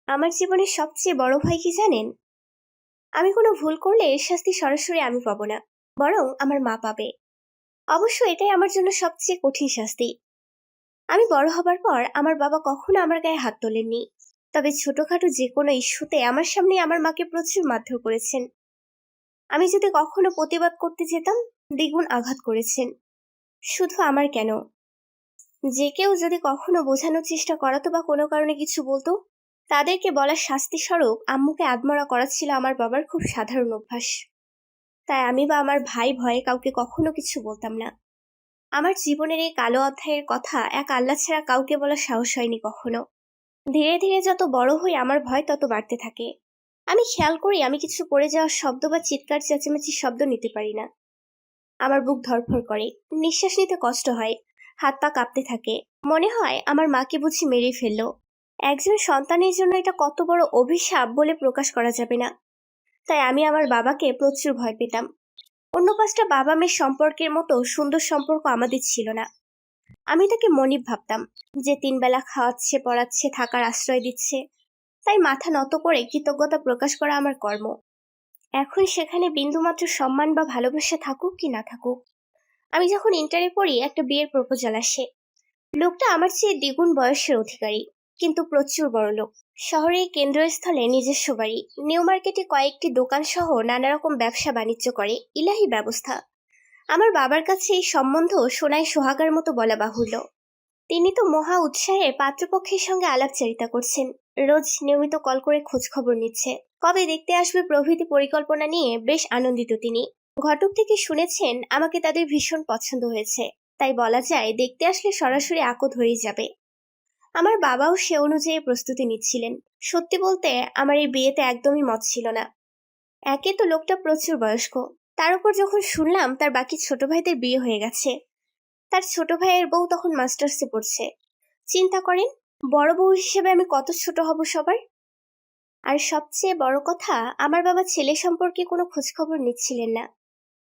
আমার জীবনের সবচেয়ে বড় ভয় কি জানেন? আমি কোনো ভুল করলে এর শাস্তি সরাসরি আমি পাবো না, বরং আমার মা পাবে। অবশ্য এটাই আমার জন্য সবচেয়ে কঠিন শাস্তি। আমি বড় হবার পর আমার বাবা কখনো আমার গায়ে হাত তোলেননি, তবে ছোটখাটো যে কোনো ইস্যুতে আমার সামনে আমার মাকে প্রচুর মারধর করেছেন। আমি যদি কখনো প্রতিবাদ করতে যেতাম, দ্বিগুণ আঘাত করেছেন। শুধু আমার কেন, যে কেউ যদি কখনো বোঝানোর চেষ্টা করাতো বা কোনো কারণে কিছু বলতো, তাদেরকে বলার শাস্তি স্বরূপ আম্মুকে আদমরা করা ছিল আমার বাবার খুব সাধারণ অভ্যাস। তাই আমি বা আমার ভাই ভয়ে কাউকে কখনো কিছু বলতাম না। আমার জীবনের এই কালো অধ্যায়ের কথা এক আল্লাহ ছাড়া কাউকে বলার সাহস হয়নি কখনো। ধীরে ধীরে যত বড় হই আমার ভয় তত বাড়তে থাকে। আমি খেয়াল করি আমি কিছু পড়ে যাওয়ার শব্দ বা চিৎকার চেঁচামেচির শব্দ নিতে পারি না। আমার বুক ধড়ফড় করে, নিঃশ্বাস নিতে কষ্ট হয়, হাত পা কাঁপতে থাকে। মনে হয় আমার মাকে বুঝি মেরে ফেললো। একজন সন্তানের জন্য এটা কত বড় অভিশাপ বলে প্রকাশ করা যাবে না। তাই আমি আমার বাবাকে প্রচুর ভয় পেতাম। অন্য পাঁচটা বাবা মেয়ের সম্পর্কের মতো সুন্দর সম্পর্ক আমাদের ছিল না। আমি তাকে মনিব ভাবতাম, যে 3 বেলা খাওয়াচ্ছে, পড়াচ্ছে, থাকার আশ্রয় দিচ্ছে। তাই মাথা নত করে কৃতজ্ঞতা প্রকাশ করা আমার কর্ম। এখন সেখানে বিন্দুমাত্র সম্মান বা ভালোবাসা থাকুক কি না থাকুক। আমি যখন ইন্টারে পড়ি, একটা বিয়ের প্রপোজাল আসে। লোকটা আমার চেয়ে দ্বিগুণ বয়সের অধিকারী, কিন্তু প্রচুর বড় লোক। শহরের কেন্দ্রস্থলে নিজস্ব বাড়ি, নিউ মার্কেটে কয়েকটি দোকান সহ নানা রকম ব্যবসা বাণিজ্য করে। ইলাহি ব্যবস্থা। আমার বাবার কাছে এই সম্বন্ধ সোনায় সোহাগার মতো বলা বাহুল্য। তিনি তো মহা উৎসাহে পাত্রপক্ষের সঙ্গে আলাপচারিতা করছেন। রোজ নিয়মিত কল করে খোঁজ খবর নিচ্ছে, কবে দেখতে আসবে প্রভৃতি পরিকল্পনা নিয়ে বেশ আনন্দিত তিনি। ঘটক থেকে শুনেছেন আমাকে তাদের ভীষণ পছন্দ হয়েছে, তাই বলা যায় দেখতে আসলে সরাসরি আকদ হয়ে যাবে। আমার বাবাও সে অনুযায়ী প্রস্তুতি নিচ্ছিলেন। সত্যি বলতে আমার এই বিয়েতে একদমই মত ছিল না। একে তো লোকটা প্রচুর বয়স্ক, তার উপর যখন শুনলাম তার বাকি ছোট ভাইদের বিয়ে হয়ে গেছে, তার ছোট ভাইয়ের বউ তখন মাস্টার্সে পড়ছে। চিন্তা করেন, বড় বউ হিসেবে আমি কত ছোট হব সবার। আর সবচেয়ে বড় কথা, আমার বাবা ছেলে সম্পর্কে কোনো খোঁজখবর নিচ্ছিলেন না।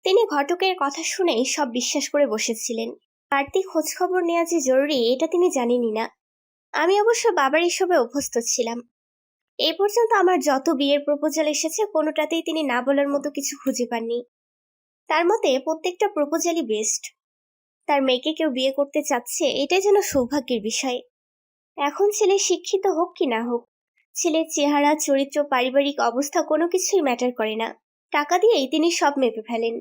তিনি ঘটকের কথা শুনেই সব বিশ্বাস করে বসেছিলেন। বাড়তি খোঁজখবর নেওয়া যে জরুরি এটা তিনি জানেনই না। আমি অবশ্য বাবার এসবে অভ্যস্ত ছিলাম। এই পর্যন্ত আমার যত বিয়ের প্রপোজাল এসেছে কোনোটাতেই তিনি না বলার মতো কিছু খুঁজে পাননি। তার মতে প্রত্যেকটা প্রপোজালই বেস্ট। তার মেয়েকে কেউ বিয়ে করতে চাচ্ছে, এটাই যেন সৌভাগ্যের বিষয়। এখন ছেলে শিক্ষিত হোক কি না হোক, ছেলের চেহারা, চরিত্র, পারিবারিক অবস্থা কোনো কিছুই ম্যাটার করে না। টাকা দিয়েই তিনি সব মেপে ফেলেন।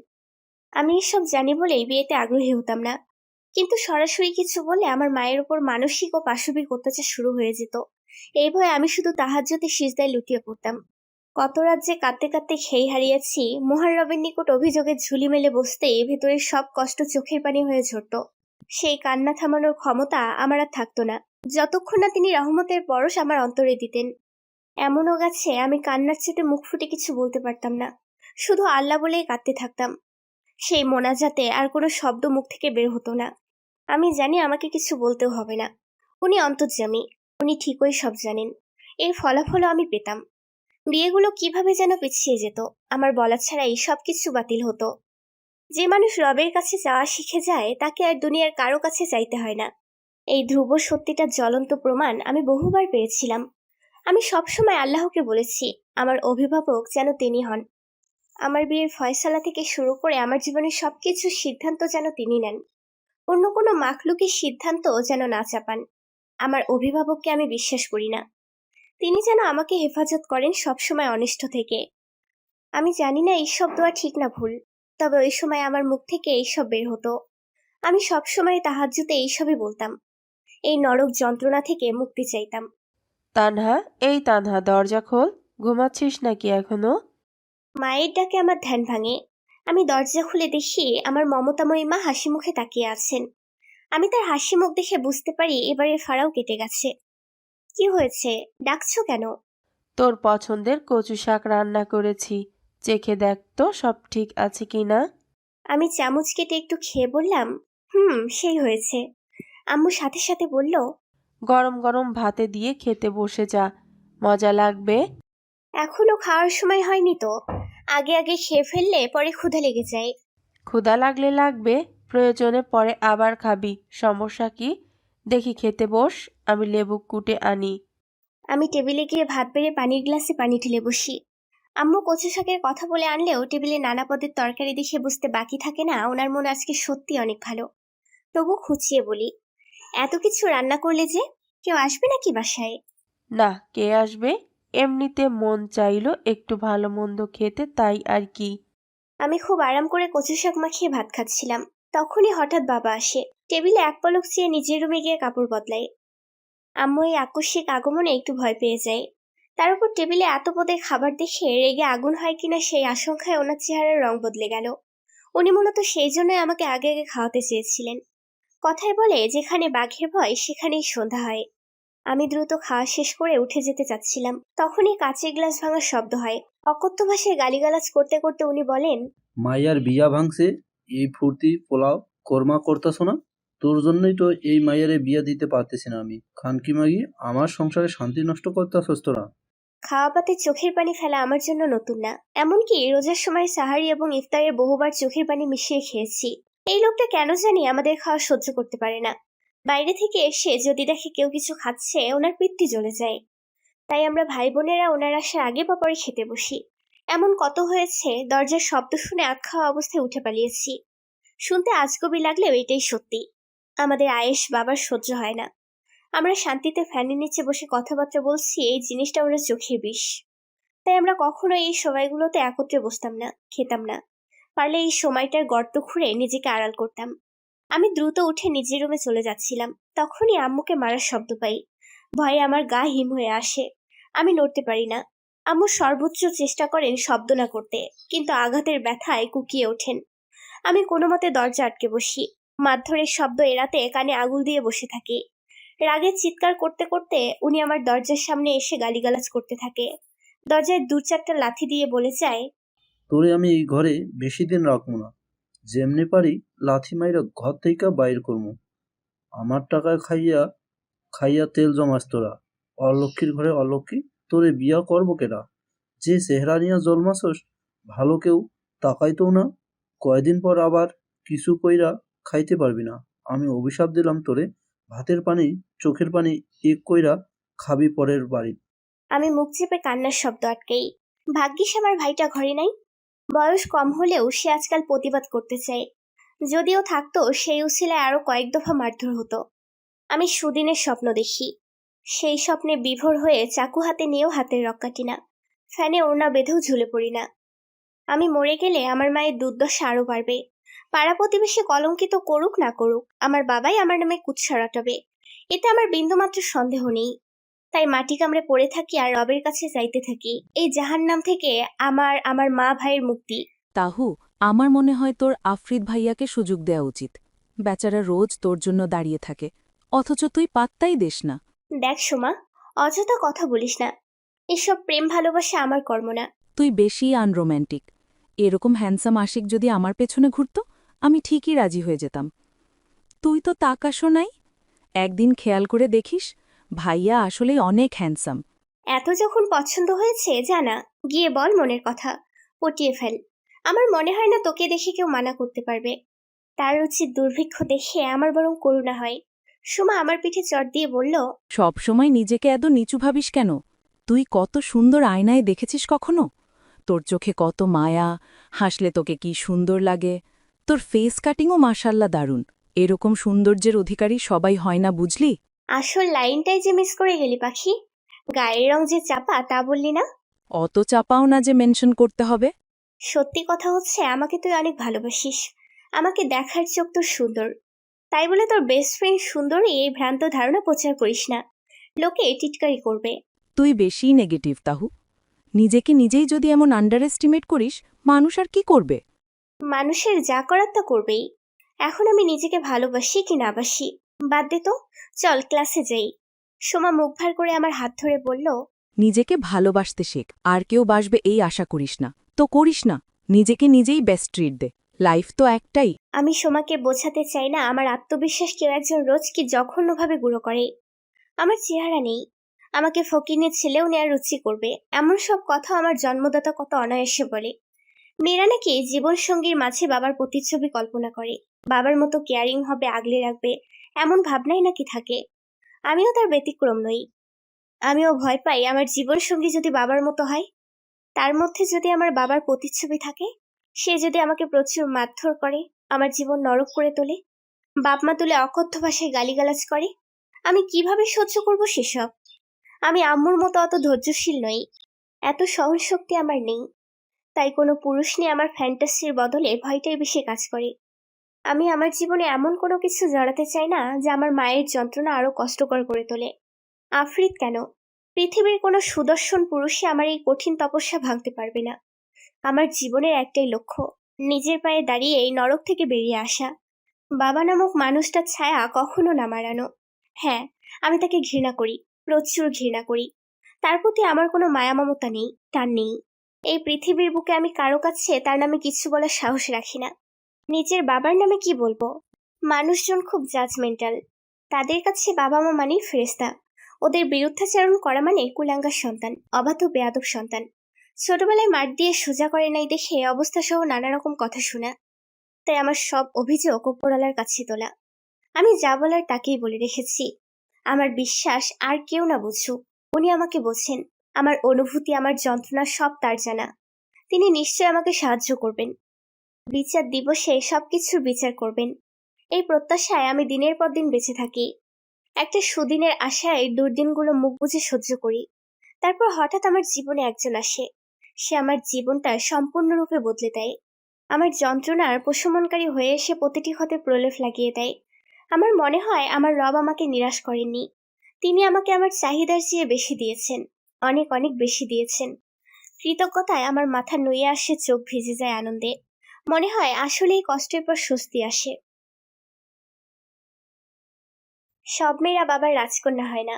আমি এসব জানি বলেই বিয়েতে আগ্রহী হতাম না। কিন্তু সরাসরি কিছু বলে আমার মায়ের উপর মানসিক ও পাশবিক অত্যাচার শুরু হয়ে যেত। এই ভয়ে আমি শুধু তাহাজ্জুদে সিজদায় লুটিয়ে পড়তাম। কত রাত যে কাঁদতে কাঁদতে খেই হারিয়েছি, মুহাররবের নিকট অভিযোগের ঝুলি মেলে বসতেই ভেতরের সব কষ্ট চোখের পানি হয়ে ঝরত। সেই কান্না থামানোর ক্ষমতা আমার আর থাকতো না, যতক্ষণ না তিনি রহমতের পরশ আমার অন্তরে দিতেন। এমনও গেছে আমি কান্নার চেতে মুখ ফুটে কিছু বলতে পারতাম না, শুধু আল্লাহ বলেই কাঁদতে থাকতাম। সেই মোনাজাতে আর কোনো শব্দ মুখ থেকে বের হতো না। আমি জানি আমাকে কিছু বলতেও হবে না। উনি অন্তর্যামী, উনি ঠিকই সব জানেন। এর ফলাফলও আমি পেতাম। বিয়েগুলো কিভাবে যেন পিছিয়ে যেত, আমার বলা ছাড়াই সবকিছু বাতিল হতো। যে মানুষ রবের কাছে চাওয়া শিখে যায় তাকে আর দুনিয়ার কারো কাছে চাইতে হয় না। এই ধ্রুব সত্যিটার জ্বলন্ত প্রমাণ আমি বহুবার পেয়েছিলাম। আমি সবসময় আল্লাহকে বলেছি আমার অভিভাবক যেন তিনি হন। আমার বিয়ের ফয়সালা থেকে শুরু করে আমার জীবনের সবকিছু সিদ্ধান্ত যেন তিনি নেন। অন্য কোনো মাখলুকের সিদ্ধান্ত যেন না চাপান। আমার অভিভাবককে আমি বিশ্বাস করি না। তিনি যেন আমাকে হেফাজত করেন সবসময় অনিষ্ট থেকে। আমি জানি না এইসব দোয়া ঠিক না ভুল, তবে ওই সময় আমার মুখ থেকে এইসব বের হতো। আমি সবসময় তাহাজ্জুদে এইসবই বলতাম। এই নরক যন্ত্রণা থেকে মুক্তি চাইতাম। তানহা, এই তানহা, দরজা খোল। ঘুমাচ্ছিস নাকি এখনো? মায়ের ডাকে আমার ধ্যান ভাঙে। আমি দরজা খুলে দেখি আমার মমতাময়ী মা হাসি মুখে তাকিয়ে আছেন। আমি তার হাসি মুখ দেখে বুঝতে পারি এবারে ফাড়াও কেটে গেছে। কি হয়েছে, ডাকছো কেন? তোর পছন্দের কচু শাক রান্না করেছি, চেখে দেখ তো সব ঠিক আছে কিনা। আমি চামচ কেটে একটু খেয়ে বললাম, সেই হয়েছে। আম্মু সাথে সাথে বলল, গরম গরম ভাতে দিয়ে খেতে বসে যা, মজা লাগবে। এখনো খাওয়ার সময় হয়নি তো, আগে আগে খেয়ে ফেললে পরে ক্ষুধা লেগে যায়। ক্ষুধা লাগলে লাগবে, প্রয়োজনে পরে আবার খাবি, সমস্যা কি? দেখি খেতে বস, আমি লেবু কুটে আনি। আমি টেবিলে গিয়ে ভাত বেড়ে পানির গ্লাসে পানি ঢেলে বসি। আম্মু কচু শাকের কথা বলে আনলেও টেবিলে নানা পদের তরকারি দেখে বুঝতে বাকি থাকে না ওনার মন আজকে সত্যি অনেক ভালো। তবু খুঁচিয়ে বলি, এত কিছু রান্না করলে যে কেউ আসবে নাকি বাসায়? না, কে আসবে? এমনিতে মন চাইলো একটু ভালো মন্দ খেতে, তাই আর কি। আমি খুব আরাম করে কচু শাক মাখিয়ে ভাত খাচ্ছিলাম, তখনই হঠাৎ বাবা আসে। টেবিলে এক পলক চেয়ে নিজের রুমে গিয়ে কাপড় বদলায়। আম্মু এই আকস্মিক আগমনে একটু ভয় পেয়ে যায়। তার উপর টেবিলে এত পদের খাবার দেখে রেগে আগুন হয় কিনা সেই আশঙ্কায় ওনার চেহারার রং বদলে গেল। উনি মূলত সেই জন্যই আমাকে আগে আগে খাওয়াতে চেয়েছিলেন। কথায় বলে, যেখানে বাঘের ভয় সেখানেই সন্ধ্যা হয়। আমি দ্রুত খাওয়া শেষ করে উঠে যেতে চাচ্ছিলাম, তখনই কাঁচের গ্লাস ভাঙার শব্দ হয়। অকথ্য ভাষায় গালিগালাজ করতে করতে উনি বলেন, মাইয়ার বিয়া ভাঙছে, এই ফুর্তি পোলাও কোরমা করতাছো না? তোর জন্যই তো এই মাইয়ারে বিয়া দিতে পারতেছি না আমি। খানকি মাগি, আমার সংসারে শান্তি নষ্ট করতাছস তোরা। খাওয়া পাতে চোখের পানি ফেলা আমার জন্য নতুন না। এমনকি রোজার সময় সাহারি এবং ইফতারে বহুবার চোখের পানি মিশিয়ে খেয়েছি। এই লোকটা কেন জানি আমাদের খাওয়া সহ্য করতে পারে না। বাইরে থেকে এসে যদি দেখে কেউ কিছু খাচ্ছে, ওনার পিত্তি জ্বলে যায়। তাই আমরা ভাই বোনেরা ওনার আসার আগে পরে খেতে বসি। এমন কত হয়েছে, দরজার শব্দ শুনে আধ খাওয়া অবস্থায় উঠে পালিয়েছি। শুনতে আজগবি লাগলেও এটাই সত্যি। আমাদের আয়েশ বাবার সহ্য হয় না। আমরা শান্তিতে ফ্যানের নিচে বসে কথাবার্তা বলছি, এই জিনিসটা ওনার চোখে বিষ। তাই আমরা কখনো এই সময়গুলোতে একত্রে বসতাম না, খেতাম না। পারলে এই সময়টার গর্ত খুঁড়ে নিজেকে আড়াল করতাম। আমি দ্রুত উঠে নিজের রুমে চলে যাচ্ছিলাম, তখনই আম্মুকে মারার শব্দ পাই। ভয়ে আমার গা হিম হয়ে আসে। আমি নড়তে পারি না। আম্মু সর্বোচ্চ চেষ্টা করেন শব্দ না করতে, কিন্তু আঘাতের ব্যথায় কুকিয়ে ওঠেন। আমি কোনো মতে দরজা আটকে বসি। মারধরের শব্দ এড়াতে কানে আঙুল দিয়ে বসে থাকি। রাগে চিৎকার করতে করতে উনি আমার দরজার সামনে এসে গালিগালাজ করতে থাকে। দরজায় দু চারটা লাথি দিয়ে বলে যায়, তোরে আমি এই ঘরে বেশি দিন রাখবো না। যেমনি পারি লাথি মাইরা ঘর থেকে বাইর করবো। আমার টাকায় খাইয়া খাইয়া তেল জমাস তোরা। অলক্ষীর ঘরে অলক্ষী, তোরে বিয়া করবো কেডা? যে চেহারা নিয়া জন্মাছস, ভালো কেউ তাকাইতেও না। কয়দিন পর আবার কিছু কইরা খাইতে পারবি না। আমি অভিশাপ দিলাম তোরে, ভাতের পানি চোখের পানি এক কইরা খাবি পরের বাড়ি। আমি মুখ চেপে কান্নার শব্দ আটকেই। ভাগ্যিস আমার ভাইটা ঘরে নাই। বয়স কম হলেও সে আজকাল প্রতিবাদ করতে চায়। যদিও থাকতো, সেই উছিলায় আরো কয়েক দফা মারধর হতো। আমি সুদিনের স্বপ্ন দেখি। সেই স্বপ্নে বিভোর হয়ে চাকু হাতে নিয়েও হাতের রক কাটি না। ফ্যানে ওড়না বেঁধেও ঝুলে পড়ি না। আমি মরে গেলে আমার মায়ের দুর্দশা আরো বাড়বে। পাড়া প্রতিবেশী কলঙ্কিত করুক না করুক, আমার বাবাই আমার নামে কুৎসা রটাবে। এতে আমার বিন্দুমাত্র সন্দেহ নেই। তাই মাটি কামড়ে পড়ে থাকি আর রবের কাছে চাইতে থাকি এই জাহান্নাম থেকে আমার আমার মা ভাইয়ের মুক্তি। তাহু, আমার মনে হয় তোর আফ্রিদ ভাইয়াকে সুযোগ দেওয়া উচিত। বেচারা রোজ তোর জন্য দাঁড়িয়ে থাকে, অথচ তুই পাত্তাই দিস না। দেখ সোমা, অযথা কথা বলিস না। এসব প্রেম ভালোবাসা আমার কর্ম না। তুই বেশি আনরোম্যান্টিক। এরকম হ্যান্ডসাম আশিক যদি আমার পেছনে ঘুরত, আমি ঠিকই রাজি হয়ে যেতাম। তুই তো তাকাসও নাই। একদিন খেয়াল করে দেখিস, ভাইয়া আসলেই অনেক হ্যান্ডসাম। এত যখন পছন্দ হয়েছে, জানা গিয়ে বল মনের কথা, পটিয়ে ফেল। আমার মনে হয় না তোকে দেখে কেউ মানা করতে পারবে। তার রুচির দুর্ভিক্ষ দেখে আমার বরং করুণা হয়। সোমা আমার পিঠে চড় দিয়ে বলল, সবসময় নিজেকে এত নিচু ভাবিস কেন? তুই কত সুন্দর আয়নায় দেখেছিস কখনো? তোর চোখে কত মায়া, হাসলে তোকে কি সুন্দর লাগে। তোর ফেস কাটিংও মাশাল্লা দারুণ। এরকম সৌন্দর্যের অধিকারী সবাই হয় না, বুঝলি? আসল লাইনটাই যে মিস করে গেলি পাখি। গায়ের রং যে চাপা তা বললি না। অত চাপাও না যে মেনশন করতে হবে। সত্যি কথা হচ্ছে, আমাকে তুই অনেক ভালোবাসিস। আমাকে দেখার চোখ তোর সুন্দর। তাই বলে তোর বেস্ট ফ্রেন্ড সুন্দরী এই ভ্রান্ত ধারণা প্রচার করিস না। লোকে টিটকারি করবে। তুই বেশি নেগেটিভ, তাহু। নিজেকে নিজেই যদি এমন আন্ডার এস্টিমেট করিস, মানুষ আর কি করবে? মানুষের যা করার তা করবেই। এখন আমি নিজেকে ভালোবাসি কি না বাসি বাদ দে তো। চল ক্লাসে যাই। সোমা মুখ ভার করে আমার হাত ধরে বলল, নিজেকে ভালোবাসতে শেখ, আর কেউ বাসবে এই আশা করিস না। তো করিস না, নিজেকে নিজেই বেস্ট ট্রিট দে। লাইফ তো একটাই। আমি সোমাকে বোঝাতে চাই না আমার আত্মবিশ্বাস কেউ একজন রোজ কি জঘন্যভাবে গুঁড়ো করে। আমার চেহারা নেই, আমাকে ফকিনের ছেলেও নেয়ার রুচি করবে, এমন সব কথা আমার জন্মদাতা কত অনায়াসে বলে। মেয়েরা নাকি জীবন সঙ্গীর মাঝে বাবার প্রতিচ্ছবি কল্পনা করে, বাবার মতো কেয়ারিং হবে, আগলে রাখবে, এমন ভাবনাই নাকি থাকে। আমিও তার ব্যতিক্রম নই। আমিও ভয় পাই আমার জীবনসঙ্গী যদি বাবার মতো হয়, তার মধ্যে যদি আমার বাবার প্রতিচ্ছবি থাকে, সে যদি আমাকে প্রচুর মারধর করে, আমার জীবন নরক করে তোলে, বাপ মা তুলে অকথ্য ভাষায় গালিগালাজ করে, আমি কিভাবে সহ্য করব সেসব? আমি আম্মুর মতো অত ধৈর্যশীল নই, এত সহনশক্তি আমার নেই। তাই কোনো পুরুষ নিয়ে আমার ফ্যান্টাসির বদলে ভয়টাই বেশি কাজ করে। আমি আমার জীবনে এমন কোনো কিছু জড়াতে চাই না যে আমার মায়ের যন্ত্রণা আরো কষ্টকর করে তোলে। আফ্রিদ কেন, পৃথিবীর কোনো সুদর্শন পুরুষই আমার এই কঠিন তপস্যা ভাঙতে পারবে না। আমার জীবনের একটাই লক্ষ্য, নিজের পায়ে দাঁড়িয়ে এই নরক থেকে বেরিয়ে আসা। বাবা নামক মানুষটার ছায়া কখনো না মারানো। হ্যাঁ, আমি তাকে ঘৃণা করি, প্রচুর ঘৃণা করি। তার প্রতি আমার কোনো মায়া মমতা নেই, টান নেই। এই পৃথিবীর বুকে আমি কারো কাছে তার নামে কিছু বলার সাহস রাখি না। নিজের বাবার নামে কি বলবো? মানুষজন খুব জাজমেন্টাল। তাদের কাছে বাবা মা মানেই ফেরেশতা। ওদের বিরুদ্ধাচরণ করা মানে কুলাঙ্গার সন্তান, অবাধ্য বেয়াদব সন্তান। ছোটবেলায় মার দিয়ে সোজা করে নাই দেখে অবস্থা সহ নানা রকম কথা শোনা। তাই আমার সব অভিযোগ ওপরওয়ালার কাছে তোলা। আমি যা বলার তাকেই বলে রেখেছি। আমার বিশ্বাস আর কেউ না বুঝুক, উনি আমাকে বোঝেন। আমার অনুভূতি, আমার যন্ত্রণা সব তার জানা। তিনি নিশ্চয় আমাকে সাহায্য করবেন। বিচার দিবসে সবকিছুর বিচার করবেন। এই প্রত্যাশায় আমি দিনের পর দিন বেঁচে থাকি। একটা সুদিনের আশায় দুর্দিনগুলো মুখ বুজে সহ্য করি। তারপর হঠাৎ আমার জীবনে একজন আসে। সে আমার জীবনটা সম্পূর্ণরূপে বদলে দেয়। আমার যন্ত্রণার প্রশমনকারী হয়ে এসে প্রতিটি ক্ষতে প্রলেপ লাগিয়ে দেয়। আমার মনে হয় আমার রব আমাকে নিরাশ করেননি। তিনি আমাকে আমার চাহিদার চেয়ে বেশি দিয়েছেন, অনেক অনেক বেশি দিয়েছেন। কৃতজ্ঞতায় আমার মাথা নুয়ে আসে, চোখ ভিজে যায় আনন্দে। মনে হয় আসলেই কষ্টের পর স্বস্তি আসে। সব মেয়েরা বাবার রাজকন্যা হয় না,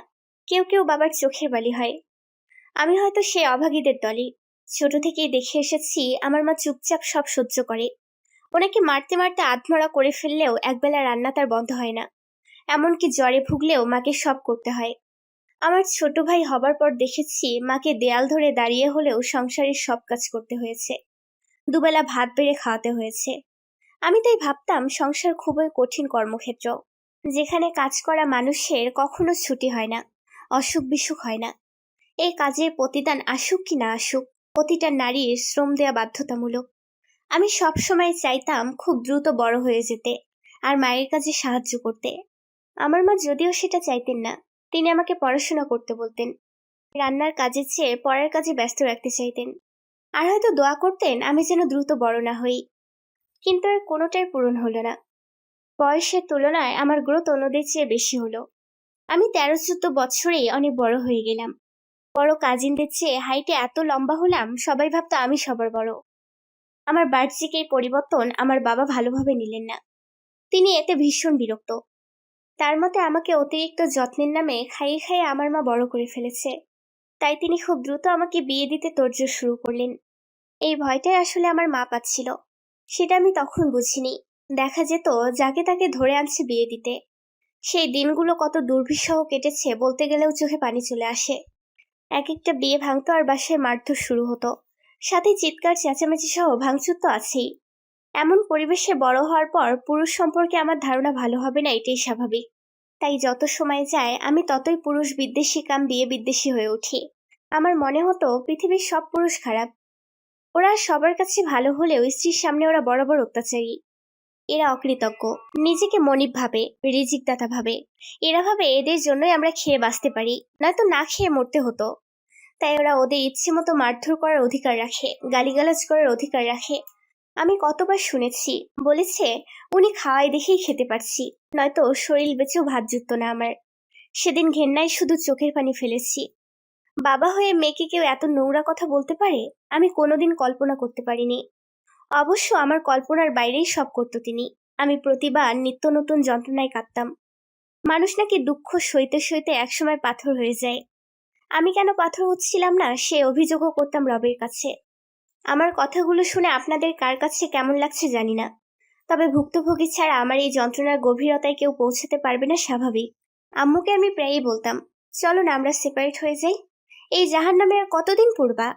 কেউ কেউ বাবার চোখের বালি হয়। আমি হয়তো সে অভাগীদের দলে। ছোট থেকেই দেখে এসেছি আমার মা চুপচাপ সব সহ্য করে। ওনাকে মারতে মারতে আধমরা করে ফেললেও একবেলা রান্না তার বন্ধ হয় না। এমনকি জ্বরে ভুগলেও মাকে সব করতে হয়। আমার ছোট ভাই হবার পর দেখেছি মাকে দেয়াল ধরে দাঁড়িয়ে হলেও সংসারের সব কাজ করতে হয়েছে। দুবেলা ভাত বেড়ে খাওয়াতে হয়েছে। আমি তাই ভাবতাম সংসার খুবই কঠিন কর্মক্ষেত্র, যেখানে কাজ করা মানুষের কখনো ছুটি হয় না, অসুখ বিসুখ হয় না। এই কাজের প্রতিদান আসুক কি না আসুক, প্রতিটা নারীর শ্রম দেওয়া বাধ্যতামূলক। আমি সব সময় চাইতাম খুব দ্রুত বড় হয়ে যেতে আর মায়ের কাজে সাহায্য করতে। আমার মা যদিও সেটা চাইতেন না, তিনি আমাকে পড়াশোনা করতে বলতেন। রান্নার কাজের চেয়ে পড়ার কাজে ব্যস্ত রাখতে চাইতেন। আর হয়তো দোয়া করতেন আমি যেন দ্রুত বড় না হই। কিন্তু এর কোনোটাই পূরণ হলো না। বয়সের তুলনায় আমার গ্রোথ অন্যদের চেয়ে বেশি হলো। আমি 13-14 বছরেই অনেক বড় হয়ে গেলাম। বড় কাজিনদের চেয়ে হাইটে এত লম্বা হলাম, সবাই ভাবতো আমি সবার বড়। আমার বাহ্যিক এই পরিবর্তন আমার বাবা ভালোভাবে নিলেন না। তিনি এতে ভীষণ বিরক্ত। তার মতে আমাকে অতিরিক্ত যত্নের নামে খাইয়ে খাইয়ে আমার মা বড় করে ফেলেছে। তাই তিনি খুব দ্রুত আমাকে বিয়ে দিতে তোড়জোড় শুরু করলেন। এই ভয়টাই আসলে আমার মা পাচ্ছিল। সেটা আমি তখন বুঝিনি। দেখা যেত যাকে তাকে ধরে আনছে বিয়ে দিতে। সেই দিনগুলো কত দুর্বিষহ কেটেছে বলতে গেলেও চোখে পানি চলে আসে। এক একটা বিয়ে ভাঙতো আর বাসায় মারধর শুরু হতো, সাথে চিৎকার চেঁচামেচি সহ ভাঙচুর তো আছেই। এমন পরিবেশে বড় হওয়ার পর পুরুষ সম্পর্কে আমার ধারণা ভালো হবে না, এটাই স্বাভাবিক। তাই যত সময় যায় আমি ততই পুরুষ বিদ্বেষী কাম বিয়ে বিদ্বেষী হয়ে উঠি। আমার মনে হতো পৃথিবীর সব পুরুষ খারাপ। ওরা সবার কাছে ভালো হলেও স্ত্রীর সামনে ওরা বরাবর অত্যাচারী। এরা অকৃতজ্ঞ, নিজেকে মনিব ভাবে, রিজিক দাতা ভাবে। এরা ভাবে এদের জন্যই আমরা খেয়ে বাঁচতে পারি, নয়তো না খেয়ে মরতে হতো। তাই ওরা ওদের ইচ্ছে মতো মারধর করার অধিকার রাখে, গালিগালাজ করার অধিকার রাখে। আমি কতবার শুনেছি, বলেছে উনি খাওয়াই দেখেই খেতে পারছি, নয়তো শরীর বেঁচেও ভাত জুটত না আমার। সেদিন ঘেন্নায় শুধু চোখের পানি ফেলেছি। বাবা হয়ে মেয়েকে কেউ এত নোংরা কথা বলতে পারে, আমি কোনোদিন কল্পনা করতে পারিনি। অবশ্য আমার কল্পনার বাইরেই সব করত তিনি। আমি প্রতিবার নিত্য নতুন যন্ত্রণায় কাঁদতাম। মানুষ নাকি দুঃখ সইতে সইতে একসময় পাথর হয়ে যায়। আমি কেন পাথর হচ্ছিলাম না সে অভিযোগও করতাম রবের কাছে। আমার কথাগুলো শুনে আপনাদের কার কাছে কেমন লাগছে জানি না, তবে ভুক্তভোগী ছাড়া আমার এই যন্ত্রণার গভীরতায় কেউ পৌঁছাতে পারবে না, স্বাভাবিক। আম্মুকে আমি প্রায়ই বলতাম, চলো না আমরা সেপারেট হয়ে যাই, এই জাহান্নামে আর কতদিন পড়বা।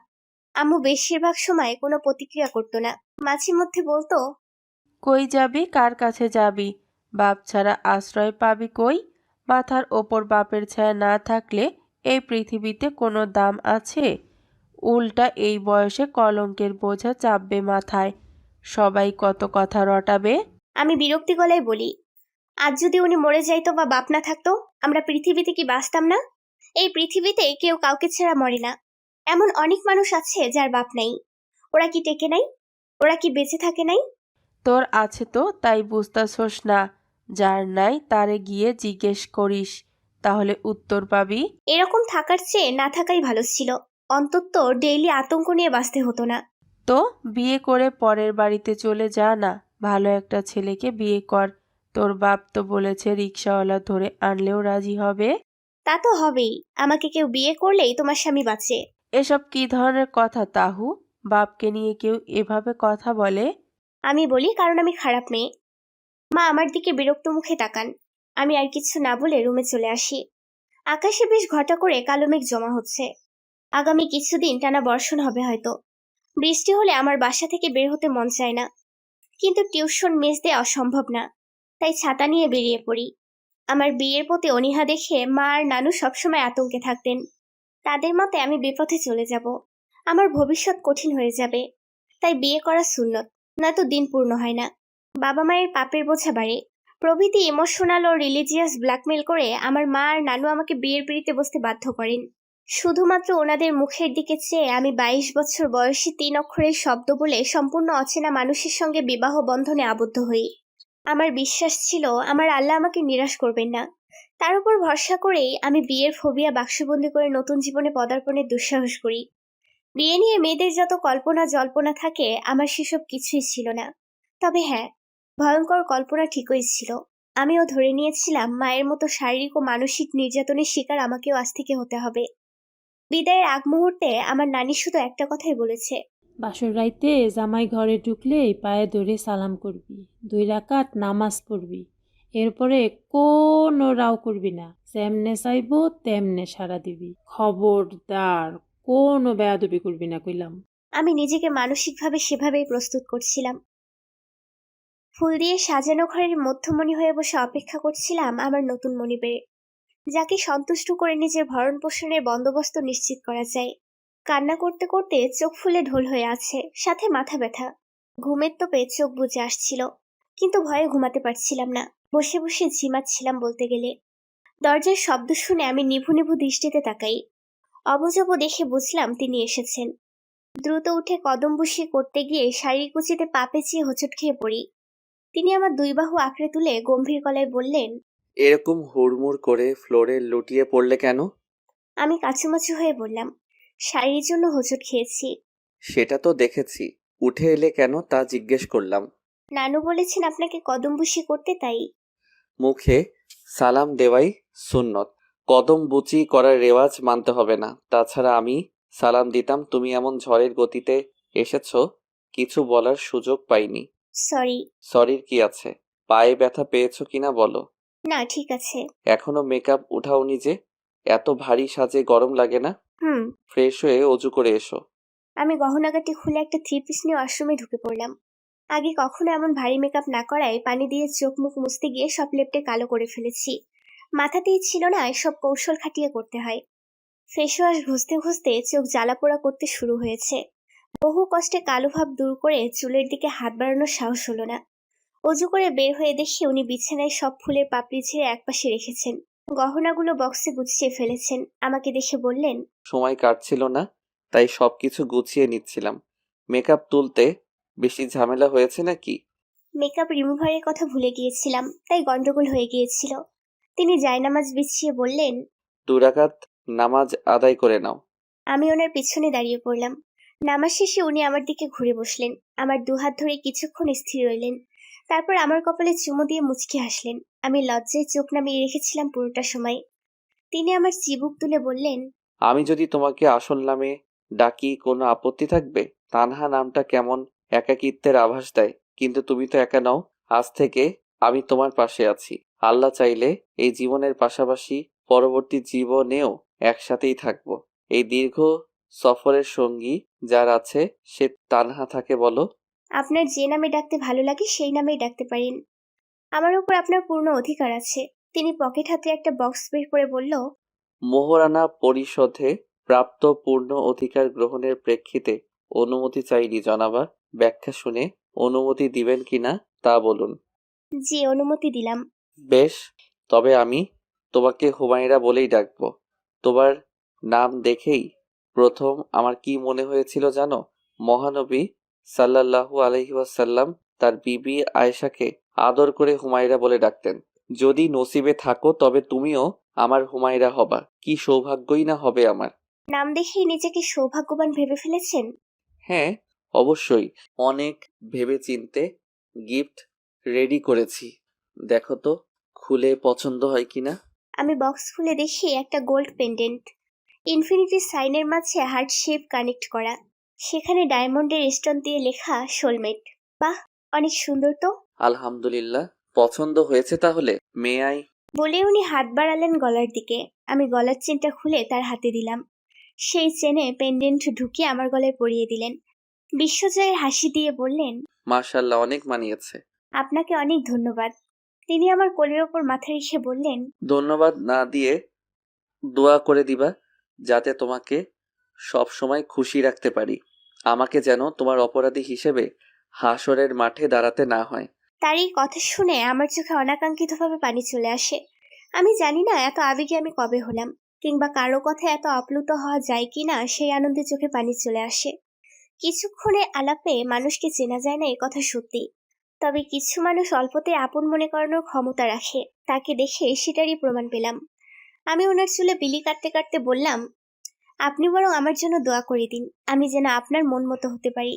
আম্মু বেশিরভাগ সময় কোনো প্রতিক্রিয়া করতো না, মাঝে মধ্যে বলতো, কই যাবি, কার কাছে যাবি? বাপ ছাড়া আশ্রয় পাবি কই? মাথার ওপর বাপের ছায়া না থাকলে এই পৃথিবীতে কোনো দাম আছে? উল্টা এই বয়সে কলঙ্কের বোঝা চাপবে মাথায়। সবাই কত কথা রটাবে। আমি বিরক্তি গলায় বলি, আজ যদি উনি মরে যাইতো বা বাপ না থাকতো, আমরা পৃথিবীতে কি বাঁচতাম না? এই পৃথিবীতে কেউ কাউকে ছাড়া মরে না। এমন অনেক মানুষ আছে যার বাপ নাই। ওরা কি টেকে নাই? ওরা কি বেঁচে থাকে নাই? তোর আছে তো তাই বুঝতাছস না। যার নাই তারে গিয়ে জিজ্ঞেস করিস, তাহলে উত্তর পাবি। এরকম থাকার চেয়ে না থাকাই ভালো ছিল। অন্তত ডেইলি আতঙ্ক নিয়ে বাঁচতে হতো না। তো বিয়ে করে পরের বাড়িতে চলে যা না। ভালো একটা ছেলেকে বিয়ে কর। তোর বাপ তো বলেছে রিক্সাওয়ালা ধরে আনলেও রাজি হবে। তা তো হবেই। আমাকে কেউ বিয়ে করলেই তোমার স্বামী বাঁচে। এসব কি ধরনের কথা তাহু? বাপকে নিয়ে কেউ এভাবে কথা বলে? আমি বলি কারণ আমি খারাপ মেয়ে। মা আমার দিকে বিরক্ত মুখে তাকান। আমি আর কিছু না বলে রুমে চলে আসি। আকাশে বেশ ঘটা করে কালো মেঘ জমা হচ্ছে। আগামী কিছুদিন টানা বর্ষণ হবে হয়তো। বৃষ্টি হলে আমার বাসা থেকে বের হতে মন চায় না, কিন্তু টিউশন মিস দেওয়া অসম্ভব না। তাই ছাতা নিয়ে বেরিয়ে পড়ি। আমার বিয়ের প্রতি অনীহা দেখে মা আর নানু সবসময় আতঙ্কে থাকতেন। তাদের মতে আমি বিপথে চলে যাব, আমার ভবিষ্যৎ কঠিন হয়ে যাবে। তাই বিয়ে করা সুন্নত, নয়তো দিন পূর্ণ হয় না। বাবা মায়ের পাপের বোঝা বাড়ে প্রভৃতি ইমোশনাল ও রিলিজিয়াস ব্ল্যাকমেল করে আমার মা আর নানু আমাকে বিয়ের পিড়িতে বসতে বাধ্য করেন। শুধুমাত্র ওনাদের মুখের দিকে চেয়ে আমি 22 বছর বয়সী 3 অক্ষরের শব্দ বলে সম্পূর্ণ অচেনা মানুষের সঙ্গে বিবাহ বন্ধনে আবদ্ধ হই। আমার বিশ্বাস ছিল আমার আল্লাহ আমাকে নিরাশ করবেন না। তার উপর ভরসা করেই আমি বিয়ের ফোবিয়া বাক্সবন্দি করে নতুন জীবনে পদার্পণের দুঃসাহস করি। বিয়ে নিয়ে মেয়েদের যত কল্পনা জল্পনা থাকে, আমার সেসব কিছুই ছিল না। তবে হ্যাঁ, ভয়ঙ্কর কল্পনা ঠিকই ছিল। আমিও ধরে নিয়েছিলাম মায়ের মতো শারীরিক ও মানসিক নির্যাতনের শিকার আমাকেও আজ থেকে হতে হবে। বিদায়ের আগ মুহূর্তে আমার নানি শুধু একটা কথাই বলেছে, বাসর রাইতে জামাই ঘরে ঢুকলেই পায়ে ধরে সালাম করবি, 2 রাকাত নামাজ পড়বি, এরপরে কোনো রাও করবি না, যেমনে চাইবো তেমনে সাড়া দিবি, খবরদার কোনো বেয়াদবি করবি না কইলাম। আমি নিজেকে মানসিকভাবে সেভাবেই প্রস্তুত করছিলাম। ফুল দিয়ে সাজানো ঘরের মধ্যমণি হয়ে বসে অপেক্ষা করছিলাম আমার নতুন মনিবের, যাকে সন্তুষ্ট করে নিজের ভরণ পোষণের বন্দোবস্ত নিশ্চিত করা যায়। কান্না করতে করতে চোখ ফুলে ঢোল হয়ে আছে, সাথে মাথা ব্যথা। ঘুমের তোপে চোখ বুজে আসছিল, কিন্তু ভয়ে ঘুমাতে পারছিলাম না। বসে বসে ঝিমাচ্ছিলাম বলতে গেলে। দরজার শব্দ শুনে আমি নিভু নিভু দৃষ্টিতে তাকাই। অবজব দেখে বুঝলাম তিনি এসেছেন। দ্রুত উঠে কদম বসিয়ে করতে গিয়ে শাড়ির কুচিতে পা পেঁচিয়ে হোঁচট খেয়ে পড়ি। তিনি আমার 2 বাহু আঁকড়ে তুলে গম্ভীর গলায় বললেন, এরকম হুড়মুড় করে ফ্লোরে লুটিয়ে পড়লে কেন? আমি কাছুমাছু হয়ে বললাম, শাড়ির জন্য হোঁচট খেয়েছি। সেটা তো দেখেছি, উঠে এলে কেন তা জিজ্ঞেস করলাম। নানু বলেছেন আপনাকে কদম বসিয়ে করতে, তাই। মুখে সালাম দেওয়াই সুন্নত, কদম বুচি করার রেওয়াজ মানতে হবে না। তাছাড়া আমি সালাম দিতাম, তুমি এমন ঝড়ের গতিতে এসেছো, কিছু বলার সুযোগ পাইনি। সরি। সরির কি আছে? পায়ে ব্যথা পেয়েছো কিনা বলো। না, ঠিক আছে। এখনো মেকআপ উঠাওনি যে? এত ভারী সাজে গরম লাগে না? হুম। ফ্রেশ হয়ে অজু করে এসো। আমি গহনাগাটি খুলে একটা 3 পিস নিয়ে ওয়াশরুমে ঢুকে পড়লাম। আগে কখনো এমন ভারী মেকআপ না করায় পানি দিয়ে চোখ মুখ মুছতে গিয়ে সব লেপ্টে কালো করে ফেলেছি। মাথাতেই ছিল না এসব কৌশল খাটিয়ে করতে হয়। ফেস ওয়াশ ঘষতে ঘষতে চোখ জ্বালাপোড়া করতে শুরু হয়েছে। বহু কষ্টে কালো ভাব দূর করে চুলের দিকে হাত বাড়ানোর সাহস হলো না। অজু করে বের হয়ে দেখি উনি বিছানায় সব ফুলের পাপড়ি ছেড়ে একপাশে রেখেছেন। গহনাগুলো বক্সে গুছিয়ে ফেলেছেন। আমাকে দেখে বললেন, সময় কাটছিল না, তাই সবকিছু গুছিয়ে নিচ্ছিলাম। মেকআপ তুলতে বেশি ঝামেলা হয়েছে নাকি? মেকআপ রিমুভারের কথা ভুলে গিয়েছিলাম, তাই গন্ডগোল হয়ে গিয়েছিল। তিনি জায়নামাজ বিছিয়ে বললেন, 2 রাকাত নামাজ আদায় করে নাও। আমি ওনার পিছনে দাঁড়িয়ে পড়লাম। নামাজ শেষে উনি আমার দিকে ঘুরে বসলেন। আমার 2 হাত ধরে কিছুক্ষণ স্থির রইলেন। তারপর আমার কপালে চুমু দিয়ে মুচকি হাসলেন। আমি লজ্জায় চোখ নামিয়ে রেখেছিলাম পুরোটা সময়। তিনি আমার চিবুক তুলে বললেন, আমি যদি তোমাকে আসল নামে ডাকি কোনো আপত্তি থাকবে? তানহা নামটা কেমন একাকিত্বের আভাস দেয়, কিন্তু তুমি তো একা নও। আজ থেকে আমি তোমার পাশে আছি। আল্লাহ চাইলে এই জীবনের পাশাপাশি পরবর্তী জীবনেও একসাথেই থাকবো। এই দীর্ঘ সফরের সঙ্গী যার আছে সে তানহা থাকে বলো। আপনার যে নামে ডাকতে ভালো লাগে সেই নামেই ডাকতে পারেন। আমার উপর আপনার পূর্ণ অধিকার আছে। তিনি পকেট হাতে একটা বক্স বের করে বলল, মোহরানা পরিশোধে প্রাপ্ত পূর্ণ অধিকার গ্রহণের প্রেক্ষিতে অনুমতি চাইনি জনাবা। ব্যাখ্যা শুনে অনুমতি দিবেন কিনা তা বলুন। জি, অনুমতি দিলাম। বেশ, তবে আমি তোমাকে হুমায়রা বলেই ডাকবো। তোমার নাম দেখেই প্রথম আমার কি মনে হয়েছিল জানো? মহানবী সাল্লাল্লাহু আলাইহি ওয়াসাল্লাম তার বিবি আয়েশাকে আদর করে হুমায়রা বলে ডাকতেন। যদি নসিবে থাকো তবে তুমিও আমার হুমায়রা হবা। কি সৌভাগ্যই না হবে আমার। নাম দেখেই নিজেকে সৌভাগ্যবান ভেবে ফেলেছেন? হ্যাঁ, অবশ্যই। অনেক ভেবেচিন্তে গিফট রেডি করেছি। দেখো তো খুলে পছন্দ হয় কিনা। আমি বক্স খুলে দেখি একটা গোল্ড পেন্ডেন্ট, ইনফিনিটি সাইনের মাঝে হার্ট শেপ কানেক্ট করা, সেখানে ডায়মন্ডের স্টোন দিয়ে লেখা সোলমেট। বাহ, অনেক সুন্দর তো। আলহামদুলিল্লাহ, পছন্দ হয়েছে তাহলে। May I? বলে উনি হাত বাড়ালেন গলার দিকে। আমি গলার চেনটা খুলে তার হাতে দিলাম। সেই চেনে পেন্ডেন্ট ঢুকিয়ে আমার গলায় পরিয়ে দিলেন। বিশ্বজয়ের হাসি দিয়ে বললেন, মাশাআল্লাহ, অনেক মানিয়েছে। আপনাকে অনেক ধন্যবাদ। তিনি আমার কোলের ওপর মাথা রেখে বললেন, ধন্যবাদ না দিয়ে দোয়া করে দিবা যাতে তোমাকে সব সময় খুশি রাখতে পারি। আমাকে যেন তোমার অপরাধী হিসেবে হাসরের মাঠে দাঁড়াতে না হয়। তার এই কথা শুনে আমার চোখে অনাকাঙ্ক্ষিতভাবে পানি চলে আসে। আমি জানি না এত আবেগে আমি কবে হলাম, কিংবা কারো কথা এত আপ্লুত হওয়া যায় কিনা সেই আনন্দে চোখে পানি চলে আসে। কিছুক্ষণের আলাপে মানুষকে চেনা যায় না, এ কথা সত্যি। তবে কিছু মানুষ অল্পতে আপন মনে করানোর ক্ষমতা রাখে, তাকে দেখে সেটারই প্রমাণ পেলাম। আমি ওনার চুলে বিলি কাটতে কাটতে বললাম, আপনি বরং আমার জন্য দোয়া করে দিন, আমি যেন আপনার মন মতো হতে পারি,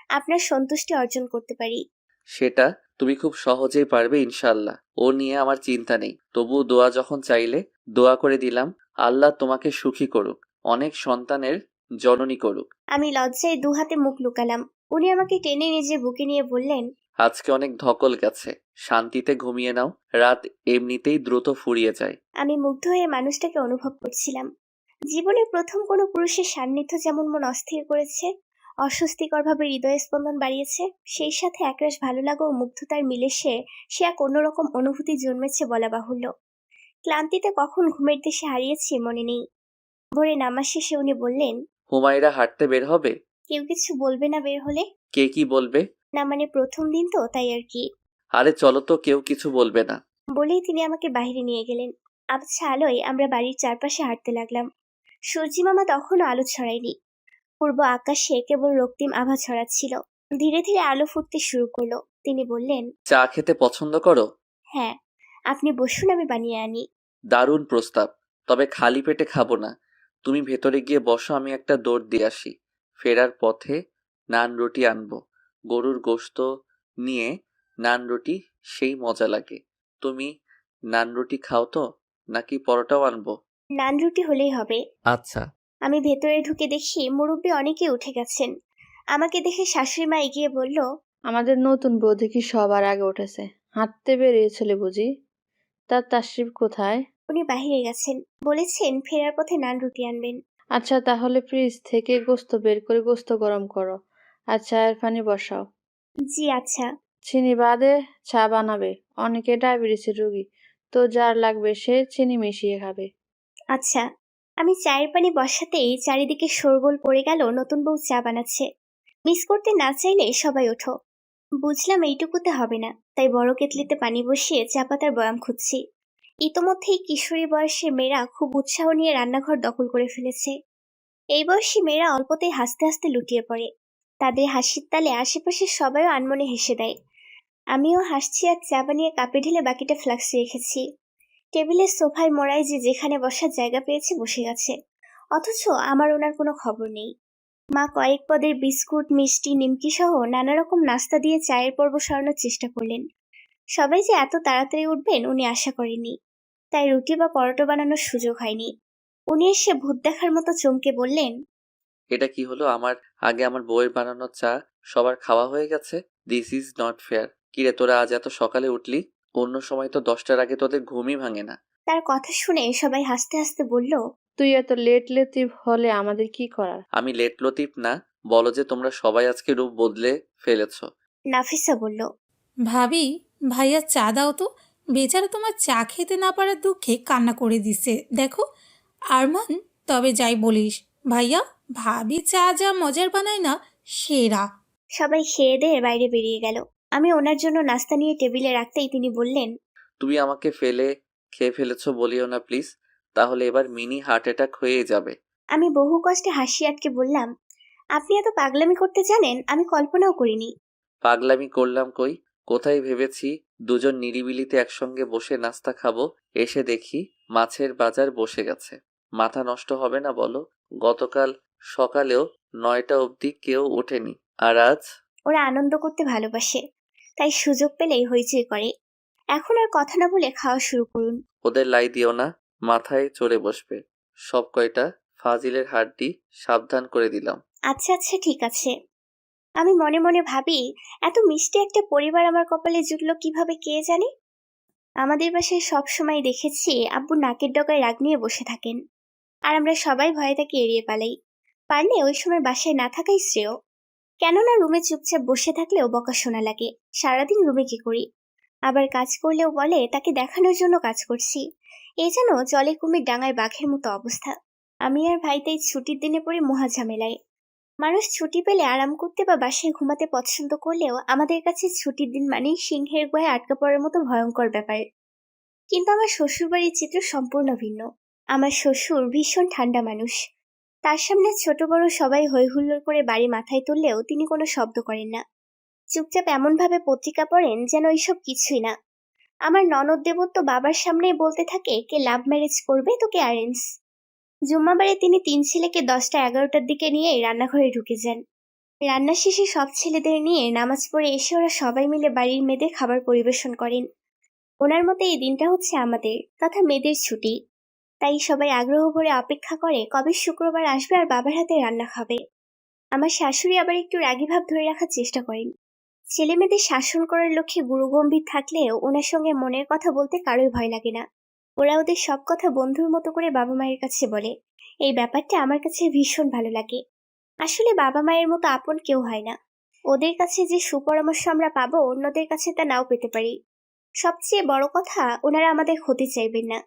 আপনার সন্তুষ্টি অর্জন করতে পারি। সেটা তুমি খুব সহজেই পারবে ইনশাআল্লাহ। ও নিয়ে আমার চিন্তা নেই। তবু দোয়া যখন চাইলে দোয়া করে দিলাম। আল্লাহ তোমাকে সুখী করুক, অনেক সন্তানের জননী করুক। আমি লজ্জায় দু হাতে মুখ লুকালাম। উনি আমাকে টেনে নিজে বুকে নিয়ে বললেন, আজকে অনেক ধকল গেছে, শান্তিতে ঘুমিয়ে নাও। রাত এমনিতেই দ্রুত ফুরিয়ে যায়। আমি মুগ্ধ হয়ে মানুষটাকে অনুভব করছিলাম। জীবনে প্রথম কোনো পুরুষের সান্নিধ্য যেমন মন অস্থির করেছে, অস্বস্তিকরভাবে হৃদয় স্পন্দন বাড়িয়েছে, সেই সাথে একরাশ ভালো লাগা ও মুগ্ধতার মিলে সে এক অন্যরকম অনুভূতি জন্মেছে বলা বাহুল্য। ক্লান্তিতে কখন ঘুমের দেশে হারিয়েছি মনে নেই। ভোরে নামাজ শেষে উনি বললেন, হুমায়রা হাঁটতে বের হবে? কেউ কিছু বলবে না বের হলে? কে কি বলবে? না মানে প্রথম দিন তো, তাই আর কি। আরে চলো তো, কেউ কিছু বলবে না। বলেই তিনি আমাকে বাইরে নিয়ে গেলেন। আবছা আলোয় আমরা বাড়ির চারপাশে হাঁটতে লাগলাম। সূর্যি মামা তখনও আলো ছড়ায়নি। পূর্ব আকাশে কেবল রক্তিম আভা ছড়াচ্ছিল। ধীরে ধীরে আলো ফুটতে শুরু করলো। তিনি বললেন, চা খেতে পছন্দ করো? হ্যাঁ, আপনি বসুন, আমি বানিয়ে আনি। দারুণ প্রস্তাব, তবে খালি পেটে খাবো না। তুমি ভেতরে গিয়ে বসো, আমি একটা দৌড় দিয়ে আসি। ফেরার পথে নান রুটি আনবো। গরুর গোশত নিয়ে নান রুটি সেই মজা লাগে। তুমি নান রুটি খাও তো, নাকি পরোটাও আনবো? নান রুটি হলেই হবে। আচ্ছা। আমি ভেতরে ঢুকে দেখি মুরব্বী অনেকে উঠে গেছেন। আমাকে দেখে শাশুড়ি মা এগিয়ে বলল, আমাদের নতুন বউ দেখি সবার আগে উঠেছে। হাঁটতে বেরিয়েছিল বুঝি? তার তাশরিফ কোথায়? উনি বাহিরে গেছেন, বলেছেন ফেরার পথে নান রুটি আনবেন। আচ্ছা, তাহলে ফ্রিজ থেকে গোস্ত বের করে গোস্ত গরম করো, আর চায়ের পানি বসাও। জি আচ্ছা। চিনি বাদে চা বানাবে। অনেকে ডায়াবেটিসের রোগী, তো যার লাগবে সে চিনি মিশিয়ে খাবে। আচ্ছা। আমি চায়ের পানি বসাতেই চারিদিকে শোরগোল পড়ে গেল, নতুন বউ চা বানাচ্ছে। মিস করতে না চাইলে সবাই ওঠো। বুঝলাম এইটুকুতে হবে না, তাই বড় কেতলিতে পানি বসিয়ে চা পাতার বয়াম খুঁজছি। ইতোমধ্যেই কিশোরী বয়সে মেয়েরা খুব উৎসাহ নিয়ে রান্নাঘর দখল করে ফেলেছে। এই বয়সী মেয়েরা অল্পতেই হাসতে হাসতে লুটিয়ে পড়ে। তাদের হাসির তালে আশেপাশের সবাইও আনমনে হেসে দেয়। আমিও হাসছি আর চা বানিয়ে কাপে ঢেলে বাকিটা ফ্লাক্সে রেখেছি। টেবিলের সোফায় মোড়ায় যে যেখানে বসার জায়গা পেয়েছে বসে গেছে, অথচ আমার ওনার কোনো খবর নেই। মা কয়েক পদের বিস্কুট, মিষ্টি, নিমকি সহ নানা রকম নাস্তা দিয়ে চায়ের পর্ব সরানোর চেষ্টা করলেন। সবাই যে এত তাড়াতাড়ি উঠবেন উনি আশা করেননি, তাই রুটি বা পরোটা বানানোর সুযোগ হয়নি। উনি এসে ভূত দেখার মতো চমকে বললেন, এটা কি হলো? আমার আগে আমার বউয়ের বানানো চা সবার খাওয়া হয়ে গেছে। This is not fair. কিরে, তোরা আজ এত সকালে উঠলি? অন্য সময় তো 10টার আগে তোদের ঘুমই ভাঙে না। তার কথা শুনে সবাই হাসতে হাসতে বলল, তুই এত লেট লেটিভ হলে আমাদের কি করার? আমি লেট লতিফ না, বলো যে তোমরা সবাই আজকে রূপ বদলে ফেলেছো। নাফিসা বলল, ভাবি, ভাইয়া চা দাও তো। বেচারা তোমার চা খেতে না পারার দুঃখে কান্না করে দিচ্ছে। দেখো, আরমান, তবে যাই বলিস ভাইয়া, ভাবি চা যা মজার বানায় না, সেরা। সবাই খেয়ে দিয়ে বাইরে বেরিয়ে গেল। আমি ওনার জন্য নাস্তা নিয়ে টেবিলে রাখতেই তিনি বললেন, তুমি আমাকে ফেলে খেয়ে ফেলেছো বলিও না প্লিজ, তাহলে এবার মিনি হার্ট অ্যাটাক হয়ে যাবে। আমি বহু কষ্টে হাসি আটকে বললাম, আপনি এত পাগলামি করতে জানেন, আমি কল্পনাও করিনি। পাগলামি করলাম কই? কোথায় ভেবেছি দুজন নিরিবিলিতে একসঙ্গে বসে নাস্তা খাবো, এসে দেখি মাছের বাজার বসে গেছে। মাথা নষ্ট হবে না বলো? গতকাল সকালেও 9টা অবধি কেউ ওঠেনি, আর আজ? ওরা আনন্দ করতে ভালোবাসে, তাই সুযোগ পেলেই হইচই করে। এখন আর কথা না বলে খাওয়া শুরু করুন। ওদের লাই দিও না, মাথায় চড়ে বসবে। সব কয়টা ফাজিলের হাড্ডি সাবধান করে দিলাম। আচ্ছা আচ্ছা, ঠিক আছে। আমি মনে মনে ভাবি, এত মিষ্টি একটা পরিবার আমার কপালে জুটলো কিভাবে কে জানে। আমাদের বাসায় সব সময় দেখেছি আব্বু নাকের ডগায় রাগ নিয়ে বসে থাকেন, আর আমরা সবাই ভয়ে তাকে এড়িয়ে পালাই। পারলে ওই সময় বাসায় না থাকাই শ্রেয়। কেননা রুমে চুপচাপ বসে থাকলেও বকা শোনা লাগে। সারাদিন রুমে কি করি, আবার কাজ করলেও বলে তাকে দেখানোর জন্য কাজ করছি। এই যেন জলে কুমির ডাঙায় বাঘের মতো অবস্থা। আমি আর ভাই তাই ছুটির দিনে পড়ে মহা ঝামেলায়। মানুষ ছুটি পেলে আরাম করতে বা বাসায় ঘুমাতে পছন্দ করলেও আমাদের কাছে ছুটির দিন মানেই সিংহের গুহায় আটকা পড়ার মতো ভয়ঙ্কর ব্যাপার। কিন্তু আমার শ্বশুরবাড়ির চিত্র সম্পূর্ণ ভিন্ন। আমার শ্বশুর ভীষণ ঠান্ডা মানুষ। তার সামনে ছোট বড় সবাই হৈ হুল্লোড় করে বাড়ি মাথায় তুললেও তিনি কোনো শব্দ করেন না। চুপচাপ এমনভাবে পত্রিকা পড়েন যেন এইসব কিছুই না। আমার ননদ দেবর তো বাবার সামনেই বলতে থাকে কে লাভ ম্যারেজ করবে তো কে অ্যারেঞ্জ। জুম্মাবারে তিনি 3 ছেলেকে 10টা 11টার দিকে নিয়ে রান্নাঘরে ঢুকে যান। রান্না শেষে সব ছেলেদের নিয়ে নামাজ পড়ে এসে ওরা সবাই মিলে বাড়ির মেয়েদের খাবার পরিবেশন করেন। ওনার মতে এই দিনটা হচ্ছে আমাদের তথা মেয়েদের ছুটি। তাই সবাই আগ্রহ ভরে অপেক্ষা করে কবে শুক্রবার আসবে আর বাবার হাতে রান্না খাবে। আমার শাশুড়ি আবার একটু রাগী ভাব ধরে রাখার চেষ্টা করেন। ছেলে মেয়েদের শাসন করার লক্ষ্যে গুরুগম্ভীর থাকলেও ওনার সঙ্গে মনের কথা বলতে কারোই ভয় লাগে না। ওরা ওদের সব কথা বন্ধুর মতো করে বাবা মায়ের কাছে বলে। এই ব্যাপারটা আমার কাছে ভীষণ ভালো লাগে। আসলে বাবা মায়ের মতো আপন কেউ হয় না। ওদের কাছে যে সুপরামর্শ আমরা পাবো অন্যদের কাছে তা নাও পেতে পারি। সবচেয়ে বড় কথা, ওনারা আমাদের ক্ষতি চাইবেন না।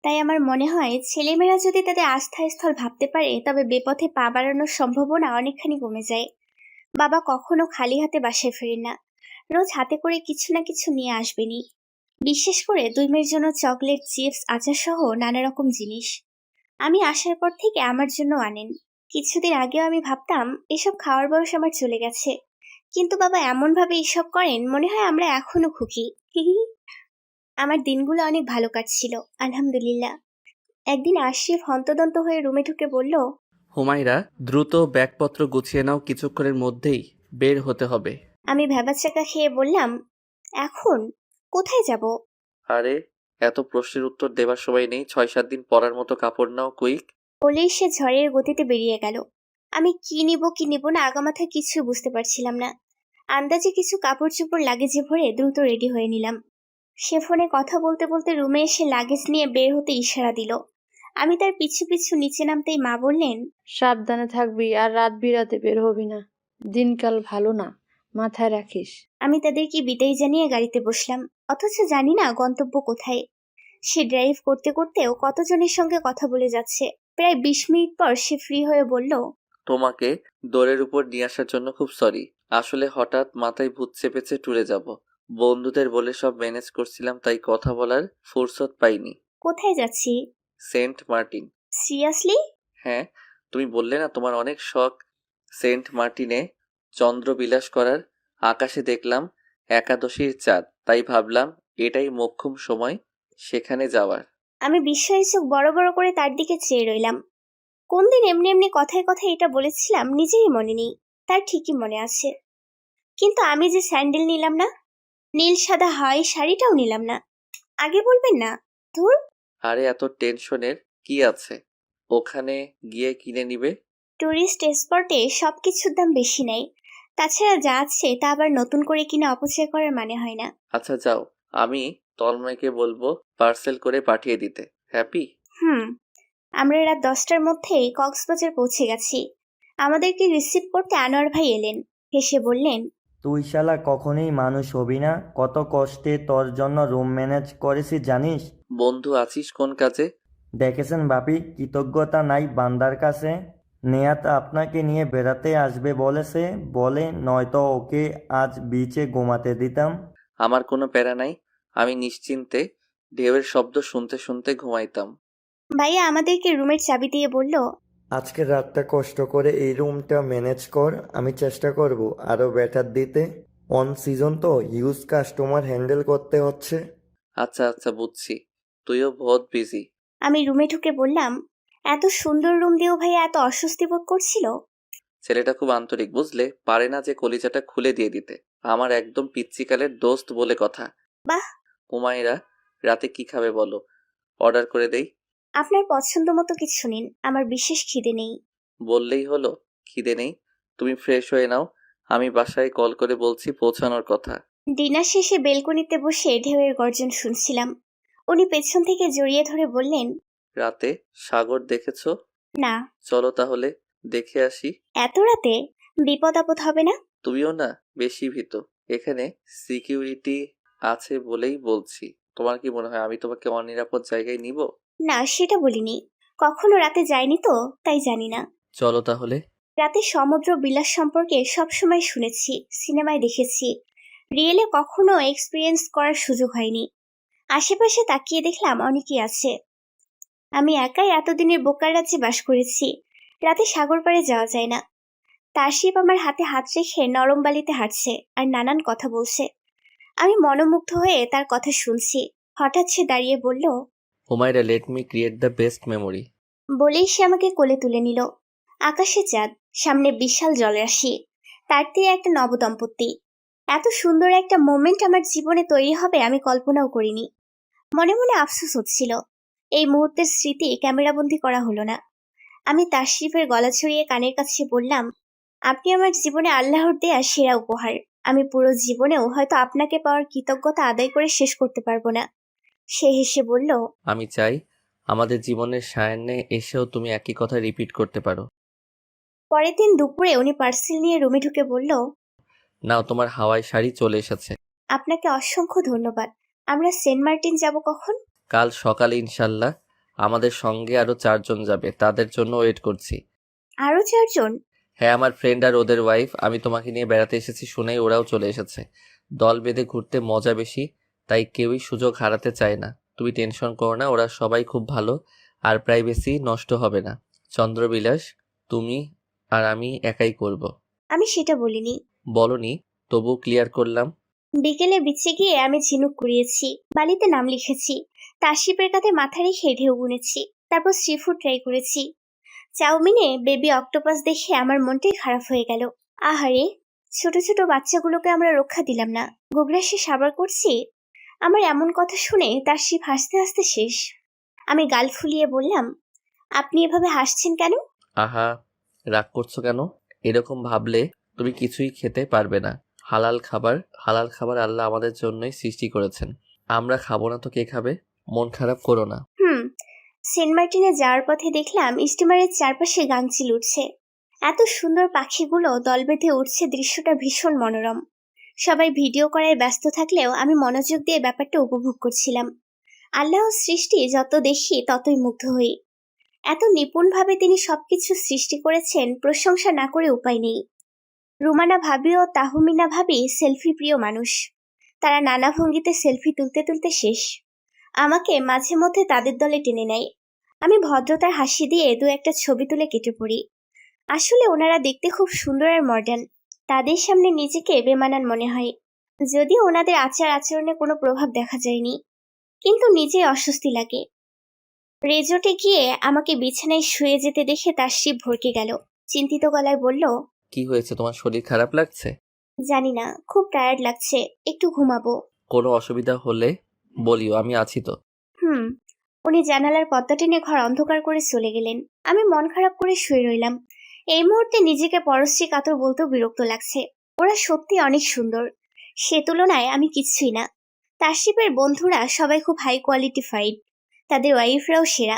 তাই আমার মনে হয় ছেলেমেয়েরা যদি তাদের আস্থাস্থল ভাবতে পারে তবে বেপথে পা বাড়ানোর সম্ভাবনা অনেকখানি কমে যায়। বাবা কখনো খালি হাতে বাসায় ফেরেন না, রোজ হাতে করে কিছু না কিছু নিয়ে আসবেনই। বিশেষ করে 2 মেয়ের জন্য চকলেট, চিপস, আচার সহ নানা রকম জিনিস। আমি আসার পর থেকে আমার জন্য আনেন। কিছুদিন আগেও আমি ভাবতাম এসব খাওয়ার বয়স আমার চলে গেছে, কিন্তু বাবা এমন ভাবে এসব করেন মনে হয় আমরা এখনো খুকি। আমার দিনগুলো অনেক ভালো কাটছিল, আলহামদুলিল্লাহ। একদিন আশিফ হন্তদন্ত হয়ে রুমে ঢুকে বলল, হুমায়রা, দ্রুত ব্যাগপত্র গুছিয়ে নাও, কিছুক্ষণের মধ্যেই বের হতে হবে। আমি ভ্যাবাচ্যাকা খেয়ে বললাম, এখন কোথায় যাব? আরে, এত প্রশ্নের উত্তর দেবার সময় নেই, 6-7 দিন পরার মতো কাপড় নাও, কুইক। বলেই সে ঝড়ের গতিতে বেরিয়ে গেল। আমি কি নিব না আগামাথায় কিছু বুঝতে পারছিলাম না। আন্দাজে কিছু কাপড় চোপড় লাগেজে ভরে দ্রুত রেডি হয়ে নিলাম। সে ফোনে কথা বলতে বলতে রুমে এসে লাগেজ নিয়ে বের হতে ইশারা দিল। আমি তার পিছু পিছু নিচে নামতেই মা বললেন, সাবধানে থাকবি আর রাত বিরাতে বের হবি না। দিনকাল ভালো না, মাথায় রাখিস। আমি তাদেরকে বিদায় জানিয়ে গাড়িতে বসলাম, অথচ জানি না গন্তব্য কোথায়। সে ড্রাইভ করতে করতেও কতজনের সঙ্গে কথা বলে যাচ্ছে। প্রায় 20 মিনিট পর সে ফ্রি হয়ে বলল, তোমাকে দৌড়ের উপর নিয়ে আসার জন্য খুব সরি। আসলে হঠাৎ মাথায় ভূত চেপেছে, ট্যুরে যাব। বন্ধুদের বলে সব ম্যানেজ করছিলাম, তাই কথা বলার ফুরসত পাইনি। কোথায় যাচ্ছি? Saint Martin. সিরিয়াসলি? হ্যাঁ, তুমি বললে না তোমার অনেক শখ সেন্ট মার্টিনে চন্দ্রবিলাস করার। আকাশে দেখলাম একাদশীর চাঁদ, তাই ভাবলাম এটাই মোক্ষম সময় সেখানে যাওয়ার। আমি বিস্ময়ের চোখ বড় বড় করে তার দিকে চেয়ে রইলাম। কোন দিন এমনি এমনি কথায় কথায় এটা বলেছিলাম নিজেরই মনে নেই, তার ঠিকই মনে আছে। কিন্তু আমি যে স্যান্ডেল নিলাম না, নীল সাদা হাই শাড়িটাও নিলাম না। আগে বলবেন না? ধুর। আরে, এত টেনশনের কি আছে, ওখানে গিয়ে কিনে নিবে। টুরিস্ট স্পটে সবকিছুর দাম বেশি নেই, তাছাড়া যা আছে তা আবার নতুন করে কিনে অপচয় করার মানে হয় না। আচ্ছা যাও, আমি তন্ময়কে বলবো পার্সেল করে পাঠিয়ে দিতে। হ্যাপি? আমরা রাত 10টার মধ্যেই কক্সবাজার পৌঁছে গেছি। আমাদেরকে রিসিভ করতে আনোয়ার ভাই এলেন। হেসে বললেন, তুই শালা কখনোই মানুষ হবি না, কত কষ্টে তোর জন্য রুম ম্যানেজ করেছি জানিস? বন্ধু আছিস কোন কাজে? দেখেছেন বাপি, কৃতজ্ঞতা নাই বান্দার কাছে। নেহাত আপনাকে নিয়ে বেড়াতে আসবে বলেছে বলে, নয়তো ওকে আজ বিচে ঘুমাতে দিতাম। আমার কোনো প্যারা নাই, আমি নিশ্চিন্তে ঢেউয়ের শব্দ শুনতে শুনতে ঘুমাইতাম। ভাইয়া আমাদেরকে রুমের চাবি দিয়ে বলল, আজকের রাতটা কষ্ট করে এই রুমটা ম্যানেজ কর, আমি চেষ্টা করব আরও বেটার দিতে। অন সিজন তো হিউজ কাস্টমার হ্যান্ডেল করতে হচ্ছে। আচ্ছা আচ্ছা বুঝছি, তুইও বহুত বিজি। আমি রুমে ঢুকে বললাম, এত সুন্দর রুম দিয়েও ভাইয়া এত অস্বস্তি বোধ করছিল। ছেলেটা খুব আন্তরিক, বুঝলে, পারে না যে কলিজাটা খুলে দিয়ে দিতে। আমার একদম পিচ্চিকালের দোস্ত বলে কথা। বাহ। হুমায়রা, রাতে কি খাবে বলো, অর্ডার করে দেই। আপনার পছন্দ মতো কিছু নিন, আমার বিশেষ খিদে নেই। বললেই হলো, খিদে নেই? তুমি ফ্রেশ হয়ে নাও, আমি বাসায় কল করে বলছি পৌঁছানোর কথা। ডিনার শেষে বেলকনিতে বসে ঢেউয়ের গর্জন শুনছিলাম। উনি পেছন থেকে জড়িয়ে ধরে বললেন, রাতে সাগর দেখেছো? না। চলো তাহলে দেখে আসি। এত রাতে বিপদ আপদ হবে না? তুমিও না বেশি ভীত, এখানে সিকিউরিটি আছে বলেই বলছি। তোমার কি মনে হয় আমি তোমাকে অনিরাপদ জায়গায় নিব? না, সেটা বলিনি। কখনো রাতে যাইনি তো, তাই জানি না। চলো তাহলে। রাতে সমুদ্র বিলাস সম্পর্কে সবসময় শুনেছি, সিনেমায় দেখেছি, রিয়েলে কখনো এক্সপিরিয়েন্স করার সুযোগ হয়নি। আশেপাশে তাকিয়ে দেখলাম অনেকেই আছে। আমি একাই এতদিনের বোকার রাজ্যে বাস করেছি। রাতে সাগর পাড়ে যাওয়া যায় না। তাসিফ আমার হাতে হাত রেখে নরম বালিতে হাঁটছে আর নানান কথা বলছে। আমি মনোমুগ্ধ হয়ে তার কথা শুনছি। হঠাৎ সে দাঁড়িয়ে বলল, Humaira, let me create the best memory. বলেই সে আমাকে কোলে তুলে নিল। আকাশে চাঁদ, সামনে বিশাল জলরাশি, তার দিয়ে একটা নবদম্পতি। এত সুন্দর একটা মোমেন্ট আমার জীবনে তৈরি হবে আমি কল্পনাও করিনি। মনে মনে আফসোস হচ্ছিল, এই মুহূর্তের স্মৃতি ক্যামেরাবন্দি করা হলো না। আমি তাশরিফের গলা ছড়িয়ে কানের কাছে বললাম, আপনি আমার জীবনে আল্লাহর দেয়া সেরা উপহার। আমি পুরো জীবনেও হয়তো আপনাকে পাওয়ার কৃতজ্ঞতা আদায় করে শেষ করতে পারবো না। সে হেসে বলল, আমি চাই আমাদের জীবনের সায়ান্নে এসেও তুমি একই কথা রিপিট করতে পারো। পরের দিন দুপুরে উনি পার্সেল নিয়ে রুমে ঢুকে বলল, নাও, তোমার হাওয়াই শাড়ি চলে এসেছে। আপনাকে অসংখ্য ধন্যবাদ। আমরা সেন্ট মার্টিন যাব কখন? কাল সকালে ইনশাল্লাহ। আমাদের সঙ্গে আরো 4 জন যাবে, তাদের জন্য ওয়েট করছি। আরো 4 জন? হ্যাঁ, আমার ফ্রেন্ড আর ওদের ওয়াইফ। আমি তোমাকে নিয়ে বেড়াতে এসেছি শুনেই ওরাও চলে এসেছে। দল বেঁধে ঘুরতে মজা বেশি, তাই কেউই সুযোগ হারাতে চায় না। তুমি টেনশন করো না, ওরা সবাই খুব ভালো, আর প্রাইভেসি নষ্ট হবে না। চন্দ্রবিলাস তুমি আর আমি একাই করব। আমি সেটা বলিনি। বলনি, তবু ক্লিয়ার করলাম। বিকেলে বিচে গিয়ে আমি ঝিনুক কুড়িয়েছি, বালিতে নাম লিখেছি, তাসিপের কাঁধে মাথা রেখে ঢেউ গুনেছি, তারপর সি ফুড ট্রাই করেছি। চাউমিনে বেবি অক্টোপাস দেখে আমার মনটাই খারাপ হয়ে গেল। আহারে, ছোট ছোট বাচ্চাগুলোকে আমরা রক্ষা দিলাম না, গোগ্রাসে সাবার করছি। আমার এমন কথা শুনে তাসিপ হাসতে হাসতে শেষ। আমি গাল ফুলিয়ে বললাম, আপনি এভাবে হাসছেন কেন? আহা, রাগ করছো কেন? এরকম ভাবলে তুমি কিছুই খেতে পারবে না। হালাল খাবার আল্লাহ আমাদের জন্যই সৃষ্টি করেছেন। আমরা খাবো না তো কে খাবে? মন খারাপ করো না। সেন্ট মার্টিনে যাওয়ার পথে দেখলাম স্টিমারের চারপাশে গাংচিল উঠছে। এত সুন্দর পাখিগুলো দল বেঁধে উঠছে, দৃশ্যটা ভীষণ মনোরম। সবাই ভিডিও করায় ব্যস্ত থাকলেও আমি মনোযোগ দিয়ে ব্যাপারটা উপভোগ করছিলাম। আল্লাহর সৃষ্টি যত দেখি ততই মুগ্ধ হই। এত নিপুণভাবে তিনি সবকিছু সৃষ্টি করেছেন, প্রশংসা না করে উপায় নেই। রুমানা ভাবি ও তাহমিনা ভাবি সেলফি প্রিয় মানুষ। তারা নানা ভঙ্গিতে সেলফি তুলতে তুলতে শেষ। আমাকে মাঝে মধ্যে তাদের দলে টেনে নেয়। আমি ভদ্রতার হাসি দিয়ে 2-1টা ছবি তুলে কেটে পড়ি। আসলে ওনারা দেখতে খুব সুন্দর আর মডার্ন। তাদের সামনে নিজেকে বেমানান মনে হয়। যদিও ওনাদের আচার আচরণে কোনো প্রভাব দেখা যায়নি, কিন্তু নিজেই অস্বস্তি লাগে। রেজোর্টে গিয়ে আমাকে বিছানায় শুয়ে যেতে দেখে তাশরিফ ভরকে গেল। চিন্তিত গলায় বলল, কি হয়েছে, তোমার শরীর খারাপ লাগছে? জানি না, খুব টায়ার্ড লাগছে, একটু ঘুমাবো। কোনো অসুবিধা হলে বলিও, আমি আছি তো। উনি জানালার পর্দা টেনে ঘর অন্ধকার করে চলে গেলেন। আমি মন খারাপ করে শুয়ে রইলাম। এই মুহূর্তে নিজেকে পরশ্রী কাতর বলতেও বিরক্ত লাগছে। ওরা সত্যি অনেক সুন্দর, সে তুলনায় আমি কিচ্ছুই না। তাশরিফের বন্ধুরা সবাই খুব হাই কোয়ালিটিফাইড, তাদের ওয়াইফরাও সেরা।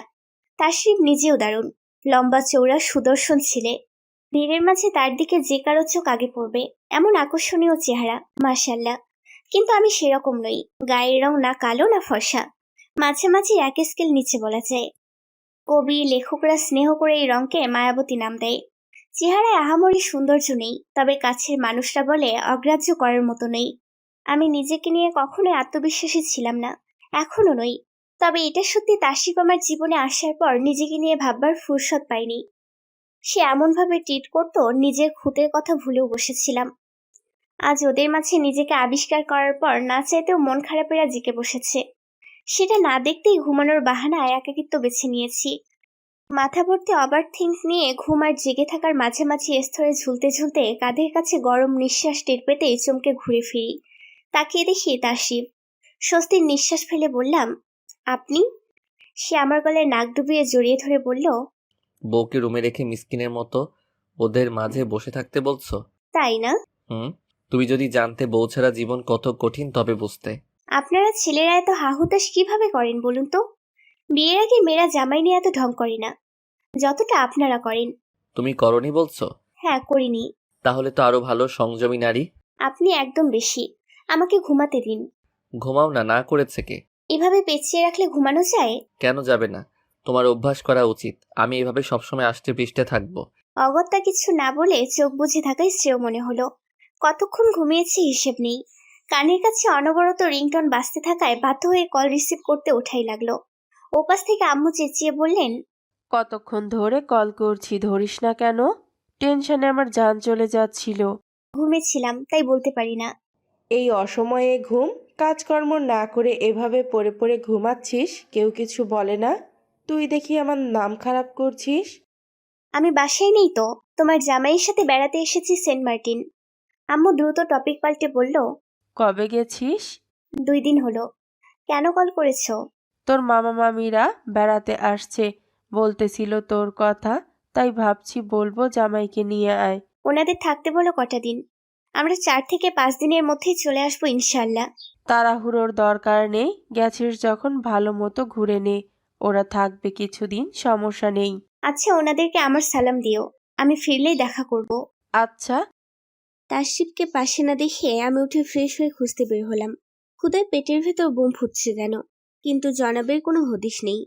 তাশরিফ নিজেও দারুণ, লম্বা চৌড়া সুদর্শন ছেলে। ভিড়ের মাঝে তার দিকে যে কারো চোখ আগে পড়বে এমন আকর্ষণীয় চেহারা, মাশাআল্লাহ। কিন্তু আমি সেরকম নই। গায়ের রং না কালো না ফর্সা, মাঝে মাঝে এক স্কেল নিচে বলা যায়। কবি লেখকরা স্নেহ করে এই রঙকে মায়াবতী নাম দেয়। চেহারায় আহামরি সৌন্দর্য নেই, তবে কাছের মানুষরা বলে অগ্রাহ্য করার মতো নেই। আমি নিজেকে নিয়ে কখনোই আত্মবিশ্বাসী ছিলাম না, এখনো নই। তবে এটা সত্যি, তাসিফ আমার জীবনে আসার পর নিজেকে নিয়ে ভাববার ফুরসত পাইনি। সে এমনভাবে ট্রিট করতো, নিজের খুঁতের কথা ভুলেও বসেছিলাম। আজ ওদের মাঝে নিজেকে আবিষ্কার করার পর না চাইতেও মন খারাপেরা জিকে বসেছে। সেটা না দেখতেই ঘুমানোর বাহানায় একাকিত্ব বেছে নিয়েছি। মাথা ভর্তি ওভার থিঙ্ক নিয়ে ঘুম আর জেগে থাকার মাঝামাঝি স্তরে ঝুলতে ঝুলতে কাঁধের কাছে গরম নিঃশ্বাস টের পেতেই চমকে ঘুরে ফিরি। তাকিয়ে দেখি তাসিফ। স্বস্তির নিঃশ্বাস ফেলে বললাম, আপনি? সে আমার গলায় নাক ডুবিয়ে জড়িয়ে ধরে বলল, বউকে রুমে রেখে মিসকিনের মতো ওদের মাঝে বসে থাকতে বলছো? তাই না? হুম। তুমি যদি জানতে বউ ছাড়া জীবন কত কঠিন তবে বুঝতে। আপনারা ছেলেরা এত হাহুতাশ কিভাবে করেন বলুন তো? বিয়ের আগে মেয়েরা জামাই নিয়ে এত ঢং করে না, যতটা আপনারা করেন। তুমি করনি বলছো? হ্যাঁ, করিনি। তাহলে তো আরো ভালো সংযমী নারী। আপনি একদম বেশি। আমাকে ঘুমাতে দিন। ঘুমাও না, না করেছে কে? এভাবে পেঁচিয়ে রাখলে ঘুমানো যায়? কেন যাবে না? তোমার অভ্যাস করা উচিত। আমি এভাবে সবসময় আষ্টে পৃষ্ঠে থাকবো। অগত্যা কিছু না বলে চোখ বুজে থাকাই শ্রেয় মনে হলো। কতক্ষণ ঘুমিয়েছি হিসেব নেই। কানের কাছে অনবরত রিংটন বাজতে থাকায় বাধ্য হয়ে কল রিসিভ করতে ওঠাই লাগলো। ওপাশ থেকে আম্মু চেঁচিয়ে বললেন, কতক্ষণ ধরে কল করছি, ধরিস না কেন? টেনশনে আমার জান চলে যাচ্ছিল। ঘুমেছিলাম তাই বলতে পারি না। এই অসময়ে ঘুম, কাজকর্ম না করে এভাবে পড়ে পড়ে ঘুমাচ্ছিস, কেউ কিছু বলে না? তুই দেখি আমার নাম খারাপ করছিস। আমি বাসায় নেই তো, তোমার জামাইয়ের সাথে বেড়াতে এসেছি সেন্ট মার্টিন। আম্মু দ্রুত টপিক পাল্টে বলল, কবে গেছিস? 2 দিন হলো। কেন কল করেছো? তোর মামা মামিরা বেড়াতে আসছে, বলতেছিল তোর কথা, তাই ভাবছি বলবো জামাইকে নিয়ে আয়। ওনাদের থাকতে বলো কটা দিন। আমরা 4 থেকে 5 দিনের মধ্যেই চলে আসবো ইনশাল্লাহ। তাড়াহুড়োর দরকার নেই, গেছিস যখন ভালো মতো ঘুরে নে। ওরা থাকবে কিছুদিন, সমস্যা নেই। আচ্ছা, ওনাদেরকে আমার সালাম দিও। আমি ফিরলেই দেখা করব। আচ্ছা। তাসরিফকে পাশে না দেখে আমি উঠে ফ্রেশ হয়ে খুঁজতে বের হলাম। ক্ষুধায় পেটের ভেতর বোম ফুটছে যেন, কিন্তু জনাবের কোনো হদিশ নেই।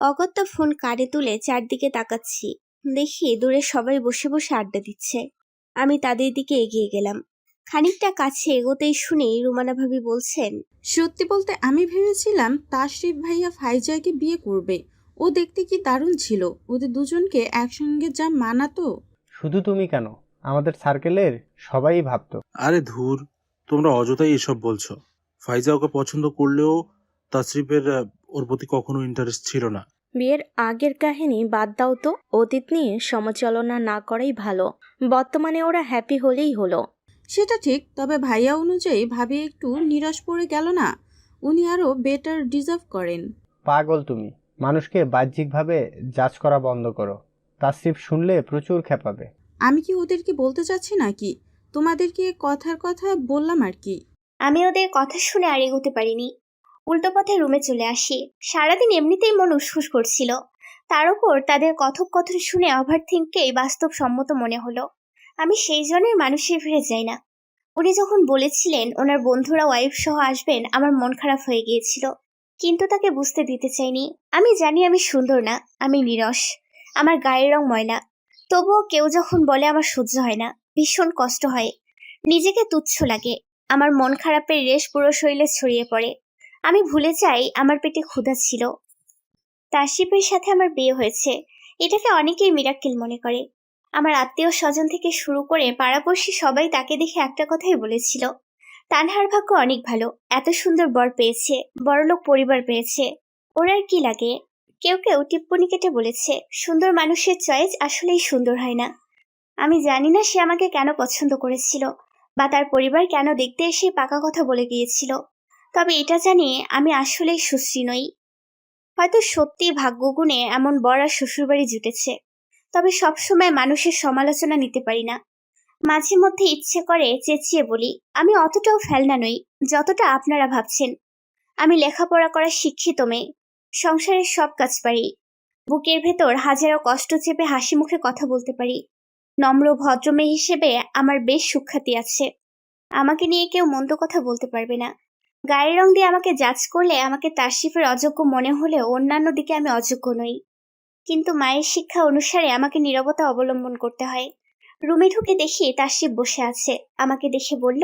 অগত্যা ফোন কাঁধে তুলে চারদিকে তাকাচ্ছি। দেখি দূরে সবাই বসে বসে আড্ডা দিচ্ছে। আমি তাদের দিকে এগিয়ে গেলাম। খানিকটা কাছে এগোতেই শুনেই রুমানা ভাবি বলছেন, সত্যি বলতে আমি ভেবেছিলাম তাশরিফ ভাইয়া ফাইজাকে বিয়ে করবে। ও দেখতে কি দারুণ ছিল, ওদের দুজনকে একসঙ্গে যা মানাতো। শুধু তুমি কেন, আমাদের সার্কেলের সবাই ভাবতো। আরে ধুর, তোমরা অযথাই এসব বলছো। ফাইজা ওকে পছন্দ করলেও তাসরিফের ওর প্রতি কখনো ইন্টারেস্ট ছিল না। বিয়ের আগের কাহিনী বাদ দাও তো, অতীত নিয়ে সমালোচনা না করাই ভালো। বর্তমানে ওরা হ্যাপি হলেই হলো। সেটা ঠিক, তবে ভাইয়া অনুযায়ী ভাবি একটু নিরাশ পড়ে গেল না? উনি আরো বেটার ডিজার্ভ করেন। পাগল তুমি, মানুষকে বাহ্যিকভাবে জাজ করা বন্ধ করো। তাসরিফ শুনলে প্রচুর খেপাবে। আমি কি ওদেরকে বলতে চাচ্ছি নাকি, তোমাদেরকে কথার কথা বললাম আর কি। আমি ওদের কথা শুনে আর এগোতে পারিনি। উল্টো পথে রুমে চলে আসি। সারাদিন এমনিতেই মন উসখুস করছিল, তার উপর তাদের কথোপকথন শুনে ওভারথিঙ্ককেই বাস্তবসম্মত মনে হলো। আমি সেই জনের মানুষের ভিড়ে যাই না। উনি যখন বলেছিলেন ওনার বন্ধুরা ওয়াইফ সহ আসবেন, আমার মন খারাপ হয়ে গিয়েছিল, কিন্তু তাকে বুঝতে দিতে চাইনি। আমি জানি আমি সুন্দর না, আমি নিরস, আমার গায়ের রং ময়লা। তবুও কেউ যখন বলে আমার সহ্য হয় না, ভীষণ কষ্ট হয়, নিজেকে তুচ্ছ লাগে। আমার মন খারাপের রেশ পুরো শরীরে ছড়িয়ে পড়ে। আমি ভুলে যাই আমার পেটে ক্ষুধা ছিল। তাসরিফের সাথে আমার বিয়ে হয়েছে, এটাকে অনেকেই মিরাক্কেল মনে করে। আমার আত্মীয় স্বজন থেকে শুরু করে পাড়াপড়শি সবাই তাকে দেখে একটা কথাই বলেছিল, তানহার ভাগ্য অনেক ভালো, এত সুন্দর বর পেয়েছে, বড়লোক পরিবার পেয়েছে। ওর আর কি লাগে? কেউ কেউ টিপ্পনি কেটে বলেছে, সুন্দর মানুষের চয়েস আসলেই সুন্দর হয় না। আমি জানি না সে আমাকে কেন পছন্দ করেছিল, বা তার পরিবার কেন দেখতে এসে পাকা কথা বলে গিয়েছিল। তবে এটা জানি আমি আসলেই সুশ্রী নই। হয়তো সত্যি ভাগ্যগুণে এমন বর আর শ্বশুরবাড়ি জুটেছে। তবে সবসময় মানুষের সমালোচনা নিতে পারি না। মাঝে মধ্যে ইচ্ছে করে চেঁচিয়ে বলি, আমি অতটাও ফেলনা নই যতটা আপনারা ভাবছেন। আমি লেখাপড়া করা শিক্ষিত মেয়ে, সংসারের সব কাজ পারি, বুকের ভেতর হাজারো কষ্ট চেপে হাসি মুখে কথা বলতে পারি। নম্র ভদ্র মেয়ে হিসেবে আমার বেশ সুখ্যাতি আছে। আমাকে নিয়ে কেউ মন্দ কথা বলতে পারবে না। গায়ের রং দিয়ে আমাকে জাজ করলে আমাকে তাসরিফের অযোগ্য মনে হলেও অন্যান্য দিকে আমি অযোগ্য নই। কিন্তু মায়ের শিক্ষা অনুসারে আমাকে নীরবতা অবলম্বন করতে হয়। রুমে ঢুকে দেখি তাসরিফ বসে আছে। আমাকে দেখে বলল,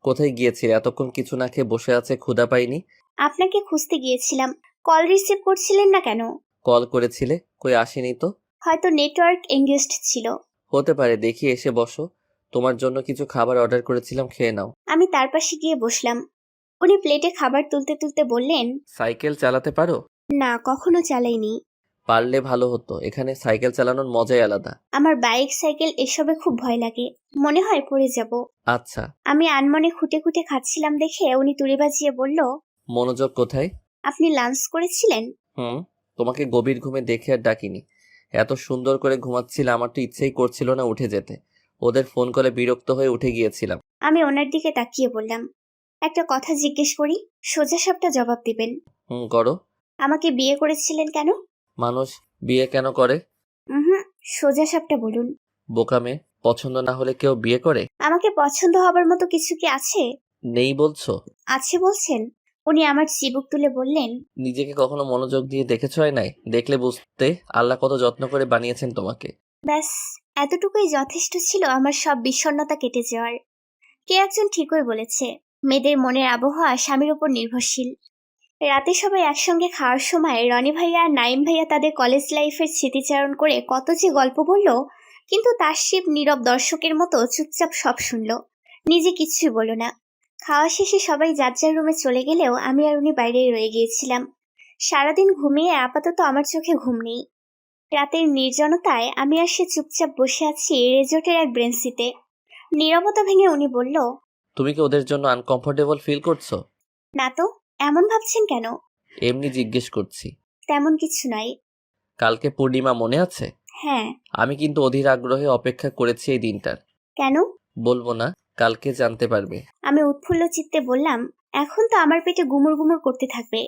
কোথায় গিয়েছিলে এতক্ষণ? কিছু না খেয়ে বসে আছে, ক্ষুধা পাইনি? আপনাকে খুঁজতে গিয়েছিলাম। কল রিসিভ করছিলেন না কেন? কল করেছিলে, কই আসেনি তো। হয়তো নেটওয়ার্ক এঙ্গেজড ছিল। হতে পারে, দেখি এসে বসো। তোমার জন্য কিছু খাবার অর্ডার করেছিলাম, খেয়ে নাও। আমি তার পাশে গিয়ে বসলাম। উনি প্লেটে খাবার তুলতে তুলতে বললেন, সাইকেল চালাতে পারো? না, কখনো চালাইনি। পারলে ভালো হতো, এখানে সাইকেল চালানোর মজাই আলাদা। আমার বাইক সাইকেল এসবে খুব ভয় লাগে, মনে হয় পড়ে যাব। আচ্ছা। আমি আনমনে খুঁটে খুঁটে খাচ্ছিলাম দেখে উনি তুড়ি বাজিয়ে বলল, মনোযোগ কোথায়? আপনি লাঞ্চ করেছিলেন? তোমাকে গভীর ঘুমে দেখে আর ডাকিনি। এত সুন্দর করে ঘুমাচ্ছিলে, আমার তো ইচ্ছেই করছিল না উঠে যেতে। ওদের ফোন কলে বিরক্ত হয়ে উঠে গিয়েছিলাম। আমি ওনার দিকে তাকিয়ে বললাম, একটা কথা জিজ্ঞেস করি, সোজা সাপটা জবাব দিবেন। করো। আমাকে বিয়ে করেছিলেন কেন? মানুষ বিয়ে কেন করে? হুম, সোজা সাপটা বলুন। বোকা মেয়ে, পছন্দ না হলে কেউ বিয়ে করে? আমাকে পছন্দ হবার মতো কিছু কি আছে? নেই বলছো? আছে বলছেন। উনি আমার চিবুক তুলে বললেন, নিজেকে কখনো মনোযোগ দিয়ে দেখেছ হয় নাই? দেখলে বুঝতে আল্লাহ কত যত্ন করে বানিয়েছেন তোমাকে। ব্যাস এতটুকুই যথেষ্ট ছিল আমার সব বিষণ্ণতা কেটে যাওয়ার। কে একজন ঠিকই বলেছে, মেয়েদের মনের আবহাওয়া স্বামীর উপর নির্ভরশীল। রাতে সবাই একসঙ্গে খাওয়ার সময় রনি ভাইয়া আর নাইম ভাইয়া তাদের কলেজ লাইফের স্মৃতিচারণ করে কত যে গল্প বলল, কিন্তু তাসরিফ নীরব দর্শকের মতো চুপচাপ সব শুনল, নিজে কিছুই বলল না। খাওয়া শেষে সবাই যার যার রুমে চলে গেলেও আমি আর উনি বাইরেই রয়ে গিয়েছিলাম। সারাদিন ঘুমিয়ে আপাতত আমার চোখে ঘুম নেই। রাতের নির্জনতায় আমি আর সে চুপচাপ বসে আছি রেজর্টের এক ব্রেঞ্চিতে। নীরবতা ভেঙে উনি বলল, তুমি কি ওদের জন্য আনকমফোর্টেবল ফিল করছো? না তো, এমন ভাবছেন কেন? এমনি জিজ্ঞেস করছি। তেমন কিছু নয়। কালকে পূর্ণিমা মনে আছে? হ্যাঁ। আমি কিন্তু অধীর আগ্রহে অপেক্ষা করেছি এই দিনটার। কেন? বলবো না, কালকে জানতে পারবে। আমি উৎফুল্ল চিত্তে বললাম, এখন তো আমার পেটে গুমুর গুমুর করতে থাকবে,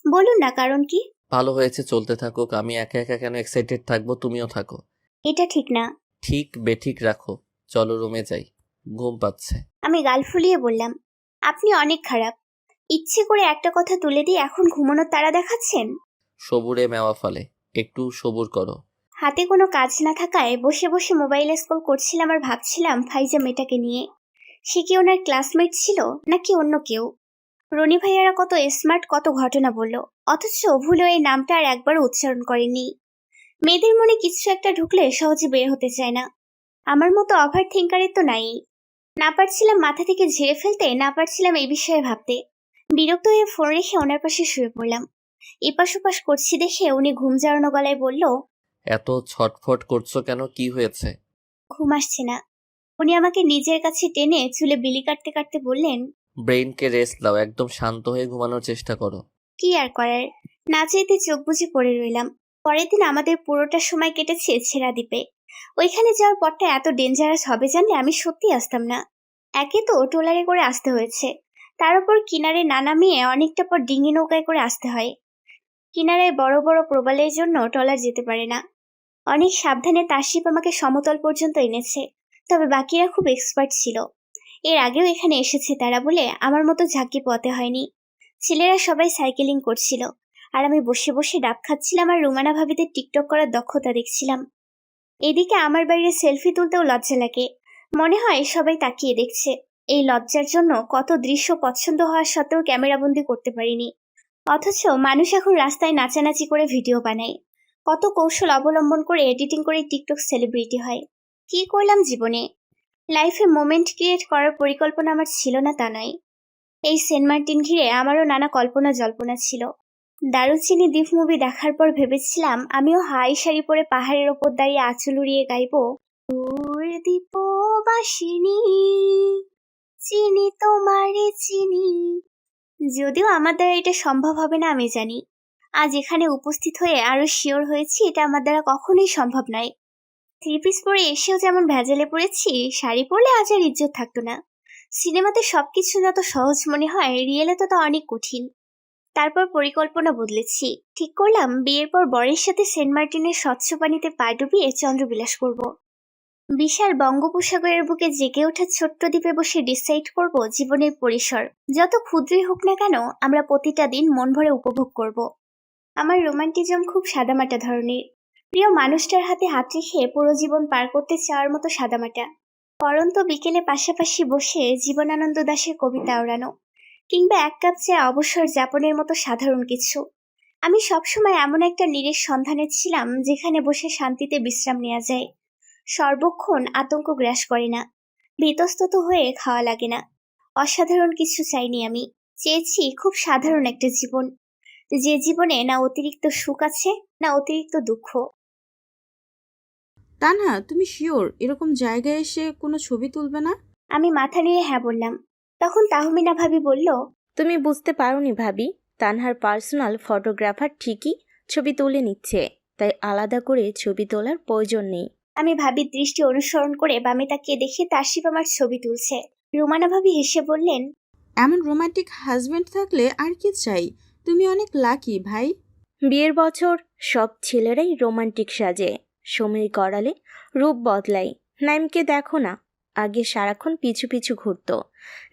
বলুন না কারণ কি? ভালো হয়েছে, চলতে থাকুক। আমি একা একা কেন এক্সাইটেড থাকবো, তুমিও থাকো। এটা ঠিক না। ঠিক বেঠিক রাখো, চলো রুমে যাই, ঘুম পাচ্ছে। আমি গাল ফুলিয়ে বললাম, আপনি অনেক খারাপ। ইচ্ছে করে একটা কথা তুলে দিয়ে এখন ঘুমানোর তাড়া দেখাচ্ছেন। সবুরে মেওয়া ফলে, একটু সবুর করো। হাতে কোনো কাজ না থাকায় বসে বসে মোবাইলে স্ক্রল করছিলাম আর ভাবছিলাম ফাইজা মেয়েটাকে নিয়ে। সে কি ওনার ক্লাসমেট ছিল নাকি অন্য কেউ? রনি ভাইয়ারা কত স্মার্ট, কত ঘটনা বলল, অথচ ভুলেও এই নামটা আর একবারও উচ্চারণ করেনি। মেয়েদের মনে কিছু একটা ঢুকলে সহজে বের হতে চায় না। আমার মতো ওভার থিঙ্কারের তো নাই। না পারছিলাম মাথা থেকে ঝেড়ে ফেলতে, না পারছিলাম এই বিষয়ে ভাবতে। বিরক্ত হয়ে ফোন রেখে ওনার পাশে শুয়ে পড়লাম। এপাশ ওপাশ করছি দেখে উনি ঘুম জড়ানো গলায় বলল, এত ছটফট করছো কেন, কি হয়েছে? ঘুম আসছে না। উনি আমাকে নিজের কাছে টেনে চুলে বিলি কাটতে কাটতে বললেন, ব্রেইনকে রেস্ট দাও, একদম শান্ত হয়ে ঘুমানোর চেষ্টা করো। কি আর করার, না চাইতে চোখ বুজে পড়ে রইলাম। পরের দিন আমাদের পুরোটা সময় কেটেছে ছেড়া দ্বীপে। ওইখানে যাওয়ার পরটা এত ডেঞ্জারাস হবে জানলে আমি সত্যি আসতাম না। একে তো ট্রলারে করে আসতে হয়েছে, তার উপর কিনারে না নামিয়ে অনেকটা পর ডিঙি নৌকায় করে আসতে হয়। কিনারায় বড় বড় প্রবালের জন্য ট্রলার যেতে পারে না। অনেক সাবধানে তাসরিফ আমাকে সমতল পর্যন্ত এনেছে, তবে বাকিরা খুব এক্সপার্ট ছিল। এর আগেও এখানে এসেছে তারা বলে আমার মতো ঝাঁকি পোয়াতে হয়নি। ছেলেরা সবাই সাইকেলিং করছিল, আর আমি বসে বসে ডাব খাচ্ছিলাম আর রুমানা ভাবিদের টিকটক করার দক্ষতা দেখছিলাম। এদিকে আমার বাইরে সেলফি তুলতেও লজ্জা লাগে, মনে হয় সবাই তাকিয়ে দেখছে। এই লজ্জার জন্য কত দৃশ্য পছন্দ হওয়ার সত্ত্বেও ক্যামেরাবন্দি করতে পারিনি। অথচ মানুষ এখন রাস্তায় নাচানাচি করে ভিডিও বানায়, কত কৌশল অবলম্বন করে এডিটিং করে টিকটক সেলিব্রিটি হয়। কি করলাম জীবনে? লাইফে মোমেন্ট ক্রিয়েট করার পরিকল্পনা আমার ছিল না তা নয়। এই সেন্ট মার্টিন ঘিরে আমারও নানা কল্পনা জল্পনা ছিল। দারুচিনি দ্বীপ মুভি দেখার পর ভেবেছিলাম আমিও হাই শাড়ি পরে পাহাড়ের ওপর দাঁড়িয়ে আঁচল উড়িয়ে গাইবো, দূর দ্বীপবাসিনী চিনি তোমারে চিনি। যদিও আমার দ্বারা এটা সম্ভব হবে না আমি জানি। আজ এখানে উপস্থিত হয়ে আরো শিওর হয়েছি এটা আমার দ্বারা কখনোই সম্ভব নয়। থ্রি পিস পরে এসেও যেমন ভেজালে পড়েছি, শাড়ি পরলে আজ আর ইজ্জত থাকতো না। সিনেমাতে সবকিছু যত সহজ মনে হয়, রিয়েলে তো তা অনেক কঠিন। তারপর পরিকল্পনা বদলেছি, ঠিক করলাম বিয়ের পর বরের সাথে সেন্ট মার্টিনের স্বচ্ছ পানিতে পা ডুবিয়ে চন্দ্রবিলাস করব। বিশাল বঙ্গোপসাগরের বুকে জেগে ওঠা ছোট্ট দ্বীপে বসে ডিসাইড করব জীবনের পরিসর যত ক্ষুদ্রই হোক না কেন, আমরা প্রতিটা দিন মন ভরে উপভোগ করব। আমার রোমান্টিজম খুব সাদামাটা ধরনের। প্রিয় মানুষটার হাতে হাত রেখে পুরো জীবন পার করতে চাওয়ার মতো সাদামাটা। পরন্ত বিকেলে পাশাপাশি বসে জীবনানন্দ দাশের কবিতা ওড়ানো, কিংবা এক কাপ চা অবসর যাপনের মতো সাধারণ কিছু। আমি সবসময় এমন একটা নীড়ের সন্ধানে ছিলাম যেখানে বসে শান্তিতে বিশ্রাম নেওয়া যায়, সর্বক্ষণ আতঙ্ক গ্রাস করে না, ভীতস্তত হয়ে খাওয়া লাগে না। অসাধারণ কিছু চাইনি আমি, চেয়েছি খুব সাধারণ একটা জীবন, যে জীবনে না অতিরিক্ত সুখ আছে না অতিরিক্ত দুঃখ। তানহা, তুমি শিওর এরকম জায়গায় এসে কোনো ছবি তুলবে না? আমি মাথা নিয়ে হ্যাঁ বললাম। তখন তাহমিনা ভাবি বলল, তুমি বুঝতে পারোনি ভাবি, তানহার পার্সোনাল ফটোগ্রাফার ঠিকই ছবি তুলে নিচ্ছে, তাই আলাদা করে ছবি তোলার প্রয়োজন নেই। আমি ভাবির দৃষ্টি অনুসরণ করে বামে তাকিয়ে দেখি তাসিফ আমার ছবি তুলছে। রুমানা ভাবি হেসে বললেন, এমন রোমান্টিক হাজবেন্ড থাকলে আর কি চাই? তুমি অনেক লাকি ভাই। বিয়ের বছর সব ছেলেরাই রোমান্টিক সাজে, সময় গড়ালে রূপ বদলায়। নাইমকে দেখো না, আগে সারাক্ষণ পিছু পিছু ঘুরতো,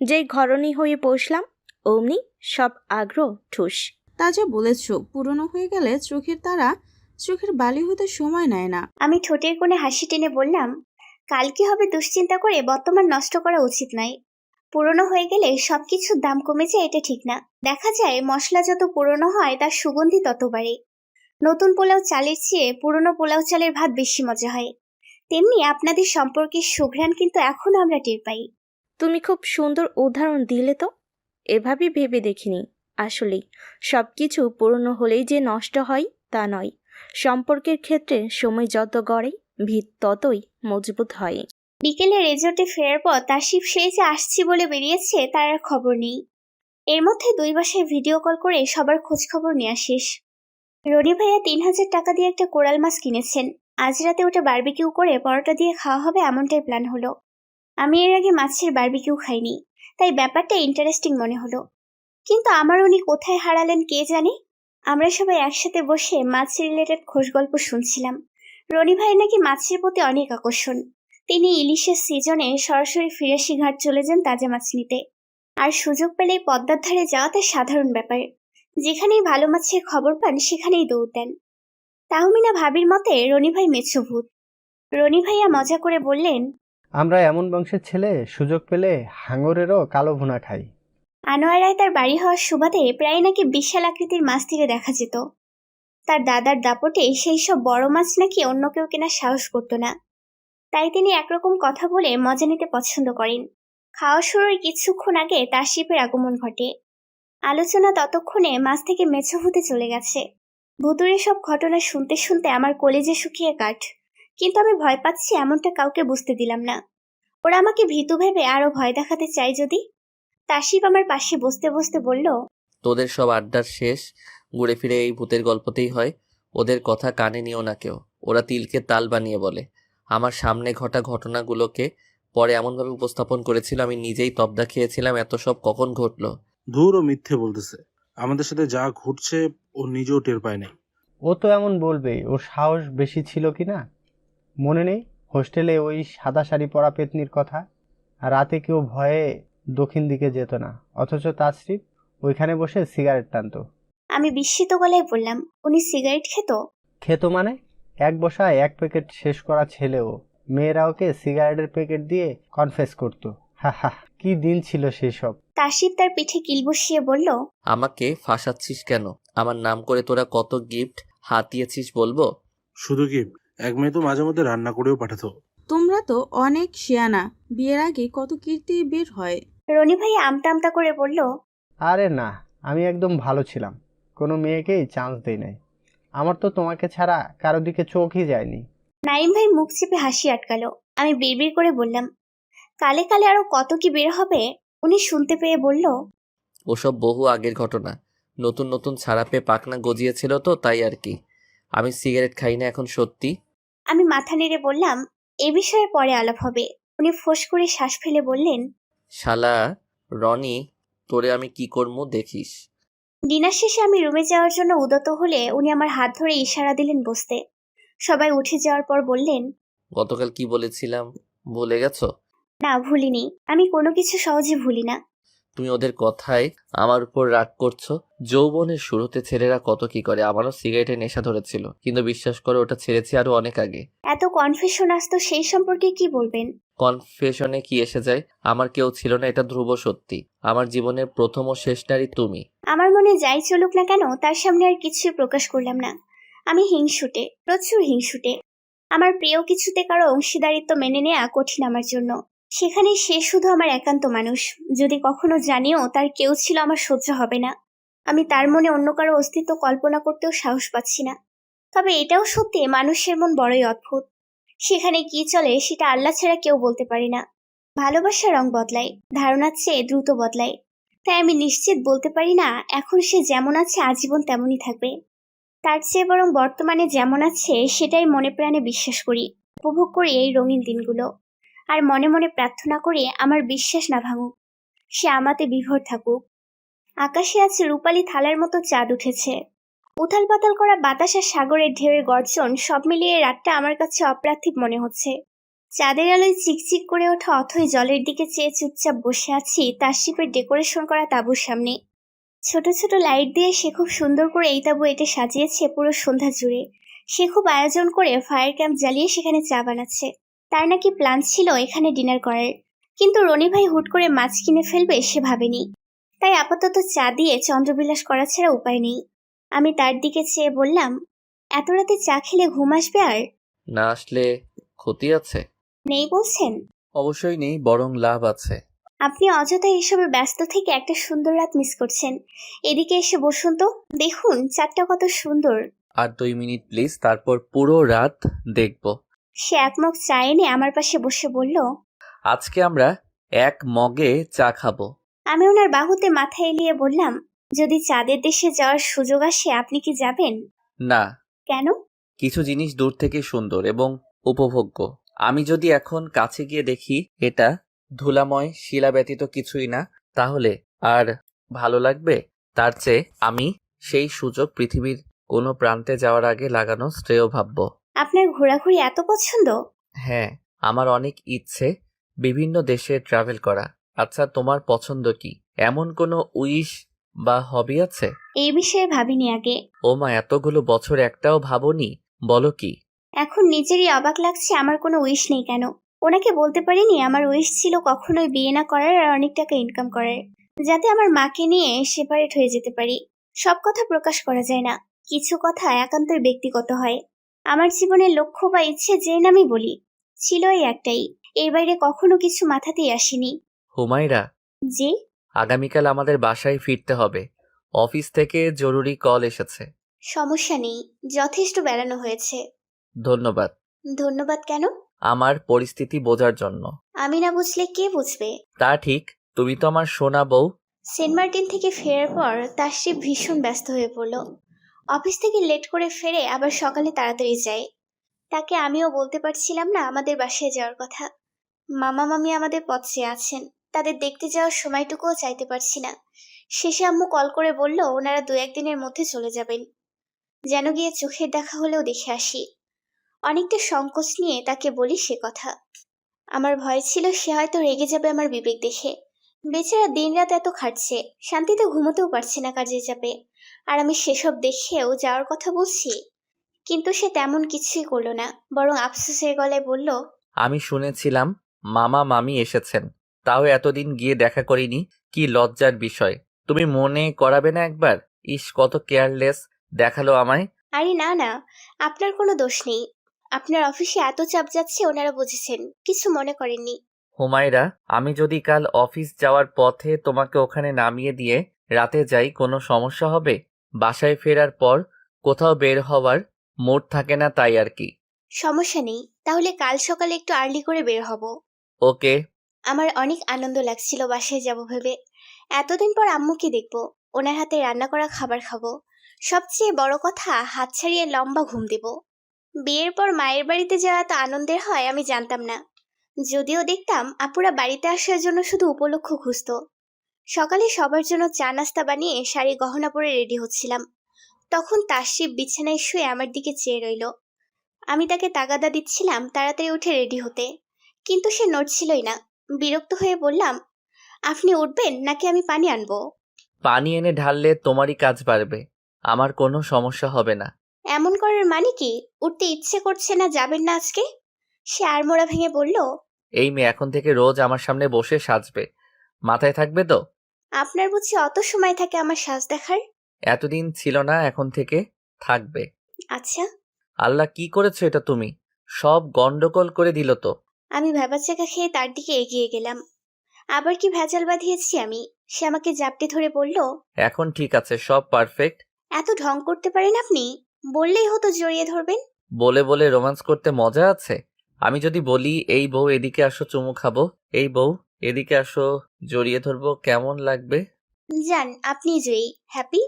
যেই ঘরণী হয়ে বসলাম অমনি সব আগ্রহ ঠুস। তা যা বলেছ, পুরনো হয়ে গেলে চোখের তারা চোখের বালি হতে সময় নেয় না। আমি ঠোঁটের কোণে হাসি টেনে বললাম, কাল কি হবে দুশ্চিন্তা করে বর্তমান নষ্ট করা উচিত নয়। পুরনো হয়ে গেলে সবকিছুর দাম কমে যায় এটা ঠিক না। দেখা যায় মশলা যত পুরনো হয় তার সুগন্ধি তত বাড়ে। নতুন পোলাও চালের চেয়ে পুরনো পোলাও চালের ভাত বেশি মজা হয়। তেমনি আপনাদের সম্পর্কের সুঘ্রাণ কিন্তু এখনো আমরা টের পাই। তুমি খুব সুন্দর উদাহরণ দিলে তো, এভাবে ভেবে দেখিনি। আসলেই সবকিছু পুরনো হলেই যে নষ্ট হয় তা নয়, সম্পর্কের ক্ষেত্রে সময় যত গড়ে ভিত ততই মজবুত হয়। বিকেলে রেজর্টে ফেরার পর তাসিফ সেই যে আসছি বলে বেরিয়েছে তার আর খবর নেই। এর মধ্যে 2 বাসায় ভিডিও কল করে সবার খোঁজ খবর নেওয়া শেষ। রনি ভাইয়া 3000 টাকা দিয়ে একটা কোরাল মাছ কিনেছেন। আজ রাতে ওটা বারবিকিউ করে পরোটা দিয়ে খাওয়া হবে এমনটাই প্ল্যান হলো। আমি এর আগে মাছের বারবিকিউ খাইনি, তাই ব্যাপারটা ইন্টারেস্টিং মনে হলো। কিন্তু আমার উনি কোথায় হারালেন কে জানে। আমরা সবাই একসাথে বসে মাছ রিলেটেড খোঁজ গল্প শুনছিলাম। রনি ভাই নাকি মাছের প্রতি অনেক আকর্ষণ। তিনি ইলিশের সিজনে সরাসরি ফিরাসি ঘাট চলে যান তাজা মাছ নিতে। আর সুযোগ পেলেই পদ্মার ধারে যাওয়া তার সাধারণ ব্যাপার। যেখানেই ভালো মাছের খবর পান সেখানেই দৌড় দেন। তাহমিনা ভাবির মতে রনি ভাই মেছভূত। রনি ভাইয়া মজা করে বললেন, আমরা এমন বংশের ছেলে, সুযোগ পেলে হাঙরেরও কালো ভুনা খাই। আনোয়ারায় তার বাড়ি হওয়ার সুবাদে প্রায় নাকি বিশাল আকৃতির মাছ তীরে দেখা যেত। তার দাদার দাপটে সেই সব বড় মাছ নাকি অন্য কেউ কেনার সাহস করতো না। তাই তিনি একরকম কথা বলে মজা নিতে পছন্দ করেন। খাওয়া শুরুর কিছুক্ষণ আগে তাসিফের আগমন ঘটে। আলোচনা ততক্ষণে মাছ থেকে মেছভূতে চলে গেছে। ভুতুরে সব ঘটনা শুনতে শুনতে আমার কলেজে শুকিয়ে কাঠ। কিন্তু আমি ভয় পাচ্ছি এমনটা কাউকে বুঝতে দিলাম না। ওরা আমাকে ভীতু ভেবে আরো ভয় দেখাতে চায় যদি। তাসিফ আমার পাশে বসতে বসতে বলল, তোদের সব আড্ডার শেষ ঘুরে ফিরে এই ভূতের গল্পতেই হয়। ওদের কথা কানে নিও না কেউ, ওরা তিলকে তাল বানিয়ে বলে। আমার সামনে ঘটা ঘটনাগুলোকে পরে এমনভাবে উপস্থাপন করেছিল আমি নিজেই তবদা খেয়েছিলাম এত সব কখন ঘটলো। ধুর, ও মিথ্যে বলতেছে। আমাদের সাথে যা ঘটছে ও নিজেও টের পায় নাই। ও তো এমন বলবেই, ওর সাহস বেশি ছিল কি না মনে নেই? হোস্টেলে ওই সাদা শাড়ি পরা পেতনির কথা। আর রাতে কেউ ভয়ে দক্ষিণ দিকে যেত না, অথচ তাসরিফ ওইখানে বসে সিগারেট টানতো। আমি বিস্মিত গলায় বললাম, উনি সিগারেট খেত? খেত মানে? এক বসায় 1 প্যাকেট শেষ করা ছেলেও। মেয়েরা ওকে সিগারেটের প্যাকেট দিয়ে কনফেস করতো। হা হা, কি দিন ছিল সেসব। তাসিফ তার পিঠে কিল বসিয়ে বলল, আমাকে ফাঁসাচ্ছিস কেন? আমার নাম করে তোরা কত গিফট হাতিয়েছিস বলবো? শুধু কি, এক মেয়ে তো মাঝে মধ্যে রান্না করেও পাঠাতো। তোমরা তো অনেক শিয়ানা, বিয়ের আগে কত কীর্তি বের হয়। রনি ভাই আমতা আমতা করে বলল, আরে না, আমি একদম ভালো ছিলাম, কোনো মেয়েকেই চান্স দেই নাই। আমার তো তোমাকে ছাড়া কারো দিকে চোখই যায়নি। নাইম ভাই মুখ চেপে হাসি আটকালো। আমি বিড়বিড় করে বললাম, কালে কালে আরো কত কি বের হবে। উনি শুনতে পেয়ে বলল, ওসব বহু আগের ঘটনা। নতুন নতুন ছাড়া পেয়ে পাকনা গজিয়েছিল তো তাই আর কি। আমি সিগারেট খাই না এখন, সত্যি। আমি মাথা নেড়ে বললাম, এ বিষয়ে পরে আলাপ হবে। উনি ফোঁস করে শ্বাস ফেলে বললেন, শালা রনি, তোরে আমি কি করবো দেখিস। ডিনার শেষে আমি রুমে যাওয়ার জন্য উদত হলে উনি আমার হাত ধরে ইশারা দিলেন বসতে। সবাই উঠে যাওয়ার পর বললেন, গতকাল কি বলেছিলাম ভুলে গেছো? না ভুলিনি, আমি কোনো কিছু সহজে ভুলি না। তুমি ওদের কথায় আমার উপর রাগ করছো? যৌবনের শুরুতে ছেলেরা কত কি করে, আমারও সিগারেটের নেশা ধরেছিল, কিন্তু বিশ্বাস করো ওটা ছেড়েছি আরো অনেক আগে। এত কনফিউশন আসতো, সেই সম্পর্কে কি বলবেন? কনফেশনে কি এসে যায়? আমার কেউ ছিল না, এটা ধ্রুব সত্যি। আমার জীবনের প্রথম ও শেষ নারী তুমি। আমার মনে যাই চলুক না কেন, তার সামনে আর কিছুই প্রকাশ করলাম না। আমি হিংসুটে, প্রচুর হিংসুটে। আমার প্রিয় কিছুতে কারো অংশীদারিত্ব মেনে নেওয়া কঠিন আমার জন্য। সেখানে সে শুধু আমার একান্ত মানুষ। যদি কখনো জানিও তার কেউ ছিল, আমার সহ্য হবে না। আমি তার মনে অন্য কারো অস্তিত্ব কল্পনা করতেও সাহস পাচ্ছি না। তবে এটাও সত্যি, মানুষের মন বড়ই অদ্ভুত। সেখানে কি চলে সেটা আল্লাহ ছাড়া কেউ বলতে পারে না। ভালোবাসার রং বদলায়, ধারণার চেয়ে দ্রুত বদলায়। তাই আমি নিশ্চিত বলতে পারি না এখন সে যেমন আছে আজীবন তেমনই থাকবে। তার চেয়ে বরং বর্তমানে যেমন আছে সেটাই মনে প্রাণে বিশ্বাস করি, উপভোগ করি এই রঙিন দিনগুলো। আর মনে মনে প্রার্থনা করি আমার বিশ্বাস না ভাঙুক, সে আমাতে বিভোর থাকুক। আকাশে আছে রূপালী থালার মতো চাঁদ উঠেছে। উথাল পাতাল করা বাতাস আর সাগরের ঢেউয়ের গর্জন সব মিলিয়ে রাতটা আমার কাছে অপ্রার্থিব মনে হচ্ছে। চাঁদের আলোয় চিকচিক করে ওঠা অথই জলের দিকে চেয়ে চুপচাপ বসে আছি তাশরিফের ডেকোরেশন করা তাঁবুর সামনে। ছোট ছোট লাইট দিয়ে সে খুব সুন্দর করে এই তাঁবু এটে সাজিয়েছে পুরো সন্ধ্যা জুড়ে। সে খুব আয়োজন করে ফায়ার ক্যাম্প জ্বালিয়ে সেখানে চা বানাচ্ছে। তার নাকি প্ল্যান ছিল এখানে ডিনার করার, কিন্তু রনি ভাই হুট করে মাছ কিনে ফেলবে সে ভাবেনি। তাই আপাতত চা দিয়ে চন্দ্রবিলাস করা ছাড়া উপায় নেই। আমি তার দিকে চেয়ে বললাম, এত রাতে চা খেলে ঘুম আসবে? আর না আসলে ক্ষতি আছে? নেই বলছেন? অবশ্যই নেই, বরং লাভ আছে। আপনি অযথা এসবে ব্যস্ত থেকে একটা সুন্দর রাত মিস করছেন। এদিকে এসে বসুন তো, দেখুন চাঁদটা কত সুন্দর। আর 2 মিনিট প্লিজ, তারপর পুরো রাত দেখব। সে এক মগ চা এনে আমার পাশে বসে বলল, আজকে আমরা এক মগে চা খাবো। আমি ওনার বাহুতে মাথা এলিয়ে বললাম, যদি চাঁদের দেশে যাওয়ার সুযোগ আসে আপনি কি যাবেন? না, কেন? কিছু জিনিস দূর থেকে সুন্দর এবং উপভোগ্য। আমি যদি এখন কাছে গিয়ে দেখি এটা ধুলাময় শিলা ব্যতীত কিছুই না, তাহলে আর ভালো লাগবে? তার চেয়ে আমি সেই সুযোগ পৃথিবীর কোনো প্রান্তে যাওয়ার আগে লাগানো শ্রেয় ভাববো। আপনার ঘোরাঘুরি এত পছন্দ? হ্যাঁ, আমার অনেক ইচ্ছে বিভিন্ন দেশে ট্রাভেল করা। আচ্ছা, তোমার পছন্দ কি? এমন কোনো উইশ বা হবি আছে? এই বিষয়ে ভাবিনি আগে। ও মা, এতগুলো বছর একটাও ভাবোনি? বলো কি? এখন নিজেরই অবাক লাগছে আমার কোনো উইশ নেই কেন। ওনাকে বলতে পারিনি আমার উইশ ছিল কখনোই বিয়ে না করার আর অনেক টাকা ইনকাম করার, যাতে আমার মাকে নিয়ে সেপারেট হয়ে যেতে পারি। সব কথা প্রকাশ করা যায় না, কিছু কথা একান্তই ব্যক্তিগত হয়। আমার জীবনের লক্ষ্য বা ইচ্ছে যে নামই বলি, ছিল এই একটাই। এর বাইরে কখনো কিছু মাথাতেই আসেনি। হুমায়রা, জি? আগামীকাল আমাদের বাসায় ফিরতে হবে। অফিস থেকে জরুরি কল এসেছে। সমস্যা নেই, যথেষ্ট বেড়ানো হয়েছে। ধন্যবাদ। ধন্যবাদ কেন? আমার পরিস্থিতি বোঝার জন্য। আমি না বুঝলে কে বুঝবে? তা ঠিক, তুমি তো আমার সোনা বউ। সেন্ট মার্টিন থেকে ফেরার পর তাশরিফ ভীষণ ব্যস্ত হয়ে পড়ল। অফিস থেকে লেট করে ফেরে আবার সকালে তাড়াতাড়ি যায়। তাকে আমিও বলতে পারছিলাম না আমাদের বাসায় যাওয়ার কথা। মামা মামি আমাদের পথ চেয়ে আছেন, তাদের দেখতে যাওয়ার সময়টুকুও চাইতে পারছি না। শেষে আম্মু কল করে বলল ওনারা 2-1 দিনের মধ্যে চলে যাবেন, যেন গিয়ে চোখের দেখা হলেও দেখে আসি। অনেকটা সংকোচ নিয়ে তাকে বলি সে কথা। আমার ভয় ছিল সে হয়তো রেগে যাবে আমার বিবেক দেখে। বেচারা দিনরাত এত খাটছে, শান্তিতে ঘুমোতেও পারছে না কাজে চাপে, আর আমি সেসব দেখেও যাওয়ার কথা বলছি। কিন্তু সে তেমন কিছুই করলো না, বরং আফসোসের গলায় বলল, আমি শুনেছিলাম মামা মামি এসেছেন, তাও এতদিন গিয়ে দেখা করিনি। কি লজ্জার বিষয়। তুমি মনে করাবে না একবার? ইস, কত কেয়ারলেস দেখালো আমায়। আরে না না, আপনার কোনো দোষ নেই। আপনার অফিসে এত চাপ যাচ্ছে ওনারা বুঝেছেন, কিছু মনে করেননি। হুমায়রা, আমি যদি কাল অফিস যাওয়ার পথে তোমাকে ওখানে নামিয়ে দিয়ে রাতে যাই, কোনো সমস্যা হবে? বাসায় ফেরার পর কোথাও বের হওয়ার মুড থাকে না, তাই আর কি। সমস্যা নেই, তাহলে কাল সকালে একটু আর্লি করে বের হব। ওকে। আমার অনেক আনন্দ লাগছিল বাসায় যাব ভেবে। এতদিন পর আম্মুকে দেখবো, ওনার হাতে রান্না করা খাবার খাবো। সবচেয়ে বড় কথা, হাত ছাড়িয়ে লম্বা ঘুম দেব। বিয়ের পর মায়ের বাড়িতে যাওয়া এত আনন্দের হয় আমি জানতাম না। যদিও দেখতাম আপুরা বাড়িতে আসার জন্য শুধু উপলক্ষ খুঁজত। সকালে সবার জন্য চা নাস্তা বানিয়ে শাড়ি গহনা পরে রেডি হচ্ছিলাম, তখন তাশরিফ বিছানায় শুয়ে আমার দিকে চেয়ে রইল। আমি তাকে তাগাদা দিচ্ছিলাম তাড়াতাড়ি উঠে রেডি হতে, কিন্তু সে নড়ছিলই না। বিরক্ত হয়ে বললাম, আপনি উঠবেন নাকি আমি পানি আনবো? পানি এনে ঢাললে তোমারই কাজ বাড়বে, আমার কোনো সমস্যা হবে না। এমন করার মানে কি? উঠতে ইচ্ছে করছে না, যাবেন না আজকে? সে আড়মোড়া ভেঙে বলল, এই মেয়ে এখন থেকে রোজ আমার সামনে বসে সাজবে, মাথায় থাকবে তো? আপনার বুঝি অত সময় থাকে আমার সাজ দেখার? এতদিন ছিল না, এখন থেকে থাকবে। আচ্ছা। আল্লাহ, কি করেছো এটা তুমি? সব গন্ডগোল করে দিল তো। আমি ভেবাচাকা খেয়ে তার দিকে এগিয়ে গেলাম। আবার কি ভেজাল বাঁধিয়েছি আমি? সে আমাকে জাপটে ধরে বলল, এখন ঠিক আছে, সব পারফেক্ট। এত ঢং করতে পারেন আপনি? বললেই হতো জড়িয়ে ধরবেন। বলে বলে রোম্যান্স করতে মজা আছে? আমি যদি বলি, এই বউ এদিকে আসো চুমু খাবো, এই বউ এদিকে আসো জড়িয়ে ধরবো, কেমন লাগবে? যান, আপনি জয়ী। হ্যাপি?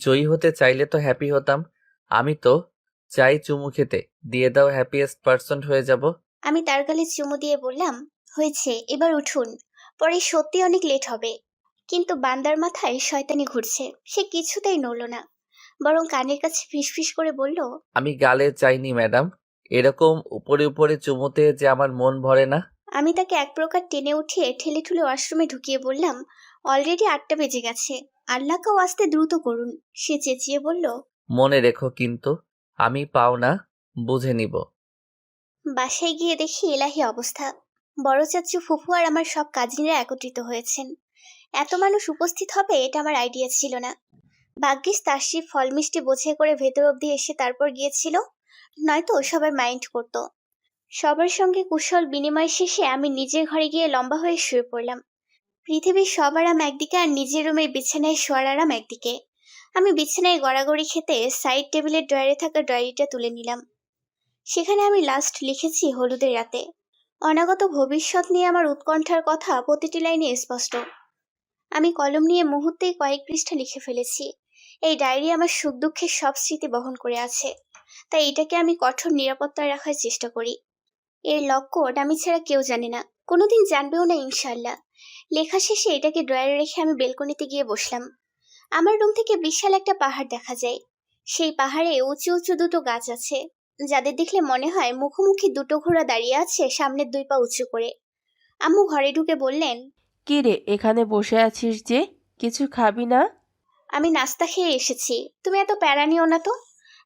জয়ী হতে চাইলে তো হ্যাপি হতাম। আমি তো চাই চুমু খেতে, দিয়ে দাও, হ্যাপিয়েস্ট পার্সন হয়ে যাব। আমি তার গালে চুমু দিয়ে বললাম, হয়েছে, এবার উঠুন, পরে সত্যি অনেক লেট হবে। কিন্তু বান্দার মাথায় শয়তানি ঘুরছে, সে কিছুতেই নড়ল না, বরং কানের কাছে ফিসফিস করে বলল, আমি গালে চাইনি ম্যাডাম, এরকম উপরে উপরে চুমুতে যে আমার মন ভরে না। আমি তাকে এক প্রকার টেনে উঠিয়ে ঠেলে ঠুলে ওয়াশরুমে ঢুকিয়ে বললাম, অলরেডি 8টা বেজে গেছে, আল্লাহকেও আসতে দ্রুত করুন। সে চেঁচিয়ে বলল, মনে রেখো কিন্তু, আমি পাও না, বুঝে নিব। বাসায় গিয়ে দেখি এলাহি অবস্থা। বড় চাচু, ফুফু আর আমার সব কাজিনরা একত্রিত হয়েছেন। এত মানুষ উপস্থিত হবে এটা আমার আইডিয়া ছিল না। ভাগ্যিস তাশরিফ ফল মিষ্টি বোঝাই করে ভেতর অব্দি এসে তারপর গিয়েছিল, নয়তো সবাই মাইন্ড করত। সবার সঙ্গে কুশল বিনিময় শেষে আমি নিজের ঘরে গিয়ে লম্বা হয়ে শুয়ে পড়লাম। পৃথিবীর সব আরাম একদিকে আর নিজের রুমের বিছানায় শোয়ার আরাম একদিকে। আমি বিছানায় গড়াগড়ি খেতে সাইড টেবিলের ড্রয়ারে থাকা ডায়েরিটা তুলে নিলাম। সেখানে আমি লাস্ট লিখেছি হলুদের রাতে। অনাগত ভবিষ্যৎ নিয়ে আমার উৎকণ্ঠার কথা প্রতিটি লাইনে স্পষ্ট। আমি কলম নিয়ে মুহূর্তেই কয়েক পৃষ্ঠা লিখে ফেলেছি। এই ডায়েরি আমার সুখ দুঃখের সব স্মৃতি বহন করে আছে, তাই এটাকে আমি কঠোর নিরাপত্তায় রাখার চেষ্টা করি। এর লক্ষ্য আমি ছাড়া কেউ জানে না, কোনোদিন জানবেও না ইনশাল্লাহ। লেখা শেষে এটাকে ড্রয়ারে রেখে আমি বেলকনিতে গিয়ে বসলাম। আমার রুম থেকে বিশাল একটা পাহাড় দেখা যায়। সেই পাহাড়ে উঁচু উঁচু দুটো গাছ আছে, যাদের দেখলে মনে হয় মুখোমুখি দুটো ঘোড়া দাঁড়িয়ে আছে সামনের 2 পা উঁচু করে। আম্মু ঘরে ঢুকে বললেন, কি রে, এখানে বসে আছিস যে, কিছু খাবি না? আমি নাস্তা খেয়ে এসেছি, তুমি এত প্যারা নিও না তো।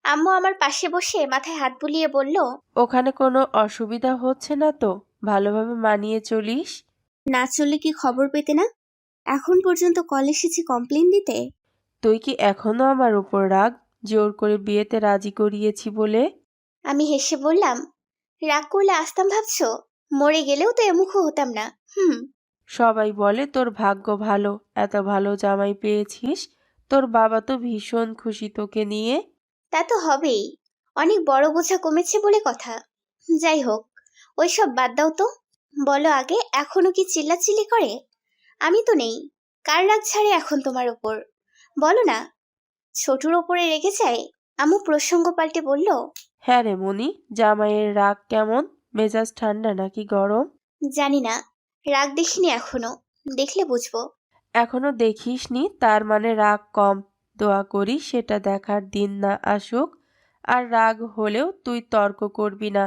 আম্মু আমার পাশে বসে মাথায় হাত বুলিয়ে বলল, ওখানে কোনো অসুবিধা হচ্ছে না তো? ভালোভাবে মানিয়ে চলিস? না চললে কি খবর পেতে না? এখন পর্যন্ত কল এসেছি কমপ্লেন দিতে। তুই কি এখনো আমার উপর রাগ, জোর করে বিয়েতে রাজি করিয়েছি বলে? আমি হেসে বললাম, রাগ করলে আসতাম ভাবছো? মরে গেলেও তো এমুখো হতাম না। সবাই বলে তোর ভাগ্য ভালো, এত ভালো জামাই পেয়েছিস। তোর বাবা তো ভীষণ খুশি তোকে নিয়ে। তা তো হবেই, অনেক বড় বোঝা কমেছে বলে কথা। যাই হোক, ওইসব বাদ দাও তো। বলো আগে, এখনো কি চিল্লাচিল্লি করে? আমি তো নেই, কার রাগ ছাড়ে এখন তোমার ওপর? বলো না। ছোটুর ওপরে রেগে যায়? আম্মু প্রসঙ্গ পাল্টে বলল, হ্যাঁ রে মনি, জামাইয়ের রাগ কেমন? মেজাজ ঠান্ডা নাকি গরম? জানি না, রাগ দেখিনি এখনো, দেখলে বুঝবো। এখনো দেখিসনি তার মানে রাগ কম। দোয়া করি সেটা দেখার দিন না আসুক। আর রাগ হলেও তুই তর্ক করবি না,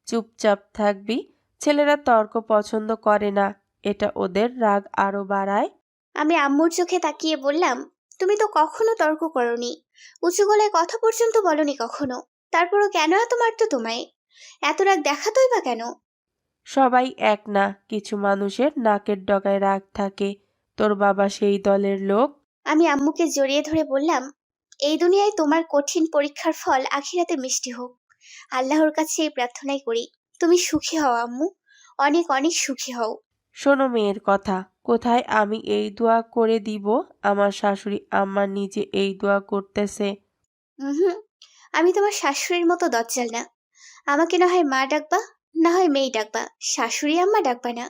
চুপচাপ থাকবি। ছেলেরা তর্ক পছন্দ করে না, এটা ওদের রাগ আরো বাড়ায়। আমি আম্মুর চোখে তাকিয়ে বললাম, তুমি তো কখনো তর্ক করনি, উঁচু গলায় কথা পর্যন্ত বলনি কখনো, তারপরও কেন এত মারতো তোমায়? এত রাগ দেখাতোই বা কেন? সবাই এক না, কিছু মানুষের নাকের ডগায় রাগ থাকে। তোর বাবা সেই দলের লোক। আমি আম্মুকে জড়িয়ে ধরে বললাম, এই দুনিয়ায় তোমার কঠিন পরীক্ষার ফল আখিরাতে মিষ্টি হোক, আল্লাহর কাছে এই প্রার্থনাই করি। তুমি সুখী হও আম্মু, অনেক অনেক সুখী হও। শোনো মেয়ের কথা, কোথায় আমি এই দোয়া করে দিব? আমার শাশুড়ি আম্মা নিজে এই দোয়া করতেছে। হুম, আমি তোমার শাশুড়ির মতো দজ্জাল না। আমাকে না হয় মা ডাকবা, না হয় মেয়ে ডাকবা, শাশুড়ি আম্মা ডাকবা না।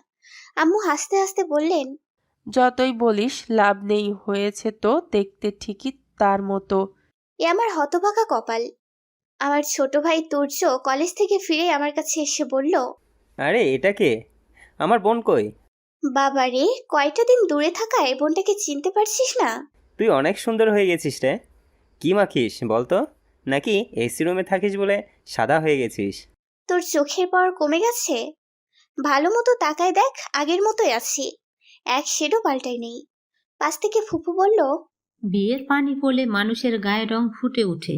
আম্মু হাসতে হাসতে বললেন, যতই বলিস লাভ নেই, হয়েছে তো দেখতে ঠিকই তার মতো। এ আমার হতভাগা কপাল। আমার ছোট ভাই তুর্য কলেজ থেকে ফিরে আমার কাছে এসে বলল, আরে এটা কে? আমার বোন কই? বাবা রে, কয়টা দিন দূরে থাকায় বোনটাকে চিনতে পারছিস না? তুই অনেক সুন্দর হয়ে গেছিস রে। কি মাখিস বলতো? নাকি এসি রুমে থাকিস বলে সাদা হয়ে গেছিস? তোর চোখের পাওয়ার কমে গেছে? ভালো মতো তাকায় দেখ, আগের মতোই আছি। এক শেডও পাল্টাই নেই। পাশ থেকে ফুপু বলল, বিয়ের পানি পড়লে মানুষের গায়ে রং ফুটে ওঠে,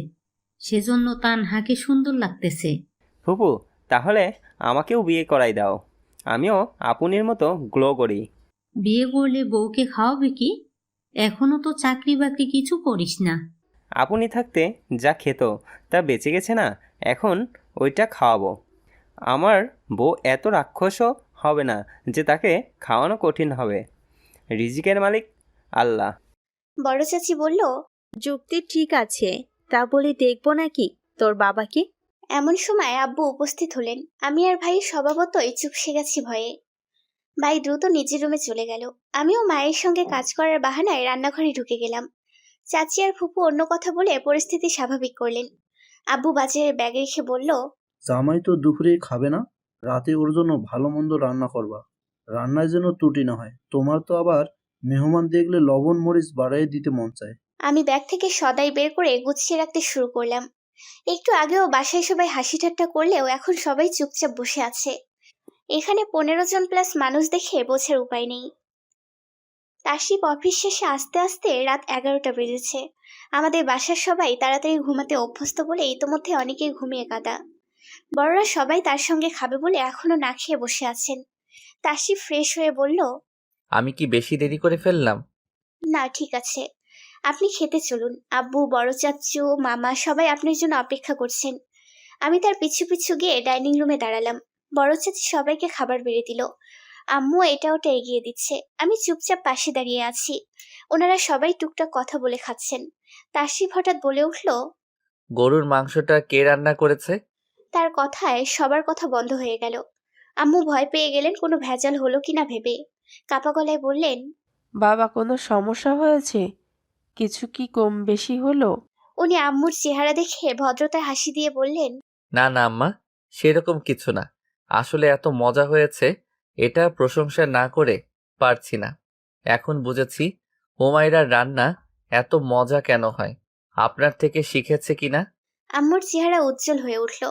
সেজন্য তানহাকে সুন্দর লাগতেছে। ফুপু, তাহলে আমাকেও বিয়ে করাই দাও, আমিও আপনির মতো গ্লো করি। বিয়ে করলে বউকে খাওয়াবে কি? এখনো তো চাকরি বাকরি কিছু করিস না। আপনি থাকতে যা খেত তা বেঁচে গেছে না, এখন ওইটা খাওয়াবো। আমার বউ এত রাক্ষসও হবে না যে তাকে খাওয়ানো কঠিন হবে। রিজিকের মালিক আল্লাহ। বড় চাচি বলল, যুক্তি ঠিক আছে, তা বলে দেখবো নাকি তোর বাবাকে? এমন সময় আব্বু উপস্থিত হলেন। আমি আর ভাই স্বভাবতই চুপসে গেছি ভয়ে। ভাই দ্রুত নিজের রুমে চলে গেল। আমিও মায়ের সঙ্গে কাজ করার বাহানায় রান্নাঘরে ঢুকে গেলাম। চাচি আর ফুপু অন্য কথা বলে পরিস্থিতি স্বাভাবিক করলেন। আব্বু বাজারে ব্যাগ রেখে বলল, জামাই তো দুপুরে খাবে না, রাতে ওর জন্য ভালো মন্দ রান্না করবা, রান্নায় যেন ত্রুটি না হয়। তোমার তো আবার মেহমান দেখলে লবণ মরিচ বাড়াই দিতে মন চায়। আমি ব্যাগ থেকে সদাই বের করে গুছিয়ে রাখতে শুরু করলাম। একটু আগেও বাসায় সবাই হাসি ঠাট্টা করলেও এখন সবাই চুপচাপ বসে আছে। এখানে 15 জন প্লাস মানুষ দেখে বোঝার উপায় নেই। তাসিফ অফিস শেষে আস্তে আস্তে রাত 11টা বেজেছে। আমাদের বাসার সবাই তাড়াতাড়ি ঘুমাতে অভ্যস্ত বলে ইতোমধ্যে অনেকেই ঘুমিয়ে কাঁদা। বড়রা সবাই তার সঙ্গে খাবে বলে এখনো না খেয়ে বসে আছেন। তাসিফ ফ্রেশ হয়ে বলল, আমি কি বেশি দেরি করে ফেললাম? না, ঠিক আছে, আপনি খেতে চলুন। আব্বু, বড় চাচ্চু, মামা সবাই আপনার জন্য অপেক্ষা করছেন। আমি তার পিছু পিছু গিয়ে ডাইনিং রুমে দাঁড়ালাম। বড় চাচি সবাইকে খাবার বেড়ে দিল। আম্মু এটা ওটা এগিয়ে দিচ্ছে। আমি চুপচাপ পাশে দাঁড়িয়ে আছি। ওনারা সবাই টুকটাক কথা বলে খাচ্ছেন। তাসিফ হঠাৎ বলে উঠল, গরুর মাংসটা কে রান্না করেছে? তার কথায় সবার কথা বন্ধ হয়ে গেল। আম্মু ভয় পেয়ে গেলেন কোনো ভেজাল হলো কিনা ভেবে। কাপা গলায় বললেন, বাবা, কোনো সমস্যা হয়েছে? কিছু কি কম বেশি হলো? উনি আম্মুর চেহারা দেখে ভদ্রতায় হাসি দিয়ে বললেন, না না আম্মা, সেরকম কিছু না। আসলে এত মজা হয়েছে, এটা প্রশংসা না করে পারছি না। এখন বুঝেছি হুমায়রার রান্না এত মজা কেন হয়। আপনার থেকে শিখেছে কিনা? আম্মুর চেহারা উজ্জ্বল হয়ে উঠল।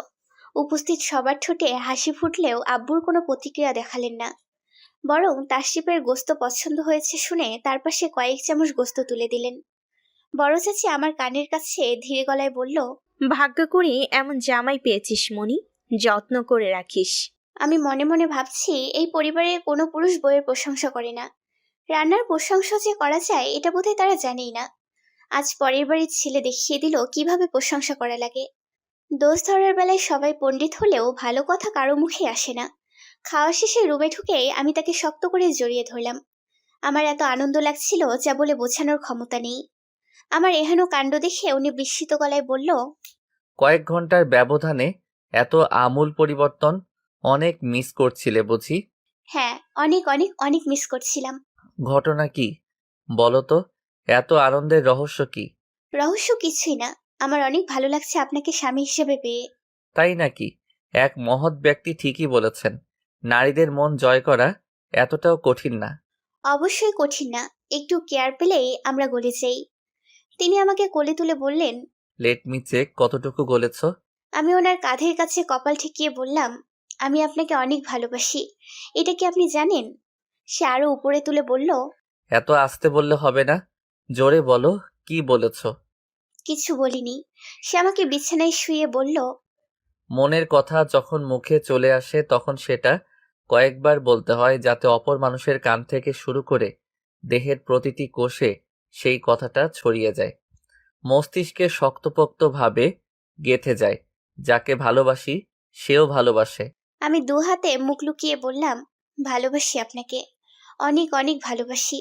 উপস্থিত সবার ঠোঁটে হাসি ফুটলেও আব্বুর কোনো প্রতিক্রিয়া দেখালেন না। বরং তাসরিফের গোস্ত পছন্দ হয়েছে শুনে তার পাশে কয়েক চামচ গোস্ত তুলে দিলেন। বড় চাচি আমার কানের কাছে ধীরে গলায় বলল, ভাগ্য করে এমন জামাই পেয়েছিস মনি, যত্ন করে রাখিস। আমি মনে মনে ভাবছি এই পরিবারে কোনো পুরুষ বইয়ের প্রশংসা করে না। রান্নার প্রশংসা যে করা যায় এটা বোধহয় তারা জানেই না। আজ পরের বাড়ির ছেলে দেখিয়ে দিল কিভাবে প্রশংসা করা লাগে। দোষ ধরার বেলায় সবাই পণ্ডিত হলেও ভালো কথা কারো মুখে আসে না। খাওয়া শেষে রুমে ঢুকেই আমি তাকে শক্ত করে জড়িয়ে ধরলাম। আমার এত আনন্দ লাগছিল যা বলে বোঝানোর ক্ষমতা নেই। আমার এহেন কাণ্ড দেখে উনি বিস্মিত গলায় বলল, কয়েক ঘন্টার ব্যবধানে এত আমূল পরিবর্তন? অনেক মিস করছিলে বুঝি? হ্যাঁ, অনেক অনেক অনেক মিস করছিলাম। ঘটনা কি বলো তো? এত আনন্দের রহস্য কি? রহস্য কিছুই না, আমার অনেক ভালো লাগছে আপনাকে স্বামী হিসেবে পেয়ে। তাই নাকি? এক মহৎ ব্যক্তি ঠিকই বলেছেন, নারীদের মন জয় করা এতটাও কঠিন না। অবশ্যই কঠিন না, একটু কেয়ার পেলেই আমরা গলে যাই। তিনি আমাকে কোলে তুলে বললেন, লেট মি চেক, কতটুকু গলেছ? আমি ওনার কাঁধের কাছে কপাল ঠেকিয়ে বললাম, আমি আপনাকে অনেক ভালোবাসি। এটা কি আপনি জানেন? সে আরো উপরে তুলে বলল, এত আস্তে বললে হবে না, জোরে বলো, কি বলেছ? কিছু বলিনি। সে আমাকে বিছানায় শুয়ে বলল, মনের কথা যখন মুখে চলে আসে তখন সেটা কয়েকবার বলতে হয়, যাতে অপর মানুষের কান থেকে শুরু করে দেহের প্রতিটি কোষে সেই কথাটা ছড়িয়ে যায়, মস্তিষ্কে শক্তপোক্তভাবে গেঁথে যায়। যাকে ভালোবাসি সেও ভালোবাসে। আমি দু হাতে মুখ লুকিয়ে বললাম, ভালোবাসি আপনাকে, অনেক অনেক ভালোবাসি।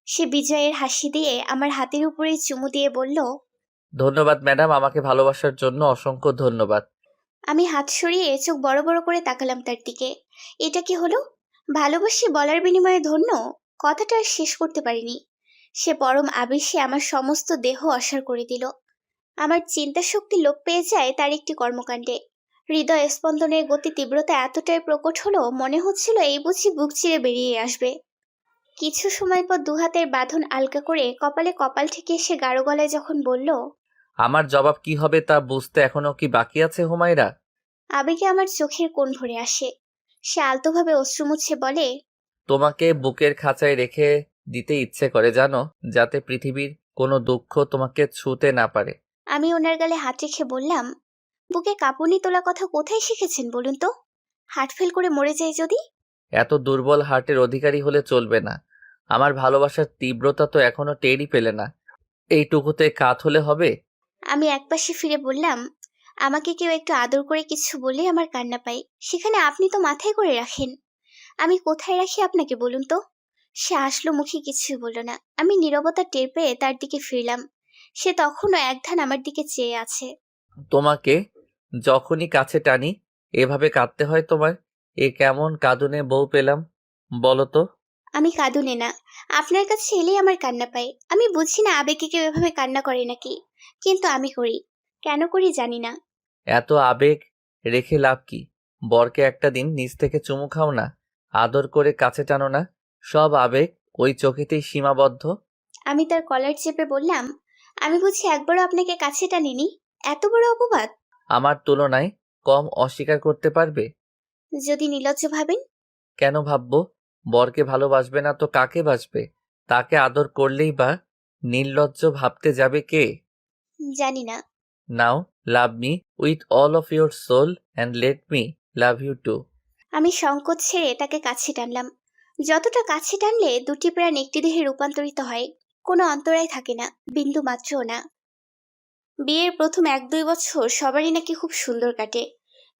সে বিজয়ের হাসি দিয়ে আমার হাতের উপরে চুমু দিয়ে বলল, ধন্যবাদ ম্যাডাম, আমাকে ভালোবাসার জন্য অসংখ্য ধন্যবাদ। আমি হাত সরিয়ে চোখ বড় বড় করে তাকালাম তার দিকে। এটা কি হলো? ভালোবাসি বলার বিনিময়ে ধন্য? কথাটা আর শেষ করতে পারিনি। সে পরম আবেশে আমার সমস্ত দেহ অসাড় করে দিল। আমার চিন্তা শক্তি লোপ পেয়ে যায় তার একটি কর্মকাণ্ডে। হৃদয় স্পন্দনের গতি তীব্রতা এতটাই প্রকট হলো, মনে হচ্ছিল এই বুঝি বুক চিরে বেরিয়ে আসবে। কিছু সময় পর দুহাতের বাঁধন আলগা করে কপালে কপাল ঠেকিয়ে সে গাঢ় গলায় যখন বলল, আমার জবাব কি হবে তা বুঝতে এখনো কি বাকি আছে হুমায়রা? আবেগে আমার চোখের কোণ ভরে আসে। সে আলতোভাবে অশ্রু মুছে বলে, তোমাকে বুকের খাঁচায় রেখে দিতে ইচ্ছে করে জানো, যাতে পৃথিবীর কোনো দুঃখ তোমাকে ছুঁতে না পারে। আমি ওনার গালে হাত রেখে বললাম, বুকে কাঁপুনি তোলা কথা কোথায় শিখেছেন বলুন তো? হার্ট ফেল করে মরে যাই যদি? এত দুর্বল হার্টের অধিকারী হলে চলবে না। আমার ভালোবাসার তীব্রতা তো এখনো টেরই পেলে না, এইটুকুতে কাত হলে হবে? আমি একপাশে ফিরে বললাম, আমাকে কেউ একটু আদর করে কিছু বলে আমার কান্না পায়, সেখানে আপনি তো মাথায় করে রাখেন। আমি কোথায় রাখি আপনাকে বলুন তো? সে আসলো, মুখে কিছু বলল না। আমি নীরবতা টের পেয়ে তার দিকে ফিরলাম। সে তখনও একধান আমার দিকে চেয়ে আছে। তোমাকে যখনই কাছে টানি এভাবে কাঁদতে হয় তোমার? এ কেমন কাঁদুনে বউ পেলাম বলো তো? আমি কাঁদুনে না, আপনার কাছে এলেই আমার কান্না পায়। আমি বুঝি না আবেগে কেউ এভাবে কান্না করে নাকি, কিন্তু আমি করি। কেন করি জানি না। এত আবেগ রেখে লাভ কি? বরকে একটা দিন নিচ থেকে চুমু খাও না, আদর করে কাছে টানো না। সব আবেগ ওই চোখেতেই সীমাবদ্ধ। আমি তার কলার চেপে বললাম, আমি বুঝি একবারও আপনাকে কাছে টানিনি? এত বড় অপবাদ! আমার তুলনায় কম অস্বীকার করতে পারবে? যদি নির্লজ্জ ভাবেন। কেন ভাববো? বরকে ভালোবাসবে না তো কাকে বাসবে? তাকে আদর করলেই বা নির্লজ্জ ভাবতে যাবে কে? জানি না। Now love me with all of your soul and let me love you too. আমি সংকোচ ছেড়ে তাকে কাছে টানলাম। যতটা কাছে টানলে দুটি প্রাণ একটি দেহে রূপান্তরিত হয়, কোনো অন্তরায় থাকে না, বিন্দু মাত্রও না। বিয়ের প্রথম 1-2 বছর সবারই নাকি খুব সুন্দর কাটে,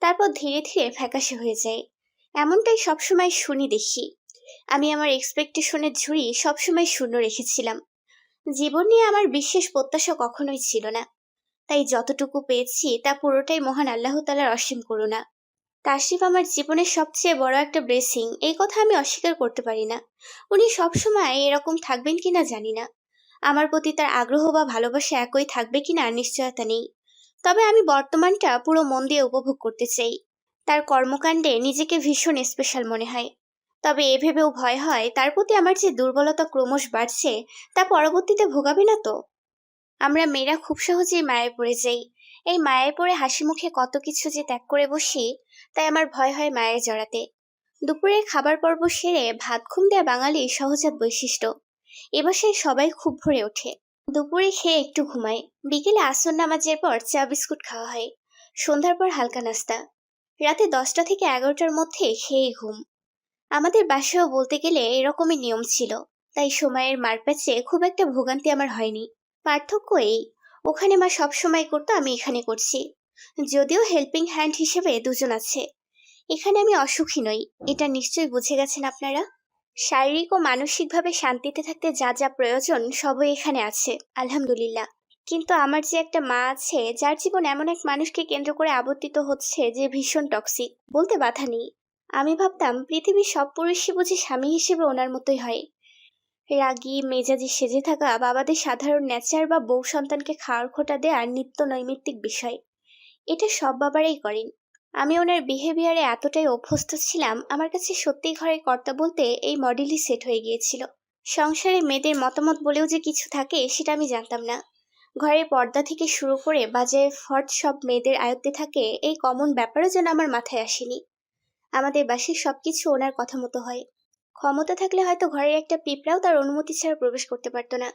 তারপর ধীরে ধীরে ফ্যাকাশে হয়ে যায়। এমনটাই সবসময় শুনি দেখি। আমি আমার এক্সপেকটেশনের ঝুড়ি সবসময় শূন্য রেখেছিলাম। জীবন নিয়ে আমার বিশেষ প্রত্যাশা কখনোই ছিল না, তাই যতটুকু পেয়েছি তা পুরোটাই মহান আল্লাহ তাআলার অসীম করুণা। তাশরিফ আমার জীবনের সবচেয়ে বড় একটা ব্লেসিং, এই কথা আমি অস্বীকার করতে পারি না। উনি সবসময় এরকম থাকবেন কিনা জানি না, আমার প্রতি তার আগ্রহ বা ভালোবাসা একই থাকবে কিনা নিশ্চয়তা নেই। তবে আমি বর্তমানটা পুরো মন দিয়ে উপভোগ করতে চাই। তার কর্মকাণ্ডে নিজেকে ভীষণ স্পেশাল মনে হয়। তবে এ ভেবেও ভয় হয় তার প্রতি আমার যে দুর্বলতা ক্রমশ বাড়ছে, তা পরবর্তীতে ভোগাবে না তো? আমরা মেয়েরা খুব সহজেই মায়ায় পড়ে যাই। এই মায়ায় পড়ে হাসি মুখে কত কিছু যে ত্যাগ করে বসি, তাই আমার ভয় হয় মায়ায় জড়াতে। দুপুরের খাবার পর্ব সেরে ভাত ঘুম দেয়া বাঙালি সহজাত বৈশিষ্ট্য। এ বাসায় সবাই খুব ভরে ওঠে। দুপুরে খেয়ে একটু ঘুমায়, বিকেলে আসর নামাজের পর চা বিস্কুট খাওয়া হয়, সন্ধ্যার পর হালকা নাস্তা, রাতে 10টা থেকে 11টার মধ্যে খেয়ে ঘুম। আমাদের বাসায়ও বলতে গেলে এরকমই নিয়ম ছিল, তাই সময়ের মারপ্যাচে খুব একটা ভোগান্তি আমার হয়নি। পার্থক্য এই, ওখানে মা সব সময় করতো, আমি এখানে করছি। যদিও হেল্পিং হ্যান্ড হিসেবে দুজন আছে। এখানে আমি অসুখী নই, এটা নিশ্চয়ই বুঝে গেছেন আপনারা। শারীরিক ও মানসিকভাবে শান্তিতে থাকতে যা যা প্রয়োজন সবই এখানে আছে, আলহামদুলিল্লাহ। কিন্তু আমার যে একটা মা আছে, যার জীবন এমন এক মানুষকে কেন্দ্র করে আবর্তিত হচ্ছে যে ভীষণ টক্সিক, বলতে বাধা নেই। আমি ভাবতাম পৃথিবীর সব পুরুষই বুঝি স্বামী হিসেবে ওনার মতোই হয়। রাগী মেজাজি সেজে থাকা বাবাদের সাধারণ নেচার বা বউ সন্তানকে খাওয়ার খোঁটা দেওয়ার নিত্য নৈমিত্তিক বিষয়, এটা সব বাবারাই করেন। আমি ওনার বিহেভিয়ারে এতটাই অভ্যস্ত ছিলাম, আমার কাছে সত্যিই ঘরের কর্তা বলতে এই মডেলই সেট হয়ে গিয়েছিল। সংসারে মেয়েদের মতামত বলেও যে কিছু থাকে সেটা আমি জানতাম না। ঘরের পর্দা থেকে শুরু করে বাজারে ফর্দ সব মেয়েদের আয়ত্তে থাকে, এই কমন ব্যাপারও যেন আমার মাথায় আসেনি। আমাদের বাসায় সবকিছু ওনার কথা মতো হয়। ক্ষমতা থাকলে হয়তো ঘরের একটা পিঁপড়াও তার অনুমতি ছাড়া প্রবেশ করতে পারতো না।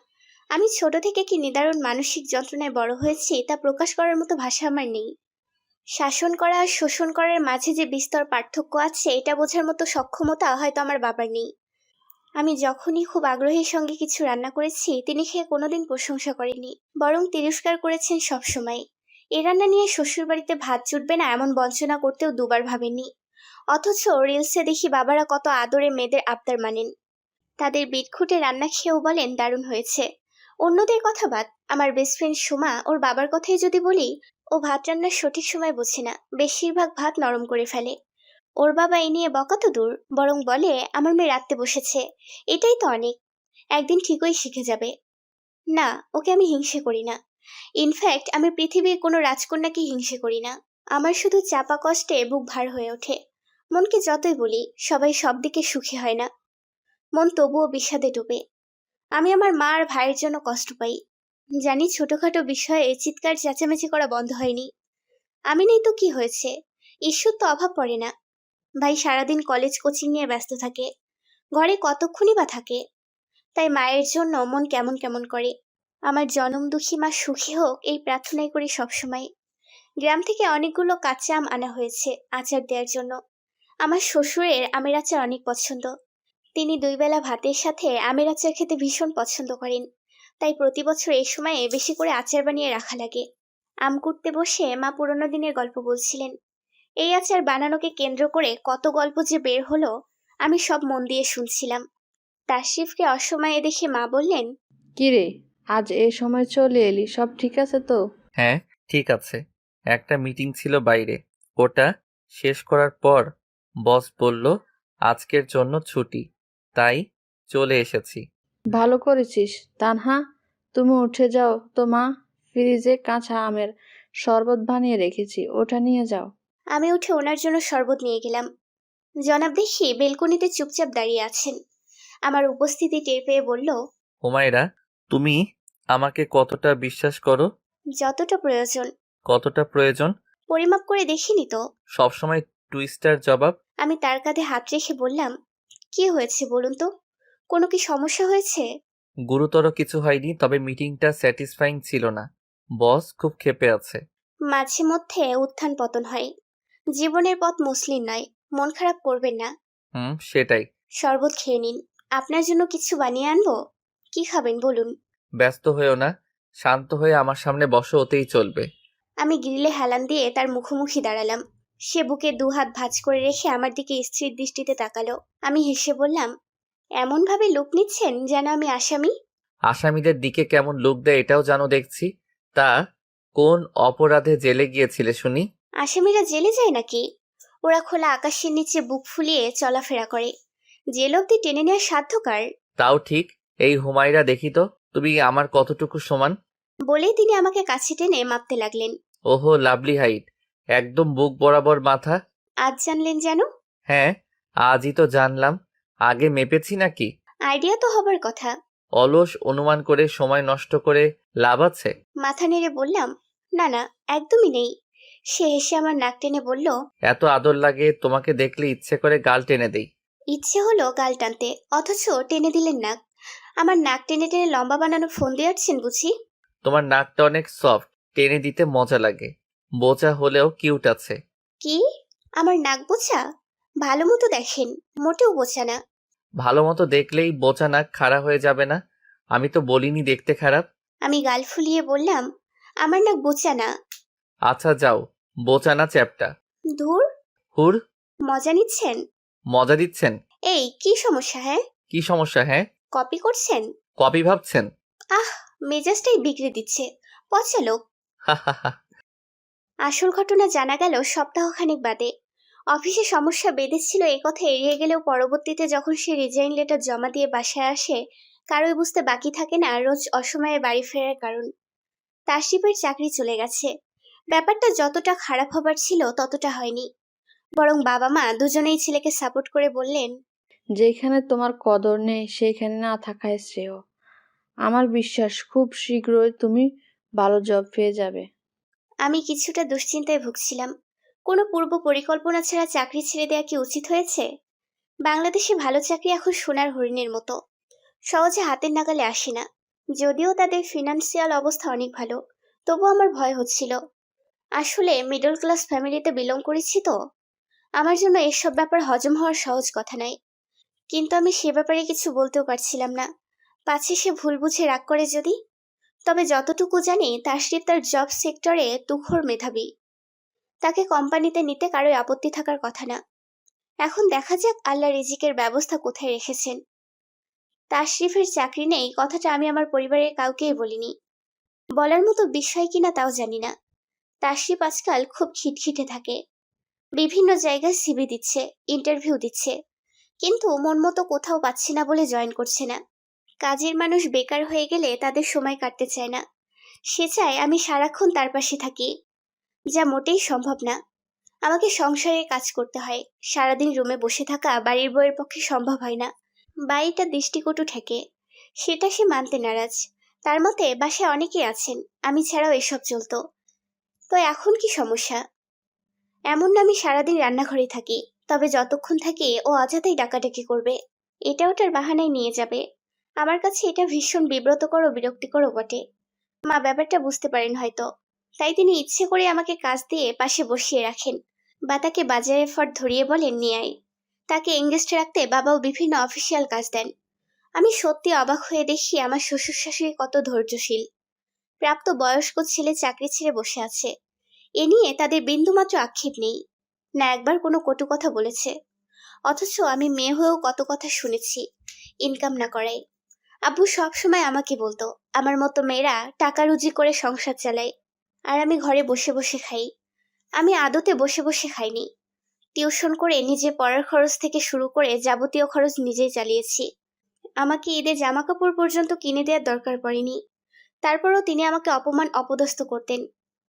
আমি ছোট থেকে কি নিদারুণ মানসিক যন্ত্রণায় বড় হয়েছি তা প্রকাশ করার মতো ভাষা আমার নেই। শাসন করা আর শোষণ করার মাঝে যে বিস্তর পার্থক্য আছে, এটা বোঝার মতো সক্ষমতা হয়তো আমার বাবার নেই। আমি যখনই খুব আগ্রহের সঙ্গে কিছু রান্না করেছি, তিনি খেয়ে কোনোদিন প্রশংসা করেননি, বরং তিরস্কার করেছেন সবসময়। এ রান্না নিয়ে শ্বশুরবাড়িতে ভাত জুটবে না এমন বঞ্চনা করতেও দুবার ভাবেননি। অথচ রিলসে দেখি বাবারা কত আদরে মেয়েদের আবদার মানেন। তাদের বিটখুটে রান্না খেয়েও বলেন দারুণ হয়েছে। অন্যদের কথা বাদ, আমার বেস্ট ফ্রেন্ড সুমা, ওর বাবার কথাই যদি বলি, ও ভাত রান্নার সঠিক সময় বোঝে না, বেশিরভাগ ভাত নরম করে ফেলে। ওর বাবা এই নিয়ে বকা তো দূর, বরং বলে আমার মেয়ে রাঁধতে বসেছে, এটাই তো অনেক, একদিন ঠিকই শিখে যাবে। না, ওকে আমি হিংসে করি না। ইনফ্যাক্ট আমি পৃথিবীর কোনো রাজকন্যাকে হিংসে করি না। আমার শুধু চাপা কষ্টে বুক ভার হয়ে ওঠে। মনকে যতই বলি, সবাই সব দিকে সুখী হয় না। মন তবুও বিষাদে ডুবে। আমি আমার মা আর ভাইয়ের জন্য কষ্ট পাই। জানি ছোটখাটো বিষয়ে চিৎকার চেঁচামেচি করা বন্ধ হয়নি। আমি নেই তো কি হয়েছে, ঈশ্বর তো অভাব পড়ে না। ভাই সারাদিন কলেজ কোচিং নিয়ে ব্যস্ত থাকে। ঘরে কতক্ষণই বা থাকে। তাই মায়ের জন্য মন কেমন কেমন করে। আমার জনম দুঃখী মা সুখী হোক এই প্রার্থনাই করি সবসময়। গ্রাম থেকে অনেকগুলো কাঁচা আম আনা হয়েছে আচার দেওয়ার জন্য। আমার শ্বশুরের আমের আচার অনেক পছন্দ। তিনি 2 বেলা ভাতের সাথে আমের আচার খেতে ভীষণ পছন্দ করেন। তাই প্রতি বছর এই সময়ে বেশি করে আচার বানিয়ে রাখা লাগে। আম কুটতে বসে মা পুরোনো দিনের গল্প বলছিলেন। এই আচার বানানোকে কেন্দ্র করে কত গল্প যে বের হলো, আমি সব মন দিয়ে শুনছিলাম। তাশরিফকে অসময়ে দেখে মা বললেন, কিরে, আজ এ সময় চলে এলি, সব ঠিক আছে তো? হ্যাঁ, ঠিক আছে। একটা মিটিং ছিল বাইরে, ওটা শেষ করার পর বস বলল আজকের জন্য ছুটি, তাই চলে এসেছি। ভালো করেছিস। তানহা, তুমি উঠে যাও তো মা, ফ্রিজে কাঁচা আমের শরবত বানিয়ে রেখেছি, ওটা নিয়ে যাও। আমি উঠে ওনার জন্য শরবত নিয়ে গেলাম। জনাব দেখি বেলকনিতে চুপচাপ দাঁড়িয়ে আছেন। আমার উপস্থিতি টের পেয়ে বলল, হুমায়রা, তুমি আমাকে কতটা বিশ্বাস করো? যতটা প্রয়োজন। কতটা প্রয়োজন? পরিমাপ করে দেখিনি তো। সবসময় টুইস্টার জবাব। আমি তার কাঁধে হাত রেখে বললাম, কি হয়েছে বলুন তো? কোনো কি সমস্যা হয়েছে? গুরুতর কিছু হয়নি, তবে মিটিংটা স্যাটিসফাইং ছিল না। বস খুব ক্ষেপে আছে। মাঝে মধ্যে উত্থান পতন হয়। জীবনের পথ মসৃণ নয়। মন খারাপ করবেন না। সেটাই। শরবত খেয়ে নিন। আপনার জন্য কিছু বানিয়ে আনবো? কি খাবেন বলুন? ব্যস্ত হয়েও না, শান্ত হয়ে আমার সামনে বসো, ওতেই চলবে। আমি গ্রিলে হেলান দিয়ে তার মুখোমুখি দাঁড়ালাম। সে বুকে 2 হাত ভাঁজ করে রেখে আমার দিকে স্থির দৃষ্টিতে তাকালো। আমি হেসে বললাম, এমন ভাবে লুক নিচ্ছেন যেন আমি আসামি। আসামিদের দিকে কেমন লুক দেয় এটাও জানো দেখছি। তা কোন অপরাধে জেলে গিয়েছিলে শুনি? আসামিরা জেলে যায় নাকি? ওরা খোলা আকাশের নিচে বুক ফুলিয়ে চলাফেরা করে। জেল অব্দি টেনে নেওয়ার সাধ্য কার? তাও ঠিক। এই হুমায়রা, দেখি তো তুমি আমার কতটুকু সমান। বলেই তিনি আমাকে কাছে টেনে মাপতে লাগলেন। ওহো, লাভলি হাইট, একদম বুক বরাবর মাথা। আজ জানলেন যেন? হ্যাঁ, আজই তো জানলাম। আগে মেপেছি নাকি? আইডিয়া তো হবার কথা। অলস অনুমান করে সময় নষ্ট করে লাভ আছে? মাথা নেড়ে বললাম, না না, একদমই নেই। সে হেসে আমার নাক টেনে বলল, এত আদর লাগে তোমাকে দেখলে ইচ্ছে করে গাল টেনে দেই। ইচ্ছে হলো গাল টানতে, অথচ টেনে দিলেন নাক। আমার নাক টেনে টেনে লম্বা বানানোর ফোন দিয়েছেন বুঝি? তোমার নাকটা অনেক সফট, টেনে দিতে মজা লাগে। বোচা হলেও কিউট আছে। কি? আমার নাক বোচা? ভালো মতো দেখেন, মোটেও বোচা না। ভালো মতো দেখলেই বোচা নাক খাড়া হয়ে যাবে না? আমি তো বলিনি দেখতে খারাপ। আমি গাল ফুলিয়ে বললাম, আমার নাক বোচা না। আচ্ছা যাও, বোচা না চ্যাপটা। ধুর। হুর। মজা নিচ্ছেন? মজা দিচ্ছেন? এই কি সমস্যা? হ্যাঁ, কি সমস্যা? হ্যাঁ, কপি করছেন? কপি ভাবছেন? আহ, মেজাজটাই বিগড়ে দিচ্ছে। পচা লোক। হা। আসল ঘটনা জানা গেল সপ্তাহখানেক বাদে। অফিসে সমস্যা বেঁধেছিল এ কথা এড়িয়ে গেলেও পরবর্তীতে যখন সে রিজাইন লেটার জমা দিয়ে বাসায় আসে, কারোই বুঝতে বাকি থাকে না রোজ অসময়ে বাড়ি ফেরার কারণ। তাশরিফের চাকরি চলে গেছে। ব্যাপারটা যতটা খারাপ হবার ছিল ততটা হয়নি, বরং বাবা মা দুজনেই ছেলেকে সাপোর্ট করে বললেন, যেখানে তোমার কদর নেই সেখানে না থাকাই শ্রেয়। আমার বিশ্বাস খুব শীঘ্রই তুমি ভালো জব পেয়ে যাবে। আমি কিছুটা দুশ্চিন্তায় ভুগছিলাম। কোনো পূর্ব পরিকল্পনা ছাড়া চাকরি ছেড়ে দেওয়া কি উচিত হয়েছে? বাংলাদেশে ভালো চাকরি এখন সোনার হরিণের মতো, সহজে হাতের নাগালে আসে না। যদিও তাদের ফিনান্সিয়াল অবস্থা অনেক ভালো, তবু আমার ভয় হচ্ছিল। আসলে মিডল ক্লাস ফ্যামিলিতে বিলং করেছি তো, আমার জন্য এসব ব্যাপার হজম হওয়ার সহজ কথা নয়। কিন্তু আমি সে ব্যাপারে কিছু বলতেও পারছিলাম না, পাছে সে ভুল বুঝে রাগ করে যদি। তবে যতটুকু জানি তাশরিফ তার জব সেক্টরে তুখোড় মেধাবী। তাকে কোম্পানিতে নিতে কারোই আপত্তি থাকার কথা না। এখন দেখা যাক আল্লাহ রিজিকের ব্যবস্থা কোথায় রেখেছেন। তাশরিফের চাকরি নেই কথাটা আমি আমার পরিবারের কাউকেই বলিনি। বলার মতো বিষয় কিনা তাও জানি না। তাশরিফ আজকাল খুব খিটখিটে থাকে। বিভিন্ন জায়গায় সিভি দিচ্ছে, ইন্টারভিউ দিচ্ছে, কিন্তু মন মতো কোথাও পাচ্ছে না বলে জয়েন করছে না। কাজের মানুষ বেকার হয়ে গেলে তাদের সময় কাটতে চায় না। সে চায় আমি সারাক্ষণ তার পাশে থাকি, যা মোটেই সম্ভব না। আমাকে সংসারের কাজ করতে হয়, সারাদিন রুমে বসে থাকা বাড়ির বউয়ের পক্ষে সম্ভব হয় না। বাড়িটা দৃষ্টিকটু ঠেকে, সেটা সে মানতে নারাজ। তার মতে বাসায় অনেকেই আছেন, আমি ছাড়াও এসব চলতো। তো এখন কি সমস্যা? এমন না আমি সারাদিন রান্নাঘরে থাকি, তবে যতক্ষণ থাকি ও অযথাই ডাকাডাকি করবে। এটা ওটার বাহানায় নিয়ে যাবে। আমার কাছে এটা ভীষণ বিব্রতকর ও বিরক্তিকরও বটে। মা ব্যাপারটা বুঝতে পারেন হয়তো, তাই তিনি ইচ্ছে করে আমাকে কাজ দিয়ে পাশে বসিয়ে রাখেন বা তাকে বাজারের ফট ধরিয়ে বলেন নিয়ে আয়। তাকে এঙ্গেজড রাখতে বাবাও বিভিন্ন অফিসিয়াল কাজ দেন। আমি সত্যি অবাক হয়ে দেখি আমার শ্বশুর শাশুড়ি কত ধৈর্যশীল। প্রাপ্ত বয়স্ক ছেলে চাকরি ছেড়ে বসে আছে, এ নিয়ে তাদের বিন্দুমাত্র আক্ষেপ নেই, না একবার কোনো কটু কথা বলেছে। অথচ আমি মেয়ে হয়েও কত কথা শুনেছি ইনকাম না করাই। আব্বু সবসময় আমাকে বলতো আমার মতো মেয়েরা টাকা রুজি করে সংসার চালায়, আর আমি ঘরে বসে বসে খাই। আমি আদতে বসে বসে খাইনি। টিউশন করে নিজে পড়ার খরচ থেকে শুরু করে যাবতীয় খরচ নিজেই চালিয়েছি। আমাকে ঈদে জামা কাপড় পর্যন্ত কিনে দেওয়ার দরকার পড়েনি। তারপরও তিনি আমাকে অপমান অপদস্থ করতেন।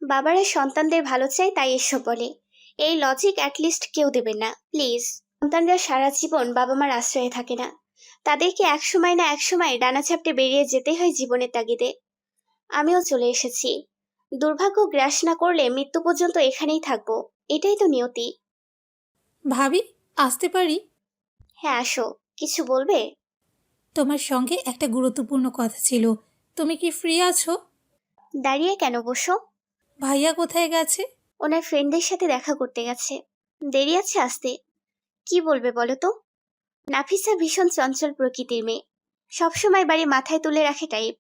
বাবারা সন্তানদের ভালো চায় তাই এসব বলে, এই লজিক অ্যাটলিস্ট কেউ দেবেন না প্লিজ। সন্তানরা সারা জীবন বাবা মার আশ্রয়ে থাকে না, তাদেরকে একসময় না একসময় ডানা ঝাপটে বেরিয়ে যেতে হয় জীবনের তাগিদে। আমিও চলে এসেছি। দুর্ভাগ্য গ্রাস না করলে মৃত্যু পর্যন্ত এখানেই থাকবো, এটাই তো নিয়তি। ভাবি, আসতে পারি? হ্যাঁ আসো। কিছু বলবে? তোমার সঙ্গে একটা গুরুত্বপূর্ণ কথা ছিল। তুমি কি ফ্রি আছো? দাঁড়িয়ে কেন, বসো। ভাইয়া কোথায় গেছে? ওনার ফ্রেন্ডদের সাথে দেখা করতে গেছে। দেরি আছে আসতে। কি বলবে বলো তো? নাফিসা ভীষণ চঞ্চল প্রকৃতির মেয়ে, সবসময় বাড়ি মাথায় তুলে রাখে টাইপ।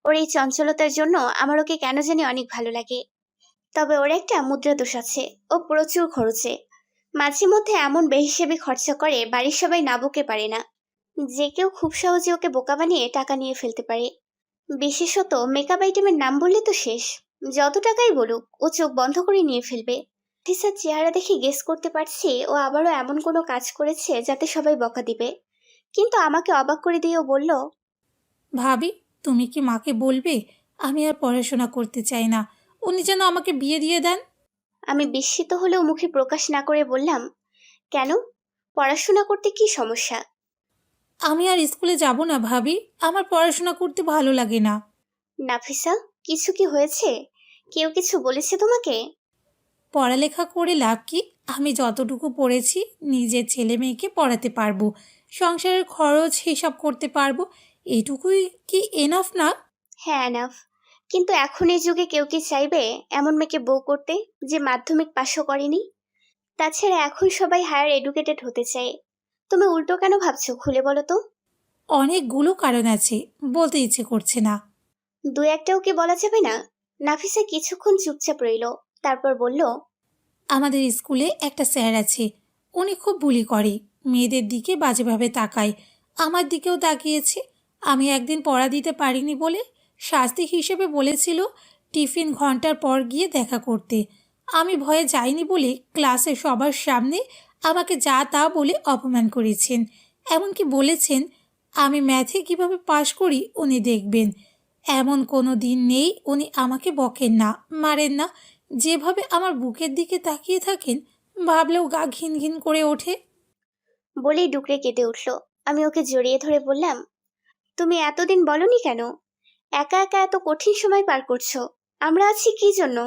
ওর এই চঞ্চলতার জন্য আমার ওকে কেন জানি অনেক ভালো লাগে। তবে ওর একটা মুদ্রা দোষ আছে, ও প্রচুর খরচে। মাঝে মধ্যে এমন বেহিসেবি খরচা করে বাড়ির সবাই না বকে পারে না। যে কেউ খুব সহজে ওকে বোকা বানিয়ে টাকা নিয়ে ফেলতে পারে। বিশেষত মেকআপ আইটেমের নাম বললে তো শেষ, যত টাকাই বলুক ও চোখ বন্ধ করে নিয়ে ফেলবে। নাফিসার চেহারা দেখে গেস করতে পারছি ও আবারও এমন কোনো কাজ করেছে যাতে সবাই বকা দিবে। কিন্তু আমাকে অবাক করে দিয়ে ও বলল, ভাবি, তুমি কি মাকে বলবে আমি আর পড়াশোনা করতে চাই না? উনি যেন আমাকে বিয়ে দিয়ে দেন। আমি বিস্মিত হলেও মুখে প্রকাশ না করে বললাম, কেন, পড়াশোনা করতে কি সমস্যা? আমি আর স্কুলে যাব না ভাবি, আমার পড়াশোনা করতে ভালো লাগে না। নাফিসা, কিছু কি হয়েছে? কেউ কিছু বলেছে তোমাকে? পড়ালেখা করে লাভ কি? আমি যতটুকু পড়েছি নিজের ছেলে মেয়েকে পড়াতে পারবো, সংসারের খরচ হিসাব করতে পারবো, এইটুকুই কি এনাফ না? হ্যাঁ এনাফ, কিন্তু এখন এই যুগে কেউ কি চাইবে এমন মেয়েকে বউ করতে যে মাধ্যমিক পাশও করেনি? তাছাড়া এখন সবাই হায়ার এডুকেটেড হতে চায়। তুমি উল্টো কেন ভাবছো, খুলে বলো তো। অনেকগুলো কারণ আছে, বলতে ইচ্ছে করছে না। দু একটাও কি বলা যাবে না? নাফিসা কিছুক্ষণ চুপচাপ রইল, তারপর বলল, আমাদের স্কুলে একটা স্যার আছে, উনি খুব বুলি করে, মেয়েদের দিকে বাজেভাবে তাকায়, আমার দিকেও তাকিয়েছে। আমি একদিন পড়া দিতে পারিনি বলে শাস্তি হিসেবে বলেছিল টিফিন ঘন্টার পর গিয়ে দেখা করতে। আমি ভয়ে যাইনি বলে ক্লাসে সবার সামনে আমাকে যা তা বলে অপমান করেছেন। এমনকি বলেছেন আমি ম্যাথে কিভাবে পাশ করি উনি দেখবেন। এমন কোনো দিন নেই উনি আমাকে বকেন না, মারেন না। যেভাবে আমার বুকের দিকে তাকিয়ে থাকেন ভাবলেও গা ঘিন ঘিন করে ওঠে। বলেই ডুকরে কেঁদে উঠল। আমি ওকে জড়িয়ে ধরে বললাম, তুমি এতদিন বলনি কেন? একা একা এত কঠিন সময় পার করছো, আমরা আছি কি জন্য?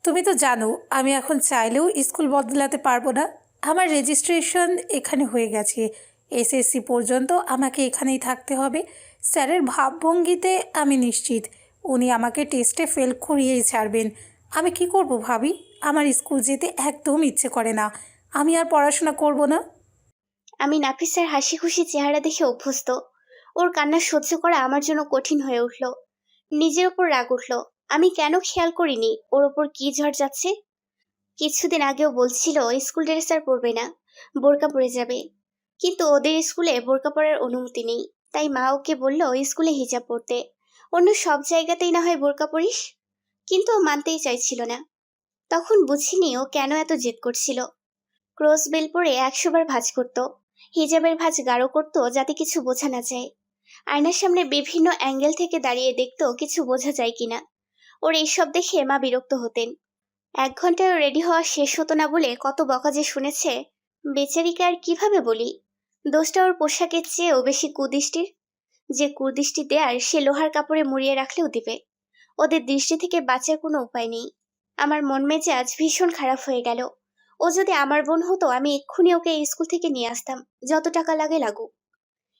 তুমি তো জানো আমি এখন চাইলেও স্কুল বদলাতে পারবো না। আমার রেজিস্ট্রেশন এখানে হয়ে গেছে, এসএসসি পর্যন্ত আমাকে এখানেই থাকতে হবে। স্যারের ভাবভঙ্গিতে আমি নিশ্চিত উনি আমাকে টেস্টে ফেল করিয়েই ছাড়বেন। আমি কি করব ভাবি? আমার স্কুল যেতে একদম ইচ্ছে করে না। আমি আর পড়াশোনা করব না। আমি নাফিসার হাসি খুশি চেহারা দেখে অভ্যস্ত। ওর কান্না সহ্য করা আমার জন্য কঠিন হয়ে উঠল। নিজের ওপর রাগ উঠল। আমি কেন খেয়াল করিনি ওর ওপর কি ঝড় যাচ্ছে। কিছুদিন আগেও বলছিল স্কুল ড্রেস আর পরবে না, বোরকা পরে যাবে। কিন্তু ওদের স্কুলে বোরকা পরার অনুমতি নেই, তাই মা ওকে বলল স্কুলে হিজাব পরতে। অন্য সব জায়গাতেই না হয় বোরকা পরিস। কিন্তু ও মানতেই চাইছিল না। তখন বুঝিনি ও কেন এত জেদ করছিল। ক্রস বেল পরে 100 বার ভাঁজ করত, হিজাবের ভাঁজ গাঢ় করত যাতে কিছু বোঝা না যায়। আয়নার সামনে বিভিন্ন অ্যাঙ্গেল থেকে দাঁড়িয়ে দেখতো কিছু বোঝা যায় কিনা। ওর এইসব দেখে মা বিরক্ত হতেন। 1 ঘন্টায় রেডি হওয়া শেষ হতো না বলে কত বকা যে শুনেছে। বেচারিকে আর কিভাবে বলি? দোষটা ওর পোশাকের চেয়েও বেশি কুদৃষ্টির। যে কুদৃষ্টি দেয়ার সে লোহার কাপড়ে মুড়িয়ে রাখলেও দিবে। ওদের দৃষ্টি থেকে বাঁচার কোনো উপায় নেই। আমার মন মেজাজ ভীষণ খারাপ হয়ে গেল। ও যদি আমার বোন হতো আমি এক্ষুনি ওকে এই স্কুল থেকে নিয়ে আসতাম, যত টাকা লাগে লাগুক।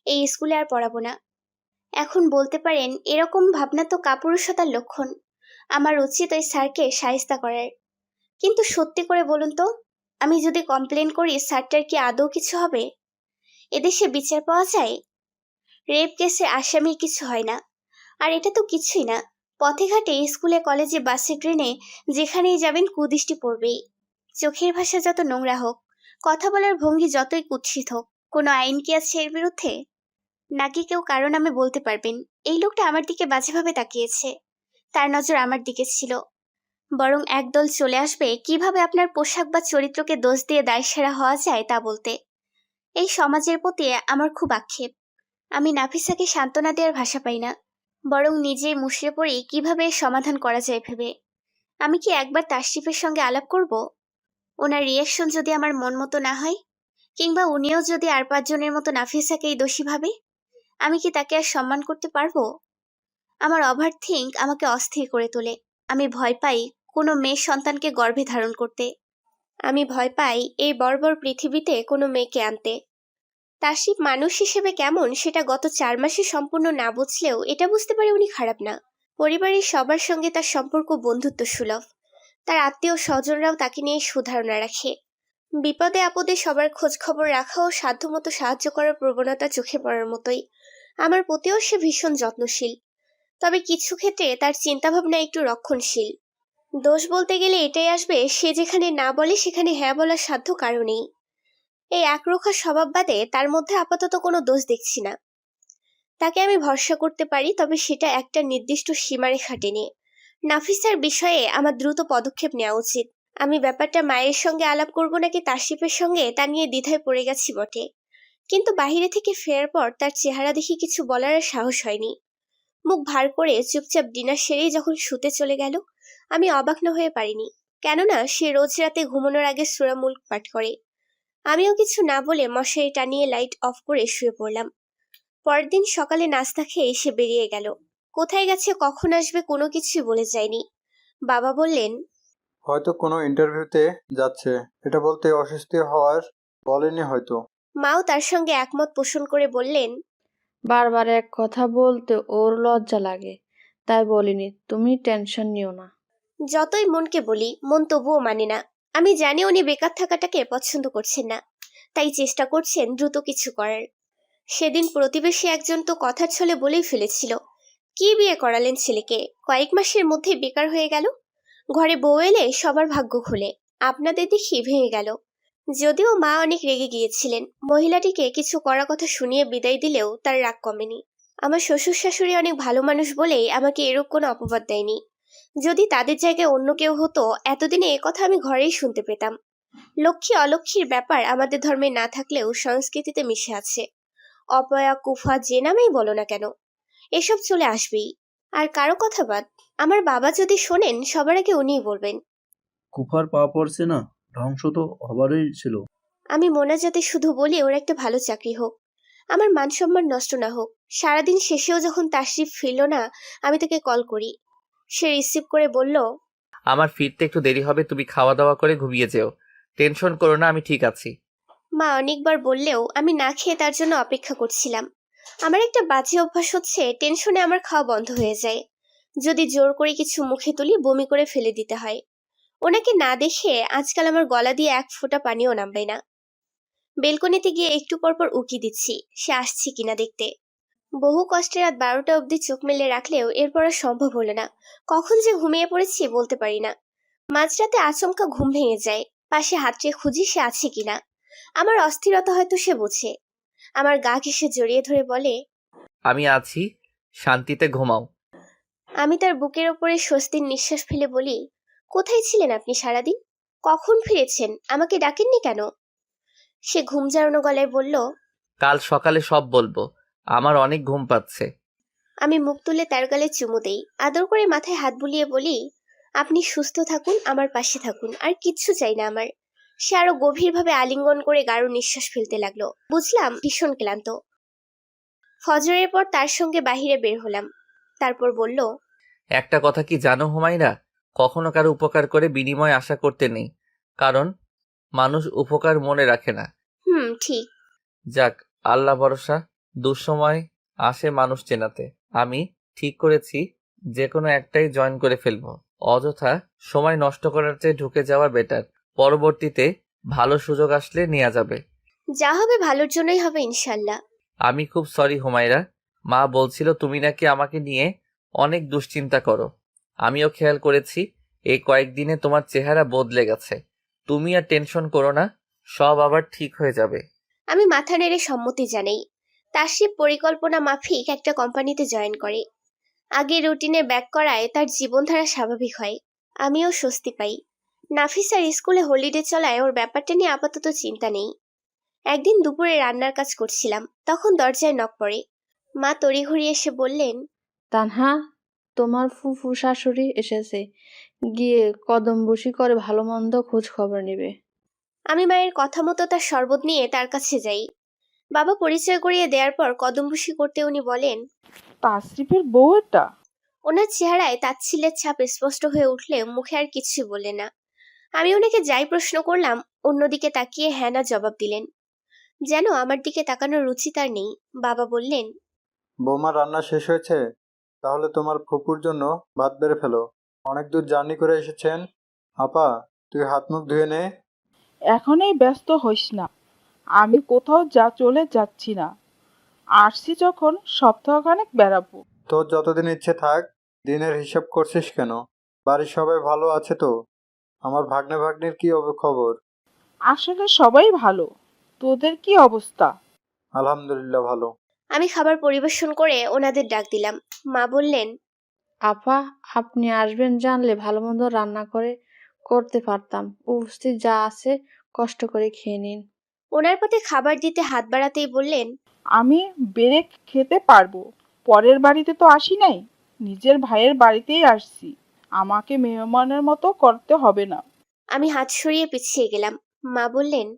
এই স্কুলে আর পড়াবো না। এখন বলতে পারেন এরকম ভাবনা তো কাপুরুষতার লক্ষণ। আমার উচিত ওই স্যারকে শায়েস্তা করার। কিন্তু সত্যি করে বলুন তো, আমি যদি কমপ্লেন করি স্যারটার কি আদৌ কিছু হবে? এদেশে বিচার পাওয়া যায়? রেপ কেসে আসামির কিছু হয় না। আর এটা তো কিছুই না, পথে ঘাটে, স্কুলে, কলেজে, বাসে, ট্রেনে, যেখানেই যাবেন কুদৃষ্টি পড়বেই। চোখের ভাষা যত নোংরা হোক, কথা বলার ভঙ্গি যতই কুৎসিত হোক, কোনো আইন কি আছে এর বিরুদ্ধে? নাকি কেউ কারণ আমি বলতে পারবেন এই লোকটা আমার দিকে বাজেভাবে তাকিয়েছে, তার নজর আমার দিকে ছিল। বরং একদল চলে আসবে কিভাবে আপনার পোশাক বা চরিত্রকে দোষ দিয়ে দায়সারা হওয়া যায় তা বলতে। এই সমাজের প্রতি আমার খুব আক্ষেপ। আমি নাফিসাকে সান্ত্বনা দেওয়ার ভাষা পাই না, বরং নিজেই মুষড়ে পড়ি কিভাবে এর সমাধান করা যায় ভেবে। আমি কি একবার তাশরিফের সঙ্গে আলাপ করব? ওনার রিয়াকশন যদি আমার মন মতো না হয়, কিংবা উনিও যদি আর 5 জনের মতো নাফিসাকেই দোষী ভাবে, আমি কি তাকে আর সম্মান করতে পারবো? আমার ওভার থিঙ্ক আমাকে অস্থির করে তোলে। আমি ভয় পাই কোনো মেয়ের সন্তানকে গর্ভে ধারণ করতে। আমি ভয় পাই এই বর্বর পৃথিবীতে কোনো মেয়েকে আনতে। তাশরিফ মানুষ হিসেবে কেমন সেটা গত 4 মাসে সম্পূর্ণ না বুঝলেও এটা বুঝতে পারে উনি খারাপ না। পরিবারের সবার সঙ্গে তার সম্পর্ক বন্ধুত্ব সুলভ। তার আত্মীয় স্বজনরাও তাকে নিয়ে সুধারণা রাখে। বিপদে আপদে সবার খোঁজ খবর রাখা ও সাধ্যমতো সাহায্য করার প্রবণতা চোখে পড়ার মতোই। আমার প্রতিও সে ভীষণ যত্নশীল। তবে কিছু ক্ষেত্রে তার চিন্তাভাবনা একটু রক্ষণশীল। দোষ বলতে গেলে এটাই আসবে, সে যেখানে না বলে সেখানে হ্যাঁ বলার সাধ্য কারো নেই। এই একরোখা স্বভাব বাদে তার মধ্যে আপাতত কোনো দোষ দেখছি না। তাকে আমি ভরসা করতে পারি, তবে সেটা একটা নির্দিষ্ট সীমারেখা টেনে। নাফিসার বিষয়ে আমার দ্রুত পদক্ষেপ নেওয়া উচিত। আমি ব্যাপারটা মায়ের সঙ্গে আলাপ করব নাকি তাশরিফের সঙ্গে তা নিয়ে দ্বিধায় পড়ে গেছি বটে। কিন্তু বাইরে থেকে ফেরার পর তার চেহারা দেখে কিছু বলার আর সাহস হয়নি। মুখ ভার করে চুপচাপ ডিনার সেরেই যখন শুতে চলে গেল, আমি অবাক না হয়ে পারিনি। কেননা সে রোজ রাতে ঘুমানোর আগে সূরা মুলক পাঠ করে। আমিও কিছু না বলে মশারি টানিয়ে লাইট অফ করে শুয়ে পড়লাম। পরের দিন সকালে নাস্তা খেয়ে সে বেরিয়ে গেল। কোথায় গেছে, কখন আসবে কোনো কিছুই বলে যায়নি। বাবা বললেন, হয়তো কোনো ইন্টারভিউতে যাচ্ছে, এটা বলতে অস্বস্তি হওয়ার বলেনি হয়তো। মাও তার সঙ্গে একমত পোষণ করে বললেন, বারবার এক কথা বলতে ওর লজ্জা লাগে, তাই বলিনি। তুমি টেনশন নিও না। যতই মনকে বলি মন তবুও মানে না। আমি জানি উনি বেকার থাকাটাকে পছন্দ করছেন না, তাই চেষ্টা করছেন দ্রুত কিছু করার। সেদিন প্রতিবেশী একজন তো কথার ছলে বলেই ফেলেছিল, কি বিয়ে করালেন ছেলেকে, কয়েক মাসের মধ্যে বেকার হয়ে গেল। ঘরে বউ এলে সবার ভাগ্য খুলে, আপনাদের দেখি ভেঙে গেল। যদিও মা অনেক রেগে গিয়েছিলেন, মহিলাটিকে কিছু কড়া কথা শুনিয়ে বিদায় দিলেও তার রাগ কমেনি। আমার শ্বশুর শাশুড়ি অনেক ভালো মানুষ বলেই আমাকে এরূপ কোনো অপবাদ দেয়নি। যদি তাদের জায়গায় অন্য কেউ হতো, এতদিনে কথা আমি ঘরেই শুনতে পেতাম। লক্ষ্মী অলক্ষ্মীর ব্যাপার আমাদের ধর্মে না থাকলেও সংস্কৃতিতে মিশে আছে। অপয়া কুফা যে নামেই বলো না কেন, এসব চলে আসবেই। আর কারো কথা বাদ, আমার বাবা যদি শোনেন সবার আগে উনিই বলবেন। কুফার পা পড়ছে না, ধ্বংস তো হবারই ছিল। আমি মোনাজাতে শুধু বলি ওর একটা ভালো চাকরি হোক, আমার মান সম্মান নষ্ট না হোক। সারাদিন শেষেও যখন তাশরিফ ফিরল না, আমি তাকে কল করি। সে রিসিভ করে বলল, আমার ফিরতে একটু দেরি হবে, তুমি খাওয়া দাওয়া করে ঘুমিয়ে যেও। টেনশন করো না, আমি ঠিক আছি। মা অনেকবার বললেও আমি না খেয়ে তার জন্য অপেক্ষা করছিলাম। আমার একটা বাজে অভ্যাস হচ্ছে, টেনশনে আমার খাওয়া বন্ধ হয়ে যায়। যদি জোর করে কিছু মুখে তুলি বমি করে ফেলে দিতে হয়। ওনাকে না দেখে আজকাল আমার গলা দিয়ে এক ফোঁটা পানিও নামবে না। বেলকনিতে গিয়ে একটু পরপর উকি দিচ্ছি সে আসছে কিনা দেখতে। বহু কষ্টে রাত 12টা অবধি চোখ মেলে রাখলেও এরপর আর সম্ভব হলো না। কখন যে ঘুমিয়ে পড়েছি বলতে পারি না। মাঝরাতে আচমকা ঘুম ভেঙে যায়, পাশে হাতড়ে খুঁজি সে আছে কিনা। আমার অস্থিরতা হয়তো সে বোঝে। আমার গা ঘেঁষে জড়িয়ে ধরে বলে, আমি আছি, শান্তিতে ঘুমাও। আমি তার বুকের ওপরে স্বস্তির নিঃশ্বাস ফেলে বলি, কোথায় ছিলেন আপনি সারাদিন? কখন ফিরেছেন? আমাকে ডাকেননি কেন? সে ঘুম জড়ানো গলায় বলল, কাল সকালে সব বলবো, আমার অনেক ঘুম পাচ্ছে। আমি মুখ তুলে তার গালে চুমু দেই, আদর করে মাথায় হাত বুলিয়ে বলি, আপনি সুস্থ থাকুন, আমার পাশে থাকুন, আর কিচ্ছু চাই না আমার। সে আরো গভীরভাবে আলিঙ্গন করে গাঢ় নিঃশ্বাস ফেলতে লাগলো। বুঝলাম ভীষণ ক্লান্ত। ফজরের পর তার সঙ্গে বাহিরে বের হলাম। তারপর বলল, একটা কথা কি জানো হুমায়রা, কখনো কারো উপকার করে বিনিময় আশা করতে নেই, কারণ মানুষ উপকার মনে রাখে না। ঠিক। যাক, আল্লাহ ভরসা। দুঃসময় আসে মানুষ চেনাতে। আমি ঠিক করেছি যে কোনো একটাই জয়েন করে ফেলবো। অযথা সময় নষ্ট করার চেয়ে ঢুকে যাওয়া বেটার। পরবর্তীতে ভালো সুযোগ আসলে নেওয়া যাবে। যা হবে ভালোর জন্যই হবে ইনশাল্লাহ। আমি খুব সরি হুমায়রা। মা বলছিল তুমি নাকি আমাকে নিয়ে অনেক দুশ্চিন্তা করো। আমিও খেয়াল করেছি এই কয়েকদিনে তোমার চেহারা বদলে গেছে। তুমি আর টেনশন করো না, সব আবার ঠিক হয়ে যাবে। আমি মাথা নেড়ে সম্মতি জানাই। তাসরিফ পরিকল্পনা মাফিক একটা কোম্পানিতে জয়েন করে। আগে রুটিনে ব্যাক করায় তার জীবনধারা স্বাভাবিক হয়। আমিও স্বস্তি পাই। নাফিসার স্কুলে হলিডে চলায় ওর ব্যাপারটা নিয়ে আপাতত চিন্তা নেই। একদিন দুপুরে রান্নার কাজ করছিলাম, তখন দরজায় নক পড়ে। মা তড়িঘড়ি এসে বললেন, তানহা, তোমার ফুফু শাশুড়ি এসেছে, গিয়ে কদম বসি করে ভালো মন্দ খোঁজ খবর নেবে। আমি মায়ের কথা মতো তার শরবত নিয়ে তার কাছে যাই। বাবা পরিচয় করিয়ে দেওয়ার পর কদমবুসি করতে উনি বলেন, তাসরিফের বউ এটা? ওনার চেহারায় তাচ্ছিল্যের ছাপ স্পষ্ট হয়ে উঠলে মুখে আর কিছুই বললেন না। আমি ওনাকে যাই প্রশ্ন করলাম অন্যদিকে তাকিয়ে হ্যাঁ না জবাব দিলেন। যেন আমার দিকে তাকানোর রুচি তার নেই। বাবা বললেন, বৌমা রান্না শেষ হয়েছে? তাহলে তোমার ফুপুর জন্য ভাত বেড়ে ফেলো। অনেক দূর জার্নি করে এসেছেন। আপা, তুই হাত মুখ ধুয়ে নে। এখনই ব্যস্ত হইস না, আমি কোথাও চলে যাচ্ছি না। আসছি যখন সপ্তাহখানেক বেড়াবো। তোর যতদিন ইচ্ছে থাক। দিনের হিসাব করছিস কেন? বাড়ির সবাই ভালো আছে তো? আমার ভাগ্নে ভাগ্নির কি খবর? আসলে সবাই ভালো, তোদের কি অবস্থা? আলহামদুলিল্লাহ ভালো। আমি খাবার পরিবেশন করে ওনাদের ডাক দিলাম। মা বললেন, আপা, আপনি আসবেন জানলে ভালো মন্দ রান্না করতে পারতাম। উপস্থিত যা আছে কষ্ট করে খেয়ে নিন। ওনার পাতে খাবার দিতে হাত বাড়াতেই বললেন, আমি বেড়ে খেতে পারবো, পরের বাড়িতে তো আসি নাই, নিজের ভাইয়ের বাড়িতেই আসছি, আমাকে মেহমানের মতো করতে হবে না। আমি হাত সরিয়ে পিছিয়ে গেলাম। মা বললেন,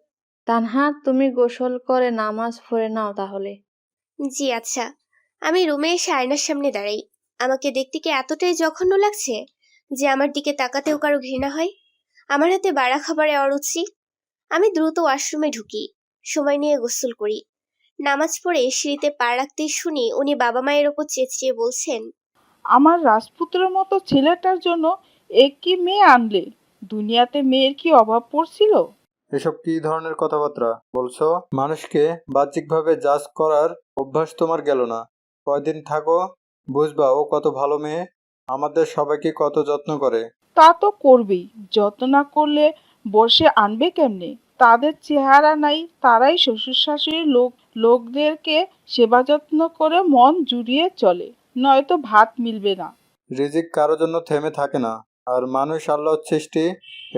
তানহা, তুমি গোসল করে নামাজ পড়ে নাও তাহলে। জি আচ্ছা। আমি রুমে এসে আয়নার সামনে দাঁড়াই। আমাকে দেখতে কি এতটাই জঘন্য লাগছে যে আমার দিকে তাকাতেও কারো ঘৃণা হয়? আমার হাতে বাড়া খাবারে অরুচি। আমি দ্রুত ওয়াশরুমে ঢুকি, সময় নিয়ে গোসল করি। নামাজ পড়ে সিঁড়িতে পা রাখতেই শুনি উনি বাবা মায়ের ওপর চেঁচিয়ে বলছেন, আমার রাজপুত্রের মতো ছেলেটার জন্য একই মেয়ে আনলে, দুনিয়াতে মেয়ের কি অভাব পড়ছিল? এসব কি ধরনের কথাবার্তা বলছো? মানুষকে বাহ্যিকভাবে জাজ করার অভ্যাস তোমার গেল না। কয়দিন থাকো, বুঝবা ও কত ভালো মেয়ে, আমাদের সবাইকে কত যত্ন করে। তা তো করবেই, যত্ন না করলে বসে আনবে কেমনে? তাদের চেহারা নাই, তারাই শ্বশুর শাশুড়ির লোকদেরকে সেবা যত্ন করে মন জুড়িয়ে চলে, নয়তো ভাত মিলবে না। রিজিক কারো জন্য থেমে থাকে না, আর মানুষ আল্লাহর সৃষ্টি,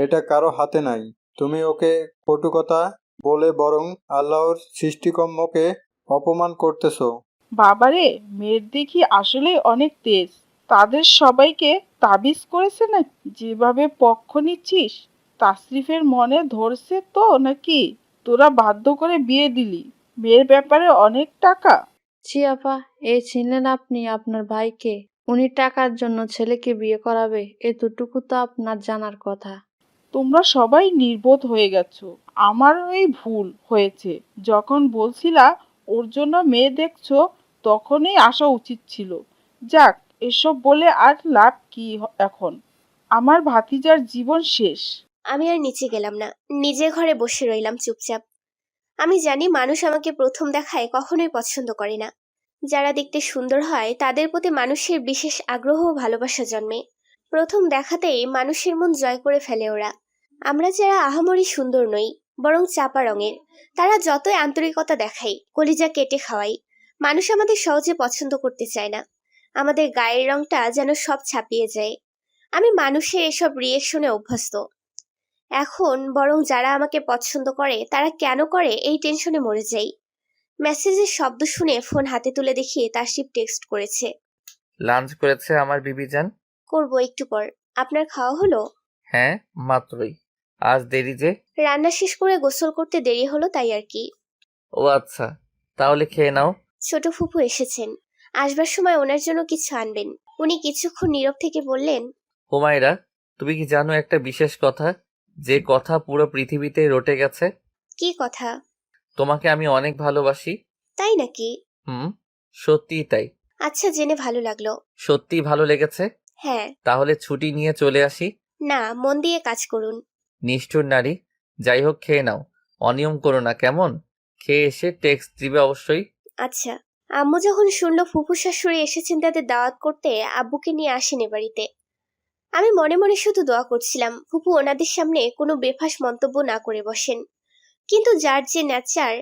এটা কারো হাতে নাই। তুমি ওকে কটু কথা বলে বরং আল্লাহর সৃষ্টিকর্মকে অপমান করতেছো। বাবারে, মেয়ের দেখি আসলে অনেক তেজ। তাদের সবাইকে তাবিজ করেছে না? যেভাবে পক্ষ নিচ্ছিস, তাসরিফের মনে ধরছে তো নাকি তোরা বাধ্য করে বিয়ে দিলি? মেয়ের ব্যাপারে অনেক টাকা। জি আপা, এই ছিলেন আপনি আপনার ভাইকে? উনি টাকার জন্য ছেলেকে বিয়ে করাবে, এতটুকু তো আপনার জানার কথা। তোমরা সবাই নির্বোধ হয়ে গেছো। আমারও এই ভুল হয়েছে। যখন বলছিলা ওর জন্য মেয়ে দেখছো, তখনই আসা উচিত ছিল। যাক, এসব বলে আর লাভ কি এখন? আমার ভাতিজার জীবন শেষ। আমি আর নিচে গেলাম না, নিজের ঘরে বসে রইলাম চুপচাপ। আমি জানি মানুষ আমাকে প্রথম দেখায় কখনোই পছন্দ করে না। যারা দেখতে সুন্দর হয় তাদের প্রতি মানুষের বিশেষ আগ্রহ ও ভালোবাসা জন্মে। প্রথম দেখাতেই মানুষের মন জয় করে ফেলে ওরা। আমরা যারা আহামরি সুন্দর নই, বরং চাপা রঙের, তারা যতই আন্তরিকতা দেখাই, কলিজা কেটে খাওয়াই, মানুষ আমাদের সহজে পছন্দ করতে চায় না। আমাদের গায়ের রংটা যেন সব ছাপিয়ে যায়। আমি মানুষের এসব রিয়েকশনে অভ্যস্ত। এখন বরং যারা আমাকে পছন্দ করে তারা কেন করে এই টেনশনে মরে যাই। মেসেজের শব্দ শুনে ফোন হাতে তুলে দেখি তাসরিফ টেক্সট করেছে। লাঞ্চ করেছে আমার বিবিজান? করবো একটু পর। আপনার খাওয়া হলো? হ্যাঁ, মাত্রই। আজ দেরি যে? রান্না শেষ করে গোসল করতে দেরি হলো তাই আর কি। ও আচ্ছা, তাহলে খেয়ে নাও। ছোট ফুপু এসেছেন, আসবার সময় ওনার জন্য কিছু আনবেন। উনি কিছুক্ষণ নীরব থেকে বললেন, হুমায়রা, তুমি কি জানো একটা বিশেষ কথা? যে কথা পুরো পৃথিবীতে রটে গেছে। কি কথা? তোমাকে আমি অনেক ভালোবাসি। তাই নাকি? হুম, সত্যিই তাই। আচ্ছা, জেনে ভালো লাগলো। সত্যিই ভালো লেগেছে। হ্যাঁ। তাহলে ছুটি নিয়ে চলে আসি। না, মন দিয়ে কাজ করুন। নিষ্ঠুর নারী। যাই হোক, খেয়ে নাও, অনিয়ম করো না কেমন? খেয়ে এসে টেক্সট দিবে অবশ্যই। আচ্ছা। আম্মু যখন শুনলো ফুফু শাশুড়ি এসেছেন তাদের দাওয়াত করতে, আব্বুকে নিয়ে আসেন এ বাড়িতে। আমি মনে মনে শুধু দোয়া করছিলাম ফুফু ওনাদের সামনে কোনো বেফাস মন্তব্য না করে বসেন। কিন্তু যার যে নেচার,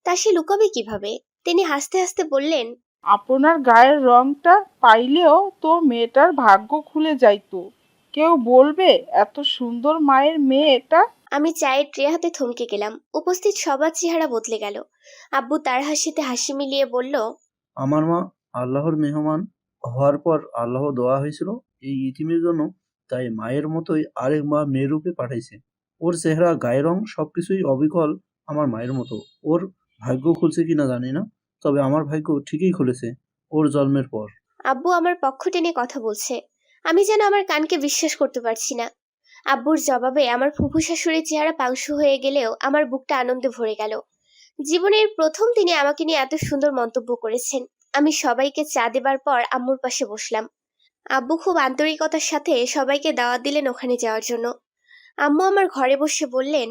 তা সে লুকাবে কিভাবে? তিনি হাসতে হাসতে বললেন, আপনার গায়ের রংটা পাইলেও তো মেয়েটার ভাগ্য খুলে যাইতো। কেউ বলবে এত সুন্দর মায়ের মেয়ে এটা। আমি চায়ের ট্রে হাতে থমকে গেলাম। উপস্থিত সবার চেহারা বদলে গেল। আব্বু তার হাসিতে হাসি মিলিয়ে বলল, আমার মা আল্লাহর মেহমান হওয়ার পর আল্লাহ দোয়া হয়েছিল এই ইতিমের জন্য, তাই মায়ের মতোই আরেক মা মেয়ে রূপে পাঠাইছে। ওর চেহারা, গায়ের রং সবকিছুই অবিকল আমার মায়ের মতো। ওর ভাগ্য খুলছে কিনা জানি না, তবে আমার ভাগ্য ঠিকই খুলেছে ওর জন্মের পর। আব্বু আমার পক্ষ টেনে কথা বলছে। আমি যেন আমার কানকে বিশ্বাস করতে পারছি না। আব্বুর জবাবে আমার ফুফু শাশুড়ির চেহারা পাংশু হয়ে গেলেও আমার বুকটা আনন্দে ভরে গেল। জীবনের প্রথম তিনি আমাকে নিয়ে এত সুন্দর মন্তব্য করেছেন। আমি সবাইকে চা দেবার পর আম্মুর পাশে বসলাম। আব্বু খুব আন্তরিকতার সাথে সবাইকে দাওয়াত দিলেন ওখানে যাওয়ার জন্য। আম্মু আমার ঘরে বসে বললেন,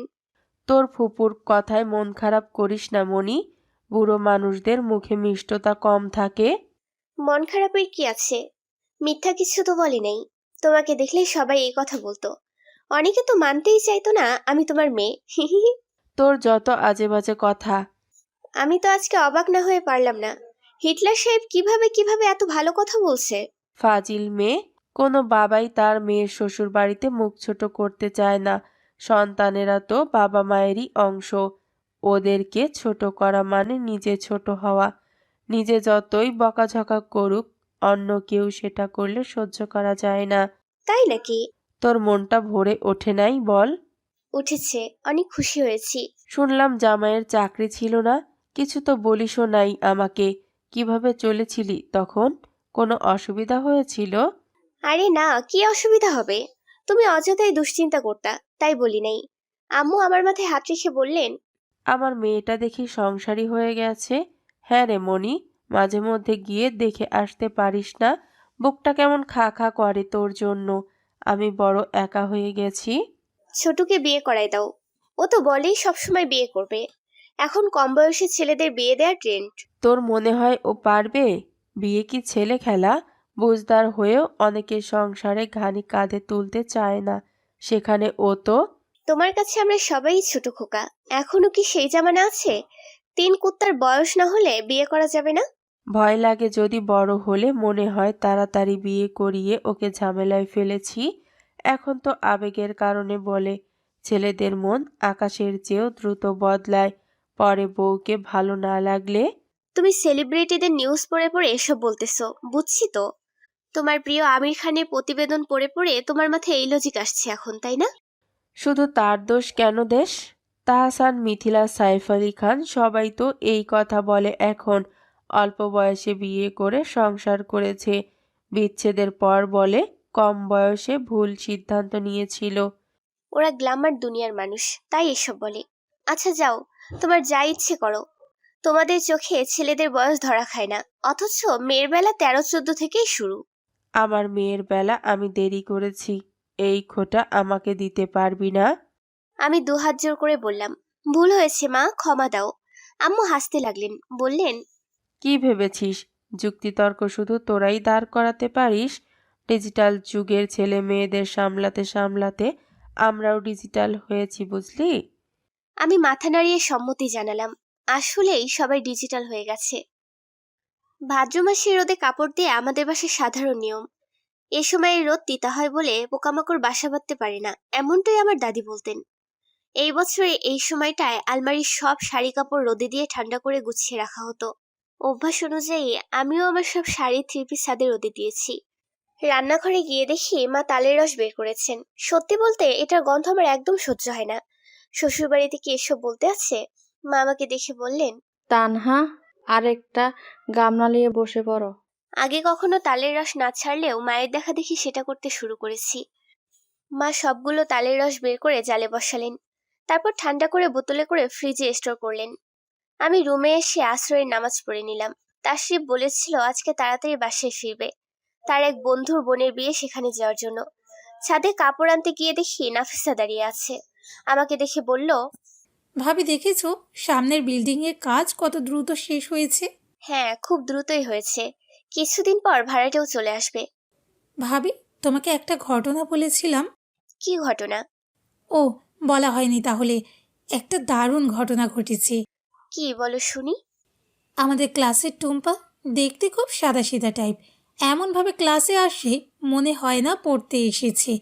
তোর ফুপুর কথায় মন খারাপ করিস না মনি। বুড়ো মানুষদের মুখে মিষ্টতা কম থাকে। মন খারাপের কি আছে? মিথ্যা কিছু তো বলি নাই। তোমাকে দেখলেই সবাই এই কথা বলতো। অনেকে তো মানতেই চাইতো না আমি তোমার মেয়ে। তোর যত আজে বাজে কথা। আমি তো আজকে অবাক না হয়ে পারলাম না। হিটলার সাহেব কিভাবে কিভাবে এত ভালো কথা বলছে? ফাজিল মেয়ে। কোনো বাবাই তার মেয়ের শ্বশুর বাড়িতে মুখ ছোট করতে চায় না। সন্তানেরা তো বাবা মায়েরই অংশ। ওদেরকে ছোট করা মানে নিজে ছোট হওয়া। নিজে যতই বকাঝকা করুক, অন্য কেউ সেটা করলে সহ্য করা যায় না। তাই নাকি? তোর মনটা ভরে ওঠে নাই বল? উঠেছে, অনেক খুশি হয়েছি। শুনলাম জামাইয়ের চাকরি ছিল না। কিছু তো বলিসও নাই আমাকে। কিভাবে চলেছিলি তখন? কোনো অসুবিধা হয়েছিল? আরে না, কি অসুবিধা হবে? তুমি অযথাই দুশ্চিন্তা করতা, তাই বলি নাই। আম্মু আমার মাথায় হাত রেখে বললেন, আমার মেয়েটা দেখি সংসারী হয়ে গেছে। হ্যাঁ রে মনি, মাঝে মধ্যে গিয়ে দেখে আসতে পারিস না? বুকটা কেমন খা খা করে তোর জন্য। আমি বড় একা হয়ে গেছি। ছোটুকে বিয়ে করাই দাও। ও তো বলেই সবসময় বিয়ে করবে। এখন কম বয়সী ছেলেদের বিয়ে দেওয়ার ট্রেন্ড। তোর মনে হয় ও পারবে? বিয়ে কি ছেলে খেলা? বুঝদার হয়েও অনেকে সংসারে ঘানি কাঁধে তুলতে চায় না। সেখানে ও তো। তোমার কাছে আমরা সবাই ছোট খোকা। এখনো কি সেই জামানা আছে? 3 কুত্তার বয়স না হলে বিয়ে করা যাবে না? ভয় লাগে যদি বড় হলে মনে হয় তাড়াতাড়ি বিয়ে করিয়ে ওকে ঝামেলায় ফেলেছি। এখন তো আবেগের কারণে বলে। ছেলেদের মন আকাশের চেয়েও দ্রুত বদলায়। পরে বউকে ভালো না লাগলে। তুমি সেলিব্রিটিদের নিউজ পড়ে পড়ে এসব বলতেছো, বুঝছি তো। তোমার প্রিয় আমির খানের প্রতিবেদন পড়ে পড়ে তোমার মাথায় এই লজিক আসছে এখন, তাই না? শুধু তার দোষ কেন দেশ? তাহসান, মিথিলা, সাইফ আলী খান সবাই তো এই কথা বলে এখন। অল্প বয়সে বিয়ে করে সংসার করেছে। বিচ্ছেদের পর বলে কম বয়সে ভুল সিদ্ধান্ত নিয়েছিল। ওরা গ্ল্যামার দুনিয়ার মানুষ, তাই এসব বলে। আচ্ছা যাও, তোমার যা ইচ্ছে করো। তোমাদের চোখে ছেলেদের বয়স ধরা খায় না, অথচ মেয়ের বেলা 13-14 থেকেই শুরু। আমার মেয়ের বেলা আমি দেরি করেছি। এই খোটা আমাকে দিতে পারবি না? আমি 2 হাত জোর করে বললাম, ভুল হয়েছে মা, ক্ষমা দাও। আম্মু হাসতে লাগলেন, বললেন, কি ভেবেছিস যুক্তিতর্ক শুধু তোরাই দাঁড় করাতে পারিস? ডিজিটাল যুগের ছেলে মেয়েদের সামলাতে সামলাতে আমরাও ডিজিটাল হয়েছি, বুঝলি? আমি মাথা নাড়িয়ে সম্মতি জানালাম। আসলেই সবাই ডিজিটাল হয়ে গেছে। ভাদ্র মাসে রোদে কাপড় দিয়ে আমাদের বাসায় সাধারণ নিয়ম। এ সময় রোদ তিতা হয় বলে পোকামাকড় বাসা বাঁধতে পারে না, এমনটাই আমার দাদি বলতেন। এই বছরে এই সময়টায় আলমারির সব শাড়ি কাপড় রোদে দিয়ে ঠান্ডা করে গুছিয়ে রাখা হতো। অভ্যাস অনুযায়ী আমিও আমার সব শাড়ি 3 পিস ছাদে রোদে দিয়েছি। রান্নাঘরে গিয়ে দেখি মা তালের রস বের করেছেন। সত্যি বলতে এটার গন্ধ আমার একদম সহ্য হয় না। শ্বশুর বাড়িতে কি এসব বলতে আছে? মা আমাকে দেখে বললেন, তানহা, আরেকটা গামলা নিয়ে বসে পড়ো। আগে কখনো তালের রস না ছাড়লেও মায়ের দেখা দেখি সেটা করতে শুরু করেছি। মা সবগুলো তালের রস বের করে জালে বসালেন, তারপর ঠান্ডা করে বোতলে করে ফ্রিজে স্টোর করলেন। আমি রুমে এসে আসরের নামাজ পড়ে নিলাম। তাশরিফ বলেছিল আজকে তাড়াতাড়ি বাসায় ফিরবে, তার এক বন্ধুর বোনের বিয়ে সেখানে যাওয়ার জন্য। ছাদে কাপড় আনতে গিয়ে দেখি নাফিসা দাঁড়িয়ে আছে। আমাকে দেখে বলল, ভাবি দেখেছো সামনের বিল্ডিংয়ের কাজ কত দ্রুত শেষ হয়েছে? হ্যাঁ, খুব দ্রুতই হয়েছে, কিছুদিন পর ভাড়াটেও চলে আসবে। ভাবি তোমাকে একটা ঘটনা বলেছিলাম। কি ঘটনা? ও, বলা হয়নি তাহলে। একটা দারুণ ঘটনা ঘটেছে। কি বলো শুনি। আমাদের ক্লাসের টুম্পা দেখতে খুব সাদাসিধা টাইপ, এমনভাবে ক্লাসে আসে মনে হয় না পড়তে এসেছে।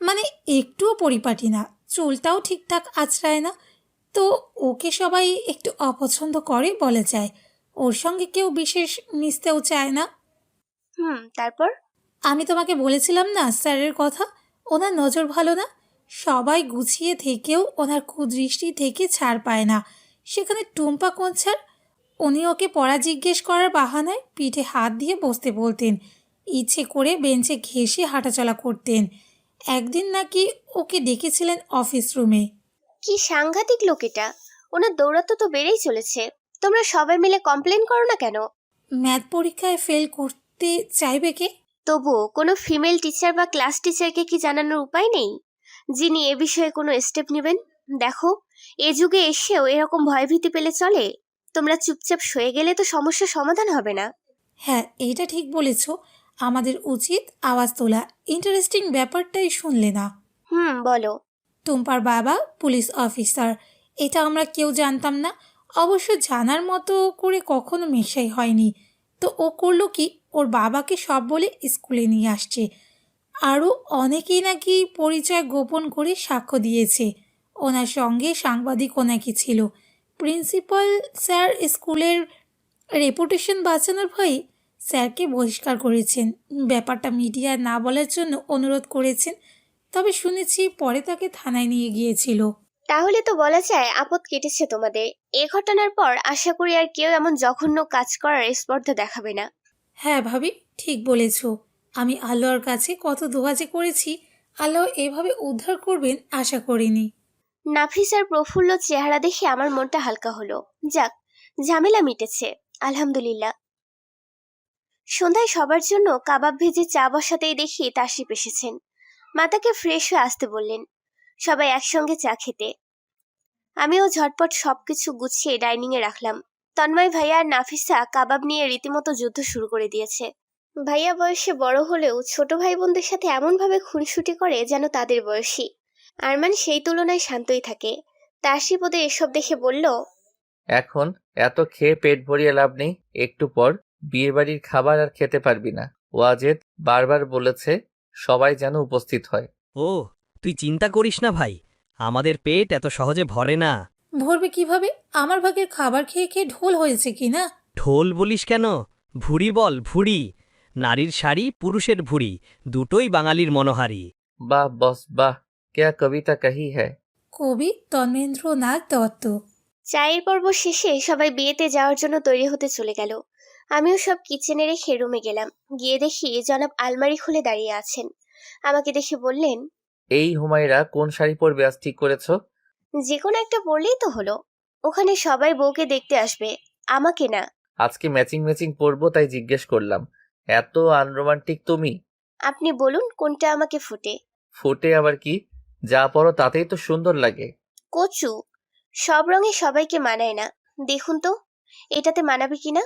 মানে একটুও পরিপাটি না, চুলটাও ঠিকঠাক আঁচড়ায় না। তো ওকে সবাই একটু অপছন্দ করে বলা যায়। ওর সঙ্গে কেউ বিশেষ মিশতেও চায় না। তারপর? আমি তোমাকে বলেছিলাম না স্যারের কথা, ওনার নজর ভালো না। সবাই গুছিয়ে থেকেও ওনার কুদৃষ্টি থেকে ছাড় পায় না। সেখানে টুম্পা কোন ছাড়? উনি ওকে পড়া জিজ্ঞেস করার বাহানায় পিঠে হাত দিয়ে বসতে বলতেন, ইচ্ছে করে বেঞ্চে ঘেঁষে হাঁটাচলা করতেন। একদিন নাকি ওকে ডেকেছিলেন অফিস রুমে। কি সাংঘাতিক লোক এটা! ওনার দৌরাত্ম্য তো বেড়েই চলেছে। তোমরা সবাই মিলে কমপ্লেন করো না কেন? ম্যাথ পরীক্ষায় ফেল করতে চাইবে কে? তবুও কোনো ফিমেল টিচার বা ক্লাস টিচারকে কি জানানোর উপায় নেই, যিনি এ বিষয়ে কোনো স্টেপ নেবেন? দেখো, এ যুগে এসেও এরকম ভয়ভীতি পেলে চলে? তোমরা চুপচাপ সয়ে গেলে তো সমস্যার সমাধান হবে না। হ্যাঁ, এইটা ঠিক বলেছ। আমাদের উচিত আওয়াজ তোলা। ইন্টারেস্টিং ব্যাপারটাই শুনলে না? বলো। টুম্পার বাবা পুলিশ অফিসার, এটা আমরা কেউ জানতাম না। অবশ্য জানার মতো করে কখনো মেশাই হয়নি। তো ও করলো কি, ওর বাবাকে সব বলে স্কুলে নিয়ে আসছে। আরও অনেকেই নাকি পরিচয় গোপন করে সাক্ষ্য দিয়েছে। ওনার সঙ্গে সাংবাদিকও নাকি ছিল। প্রিন্সিপাল স্যার স্কুলের রেপুটেশন বাঁচানোর ভয়ে স্যারকে বহিষ্কার করেছেন। ব্যাপারটা মিডিয়ায় না বলার জন্য অনুরোধ করেছেন। তবে শুনেছি পরে তাকে থানায় নিয়ে গিয়েছিল। তাহলে তো বলা যায় আপদ কেটেছে তোমাদের। এ ঘটনার পর আশা করি আর কেউ এমন জঘন্য কাজ করার স্পর্ধা দেখাবে না। হ্যাঁ ভাবি, ঠিক বলেছ। আমি আল্লাহর কাছে কত দোয়া যে করেছি, আল্লাহ এভাবে উদ্ধার করবেন আশা করিনি। নাফিসার প্রফুল্ল চেহারা দেখে আমার মনটা হালকা হলো। যাক, ঝামেলা মিটেছে, আলহামদুলিল্লাহ। সন্ধ্যায় সবার জন্য কাবাব ভেজে চা বসাতেই দেখি তাশরিফ এসেছেন। মা তাকে ফ্রেশ হয়ে আসতে বললেন, সবাই একসঙ্গে চা খেতে। আমিও ঝটপট সবকিছু গুছিয়ে ডাইনিং এ রাখলাম। তন্ময় ভাইয়া আর নাফিসা কাবাব নিয়ে রীতিমতো যুদ্ধ শুরু করে দিয়েছে। ভাইয়া বয়সে বড় হলেও ছোট ভাই বোনদের সাথে এমনভাবে খুনসুটি করে যেন তাদের বয়সী। আরমান সেই তুলনায় শান্তই থাকে। তাশরিফ ওদের এসব দেখে বলল, এখন এত খেয়ে পেট ভরিয়ে লাভ নেই, একটু পর বিয়েবাড়ির খাবার আর খেতে পারবি না। ওয়াজেদ বারবার বলেছে সবাই যেন উপস্থিত হয়। ও, তুই চিন্তা করিস না ভাই, আমাদের পেট এত সহজে ভরে না। ভরবে কিভাবে? আমার ভাগের খাবার খেয়ে খেয়ে ঢোল হয়েছে কি না? ঢোল বলিস কেন, ভুঁড়ি বল, ভুঁড়ি। নারীর শাড়ি, পুরুষের ভুঁড়ি, দুটোই বাঙালির মনোহারি। বাহ বস বাহ, क्या কবিতা কহি হ্যায়। কবি তন্মেন্দ্রনাথ দত্ত। চায়ের পর্ব শেষে সবাই বিয়েতে যাওয়ার জন্য তৈরি হতে চলে গেল। আমিও সব কিচেনে রেখে রুমে গেলাম। গিয়ে দেখি জনাব আলমারি খুলে দাঁড়িয়ে আছেন। আমাকে দেখে বললেন, এই হুমায়রা কোন শাড়ি পরবে আজ ঠিক করেছো? যে কোনো একটা পরলেই তো হলো। ওখানে সবাই বউকে দেখতে আসবে, আমাকে না। আজকে ম্যাচিং ম্যাচিং পরবো তাই জিজ্ঞেস করলাম। এত আনরোমান্টিক তুমি। আপনি বলুন কোনটা আমাকে ফুটে। ফুটে আবার কি, যা পরো তাতেই তো সুন্দর লাগে। কচু, সব রঙে সবাইকে মানায় না। দেখুন তো এটাতে মানাবে কিনা।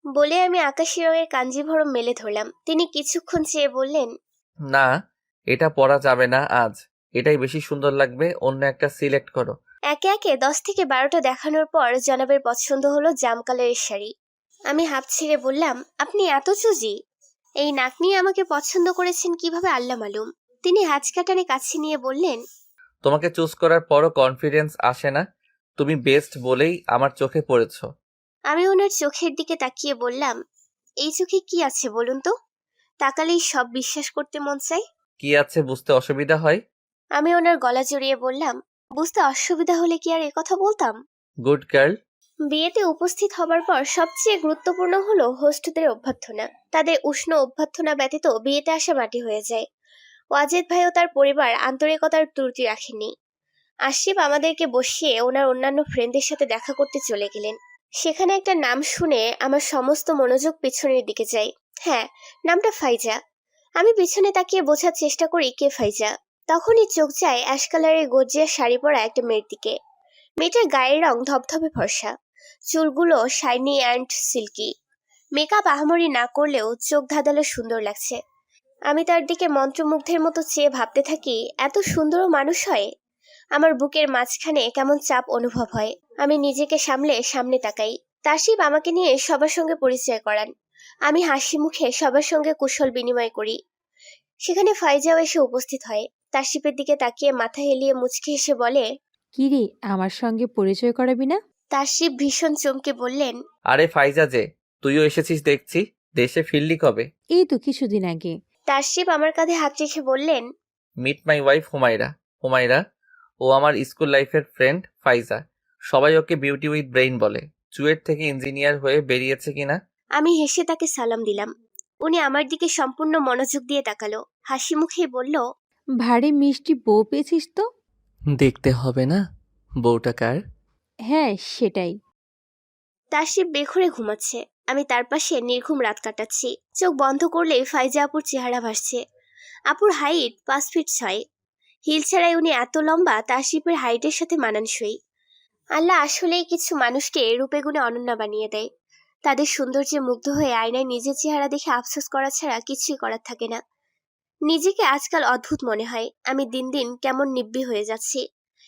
বলে আমি আকাশি রঙের কাঞ্জিভরম মেলে ধরলাম। তিনি কিছুক্ষণ চেয়ে বললেন, না, এটা পরা যাবে না আজ, এটাই বেশি সুন্দর লাগবে, অন্য একটা সিলেক্ট করো। একে একে 10 থেকে 12টা দেখানোর পর জনাবের পছন্দ হলো জাম কালারের শাড়ি। আমি হাঁপ ছেড়ে বললাম, আপনি এত চুজি! এই নাক নিয়ে আমাকে পছন্দ করেছেন কিভাবে আল্লাহ মালুম। তিনি হাঁচকাটানে কাছে নিয়ে বললেন, তোমাকে চুজ করার পরও কনফিডেন্স আসে না? তুমি বেস্ট বলেই আমার চোখে পড়েছো। আমি ওনার চোখের দিকে তাকিয়ে বললাম, এই চোখে কি আছে বলুন তো? তাকালেই সব বিশ্বাস করতে মন চাই। কি আছে বুঝতে অসুবিধা হয়? আমি ওনার গলা জড়িয়ে বললাম, বুঝতে অসুবিধা হলে কি আর কথা বলতাম। Good girl. বিয়েতে উপস্থিত হবার পর সবচেয়ে গুরুত্বপূর্ণ হলো হোস্টদের অভ্যর্থনা। তাদের উষ্ণ অভ্যর্থনা ব্যতীত বিয়েতে আসা মাটি হয়ে যায়। ওয়াজেদ ভাই ও তার পরিবার আন্তরিকতার ত্রুটি রাখেননি। আশিফ আমাদেরকে বসিয়ে ওনার অন্যান্য ফ্রেন্ডদের সাথে দেখা করতে চলে গেলেন। সেখানে একটা নাম শুনে আমার সমস্ত মনোযোগ পিছনের দিকে যায়। হ্যাঁ, নামটা ফাইজা। আমি পিছনে তাকিয়ে বোঝার চেষ্টা করি কে ফাইজা। তখনই চোখ যায় অ্যাশ কালারের গর্জিয়া শাড়ি পরা একটা মেয়ের দিকে। মেয়েটার গায়ের রং ধবধবে ফর্সা, চুলগুলো শাইনি অ্যান্ড সিল্কি। মেকআপ আহামরি না করলেও চোখ ধাঁধালো সুন্দর লাগছে। আমি তার দিকে মন্ত্রমুগ্ধের মতো চেয়ে ভাবতে থাকি, এত সুন্দর মানুষ হয়। আমার বুকের মাঝখানে কেমন চাপ অনুভব হয়। আমি নিজেকে সামলে সামনে তাকাই। তাসিফ আমাকে নিয়ে সবার সঙ্গে পরিচয় করান। আমি হাসি মুখে সবার সঙ্গে কুশল বিনিময় করি। সেখানে ফাইজাও এসে উপস্থিত হয়। তাসিফের দিকে তাকিয়ে মাথা হেলিয়ে মুচকি হেসে বলে, কি রে, আমার সঙ্গে পরিচয় করাবি না? তাসিফ ভীষণ চমকে বললেন, আরে ফাইজা যে, তুইও এসেছিস দেখছি। দেশে ফিরলি কবে? এই তো কিছুদিন আগে। তাসিফ আমার কাঁধে হাত রেখে বললেন, meet my wife Humayra. Humayra ও আমার স্কুল লাইফের ফ্রেন্ড ফাইজা। সবাই ওকে বিউটি উইথ ব্রেইন বলে। চুয়েট থেকে ইঞ্জিনিয়ার হয়ে বেরিয়েছে কিনা। আমি হেসে তাকে সালাম দিলাম। উনি আমার দিকে সম্পূর্ণ মনোযোগ দিয়ে তাকালো। হাসি মুখেই বলল, ভারী মিষ্টি বউ পেয়েছিস তো। দেখতে হবে না বউটা কার? হ্যাঁ, সেটাই। তাসিফ বেঘরে ঘুমাচ্ছে। আমি তার পাশে নির্ঘুম রাত কাটাচ্ছি। চোখ বন্ধ করলেই ফাইজা আপুর চেহারা ভাসছে। আপুর হাইট 5 ফিট 6। হিল ছাড়াই উনি এত লম্বা, তাসিফের হাইটের সাথে মানানসই। আল্লাহ আসলেই কিছু মানুষকে রূপে গুণে অনন্য বানিয়ে দেয়। তাদের সৌন্দর্যে মুগ্ধ হয়ে আয়নায় নিজের চেহারা দেখে আফসোস করা ছাড়া কিছুই করার থাকে না। নিজেকে আজকাল অদ্ভুত মনে হয়। আমি দিন দিন কেমন নিব্বি হয়ে যাচ্ছি।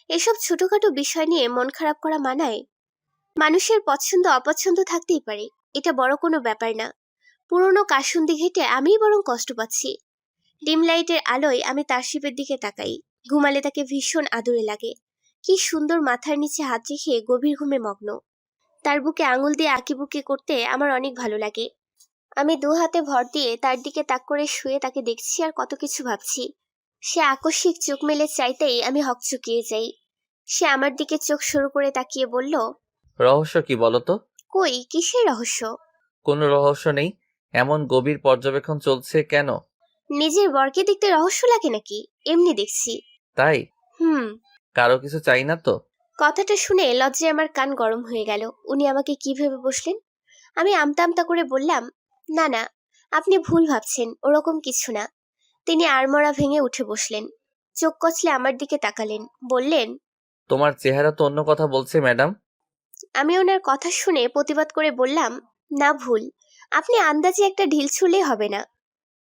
এসব ছোটখাটো বিষয় নিয়ে মন খারাপ করা মানায়? মানুষের পছন্দ অপছন্দ থাকতেই পারে, এটা বড় কোনো ব্যাপার না। পুরনো কাসুন্দি ঘেটে আমিই বরং কষ্ট পাচ্ছি। ডিম লাইটের আলোয় আমি তাসিফের দিকে তাকাই। ঘুমালে তাকে ভীষণ আদরে লাগে। কি সুন্দর মাথার নিচে হাত রেখে গভীর ঘুমে মগ্ন। তার বুকে আঙুল দিয়ে আঁকিবুকি করতে আমার অনেক ভালো লাগে। আমি দু হাতে ভর দিয়ে তার দিকে তাক করে শুয়ে তাকে দেখছি আর কত কিছু ভাবছি। সে আকস্মিক চোখ মেলে চাইতেই আমি হকচকিয়ে যাই। সে আমার দিকে চোখ সরু করে তাকিয়ে বলল, রহস্য কি বলতো? কই, কিসের রহস্য? কোনো রহস্য নেই। এমন গভীর পর্যবেক্ষণ চলছে কেন? নিজের বরকে দেখতে রহস্য লাগে নাকি? এমনি দেখছি। তাই? হুম। কারো কিছু চাই না তো? কথাটা শুনে লজ্জায় আমার কান গরম হয়ে গেল। উনি আমাকে কি ভেবে বসলেন? আমি আমতা আমতা করে বললাম, না না, আপনি ভুল ভাবছেন, ওরকম কিছু না। তিনি আড়মোড়া ভেঙে উঠে বসলেন। চোখ কচলে আমার দিকে তাকালেন। বললেন, তোমার চেহারা তো অন্য কথা বলছে ম্যাডাম। আমি ওনার কথা শুনে প্রতিবাদ করে বললাম, না ভুল, আপনি আন্দাজে একটা ঢিল ছুঁড়লেই হবে না।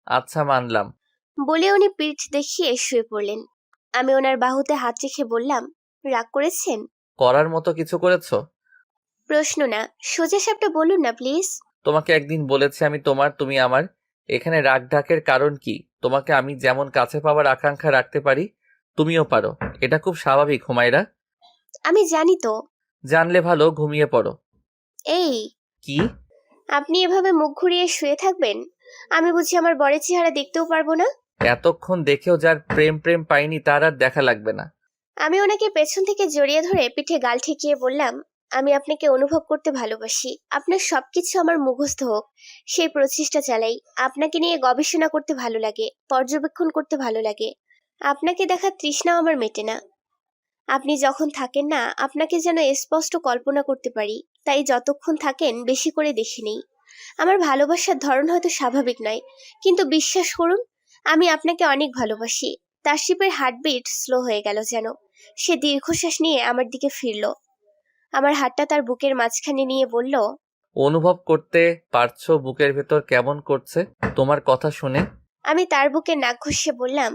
আচ্ছা মানলাম। বলে উনি পিঠ দেখিয়ে শুয়ে পড়লেন। আমি ওনার বাহুতে হাত রেখে বললাম, রাগ করেছেন? করার মতো কিছু করেছো? প্রশ্ন না, সোজা সাপটা বলুন না প্লিজ। তোমাকে একদিন বলেছি আমি তোমার, তুমি আমার। এখানে রাগ ঢাকের কারণ কি? তোমাকে আমি যেমন কাছে পাওয়ার আকাঙ্ক্ষা রাখতে পারি, তুমিও পারো। এটা খুব স্বাভাবিক হুমায়রা। আমি জানি তো। জানলে ভালো, ঘুমিয়ে পড়ো। এই কি? আপনি এভাবে মুখ ঘুরিয়ে শুয়ে থাকবেন? আমি বুঝি আমার বরের চেহারা দেখতেও পারবো না? এতক্ষণ দেখেও যার প্রেম প্রেম পাইনি তার আর দেখা লাগবে না। আমি ওনাকে পেছন থেকে জড়িয়ে ধরে পিঠে গাল ঠেকিয়ে বললাম, আমি আপনাকে অনুভব করতে ভালোবাসি। আপনার সবকিছু আমার মুখস্থ হোক, সেই প্রচেষ্টা চালাই। আপনাকে নিয়ে গবেষণা করতে ভালো লাগে, পর্যবেক্ষণ করতে ভালো লাগে। আপনাকে দেখার তৃষ্ণাও আমার মেটে না। আপনি যখন থাকেন না, আপনাকে যেন স্পষ্ট কল্পনা করতে পারি। তাই যতক্ষণ থাকেন বেশি করে দেখে নেই। আমার ভালোবাসার ধরন হয়তো স্বাভাবিক নয়, কিন্তু বিশ্বাস করুন, আমি আপনাকে অনেক ভালোবাসি। তাসিফের হার্টবিট স্লো হয়ে গেল যেন। সে দীর্ঘশ্বাস নিয়ে আমার দিকে ফিরল। আমার হাতটা তার বুকের মাঝখানে নিয়ে বলল, অনুভব করতে পারছো বুকের ভেতর কেমন করছে তোমার কথা শুনে? আমি তার বুকে নাক ঘষে বললাম,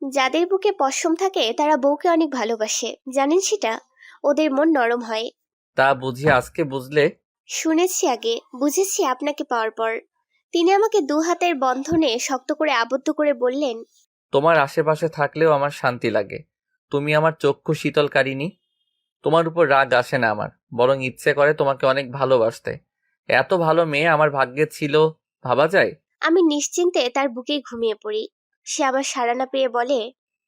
যাদের বুকে পশম থাকে তারা বউকে অনেক ভালোবাসে, জানেন সেটা? ওদের মন নরম হয়। তা বুঝি আজকে বুঝলে? শুনেছি আগে, বুঝেছি আপনাকে পাওয়ার পর। তিনি আমাকে দু হাতের বন্ধনে শক্ত করে আবদ্ধ করে বললেন, তোমার আশেপাশে থাকলেও আমার শান্তি লাগে। তুমি আমার চক্ষু শীতলকারিণী। তোমার উপর রাগ আসে না আমার, বরং ইচ্ছে করে তোমাকে অনেক ভালোবাসতে। এত ভালো মেয়ে আমার ভাগ্যে ছিল, ভাবা যায়? আমি নিশ্চিন্তে তার বুকেই ঘুমিয়ে পড়ি। সে আমার সাড়া না পেয়ে বলে,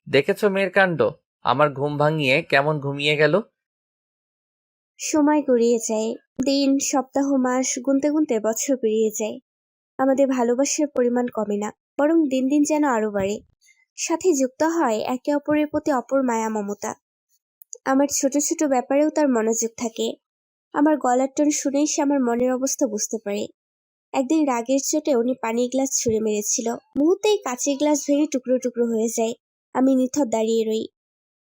দেখেছো মেয়ের কাণ্ড? আমার ঘুম ভাঙিয়ে কেমন ঘুমিয়ে গেল। সময় গড়িয়ে যায়, দিন সপ্তাহ মাস গুনতে গুনতে বছর পেরিয়ে যায়। আমাদের ভালোবাসার পরিমাণ কমে না, বরং দিন দিন যেন আরো বাড়ে। সাথে যুক্ত হয় একে অপরের প্রতি অপর মায়া মমতা। আমার ছোট ছোট ব্যাপারেও তার মনোযোগ থাকে। আমার গলার টোন শুনেই সে আমার মনের অবস্থা বুঝতে পারে। একদিন রাগের চোটে উনি পানির গ্লাস ছুঁড়ে মেরেছিল, মুহূর্তেই কাঁচের গ্লাস ভেঙে টুকরো টুকরো হয়ে যায়। আমি নিথর দাঁড়িয়ে রই।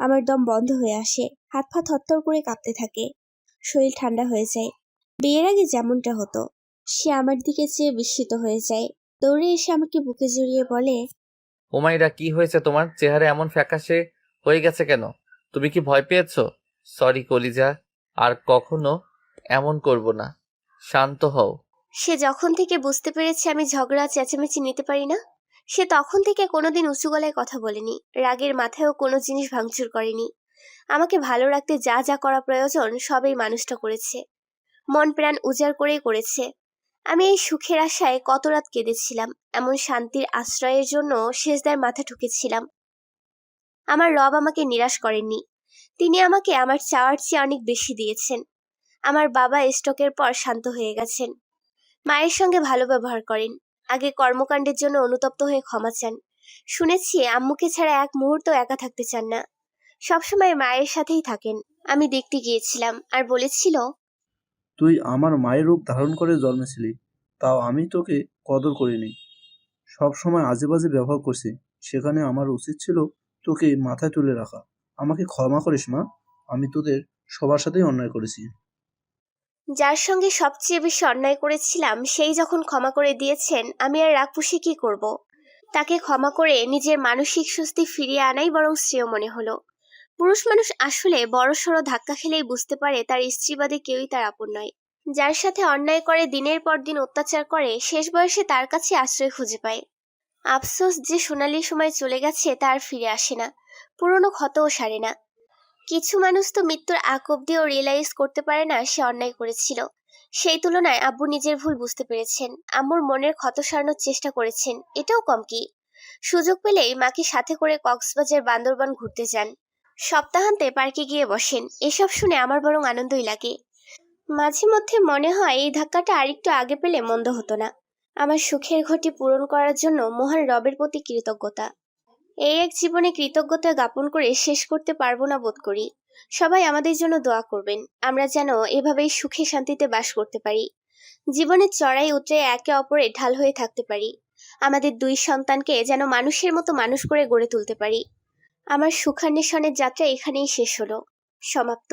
আমার দম বন্ধ হয়ে আসে, হাত পা থরথর করে কাঁপতে থাকে, শরীর ঠান্ডা হয়ে যায়। বিয়ের আগে যেমনটা হতো। সে আমার দিকে চেয়ে বিস্মিত হয়ে যায়, দৌড়ে এসে আমাকে বুকে জড়িয়ে বলে, হুমায়রা, কি হয়েছে তোমার? চেহারা এমন ফ্যাকাশে হয়ে গেছে কেন? তুমি কি ভয় পেয়েছো? সরি কলিজা, আর কখনো এমন করব না। শান্ত হও। সে যখন থেকে বুঝতে পেরেছে আমি ঝগড়া চেঁচামেচি নিতে পারি না, সে তখন থেকে কোনোদিন উঁচু গলায় কথা বলেনি, রাগের মাথায়ও কোনো জিনিস ভাঙচুর করেনি। আমাকে ভালো রাখতে যা যা করা প্রয়োজন সবই মানুষটা করেছে, মন প্রাণ উজাড় করেই করেছে। আমি এই সুখের আশায় কত রাত কেঁদেছিলাম, এমন শান্তির আশ্রয়ের জন্য শেষদার মাথা ঠুকেছিলাম। আমার রব আমাকে নিরাশ করেননি, তিনি আমাকে আমার চাওয়ার চেয়ে অনেক বেশি দিয়েছেন। আমার বাবা স্ট্রোকের পর শান্ত হয়ে গেছেন, মায়ের সঙ্গে ভালো ব্যবহার করেন, আগে কর্মকাণ্ডের জন্য অনুতপ্ত হয়ে ক্ষমা চান। শুনেছি আম্মুকে ছাড়া এক মুহূর্ত একা থাকতে চান না, সবসময় মায়ের সাথেই থাকেন। আমি দেখতে গিয়েছিলাম আর বলেছিল, তুই আমার মায়ের রূপ ধারণ করে জন্মেছিলি, তাও আমি তোকে কদর করিনি, সব সময় আজে বাজে ব্যবহার করছি। সেখানে আমার উচিত ছিল তোকে মাথায় তুলে রাখা। আমাকে ক্ষমা করিস মা, আমি তোদের সবার সাথেই অন্যায় করেছি। যার সঙ্গে সবচেয়ে বেশি অন্যায় করেছিলাম সেই যখন ক্ষমা করে দিয়েছেন, আমি আর রাগ পুষে কি করব? তাকে ক্ষমা করে নিজের মানসিক স্বস্তি ফিরিয়ে আনাই বরং শ্রেয় মনে হলো। পুরুষ মানুষ আসলে বড়সড় ধাক্কা খেলেই বুঝতে পারে তার স্ত্রী বাদে কেউই তার আপন নয়। যার সাথে অন্যায় করে দিনের পর দিন অত্যাচার করে, শেষ বয়সে তার কাছে আশ্রয় খুঁজে পায়। আফসোস যে সোনালি সময় চলে গেছে তার ফিরে আসে না, পুরনো ক্ষতও সারে না। কিছু মানুষ তো মৃত্যুর আগ অব্দিও রিয়েলাইজ করতে পারে না সে অন্যায় করেছিল। সেই তুলনায় আব্বু নিজের ভুল বুঝতে পেরেছেন, আম্মুর মনের ক্ষত সারানোর চেষ্টা করেছেন, এটাও কম কি। সুযোগ পেলেই মাকে সাথে করে কক্সবাজার বান্দরবান ঘুরতে যান, সপ্তাহান্তে পার্কে গিয়ে বসেন। এসব শুনে আমার বরং আনন্দই লাগে। মাঝে মধ্যে মনে হয় এই ধাক্কাটা আরেকটু আগে পেলে মন্দ হতো না। আমার সুখের ঘটি পূরণ করার জন্য মহান রবের প্রতি কৃতজ্ঞতা। এই এক জীবনে কৃতজ্ঞতা জ্ঞাপন করে শেষ করতে পারবো না বোধ করি। সবাই আমাদের জন্য দোয়া করবেন, আমরা যেন এভাবেই সুখে শান্তিতে বাস করতে পারি, জীবনের চড়াই উতরে একে অপরের ঢাল হয়ে থাকতে পারি, আমাদের 2 সন্তানকে যেন মানুষের মতো মানুষ করে গড়ে তুলতে পারি। আমার সুখান্বেষণের যাত্রা এখানেই শেষ হলো, সমাপ্ত।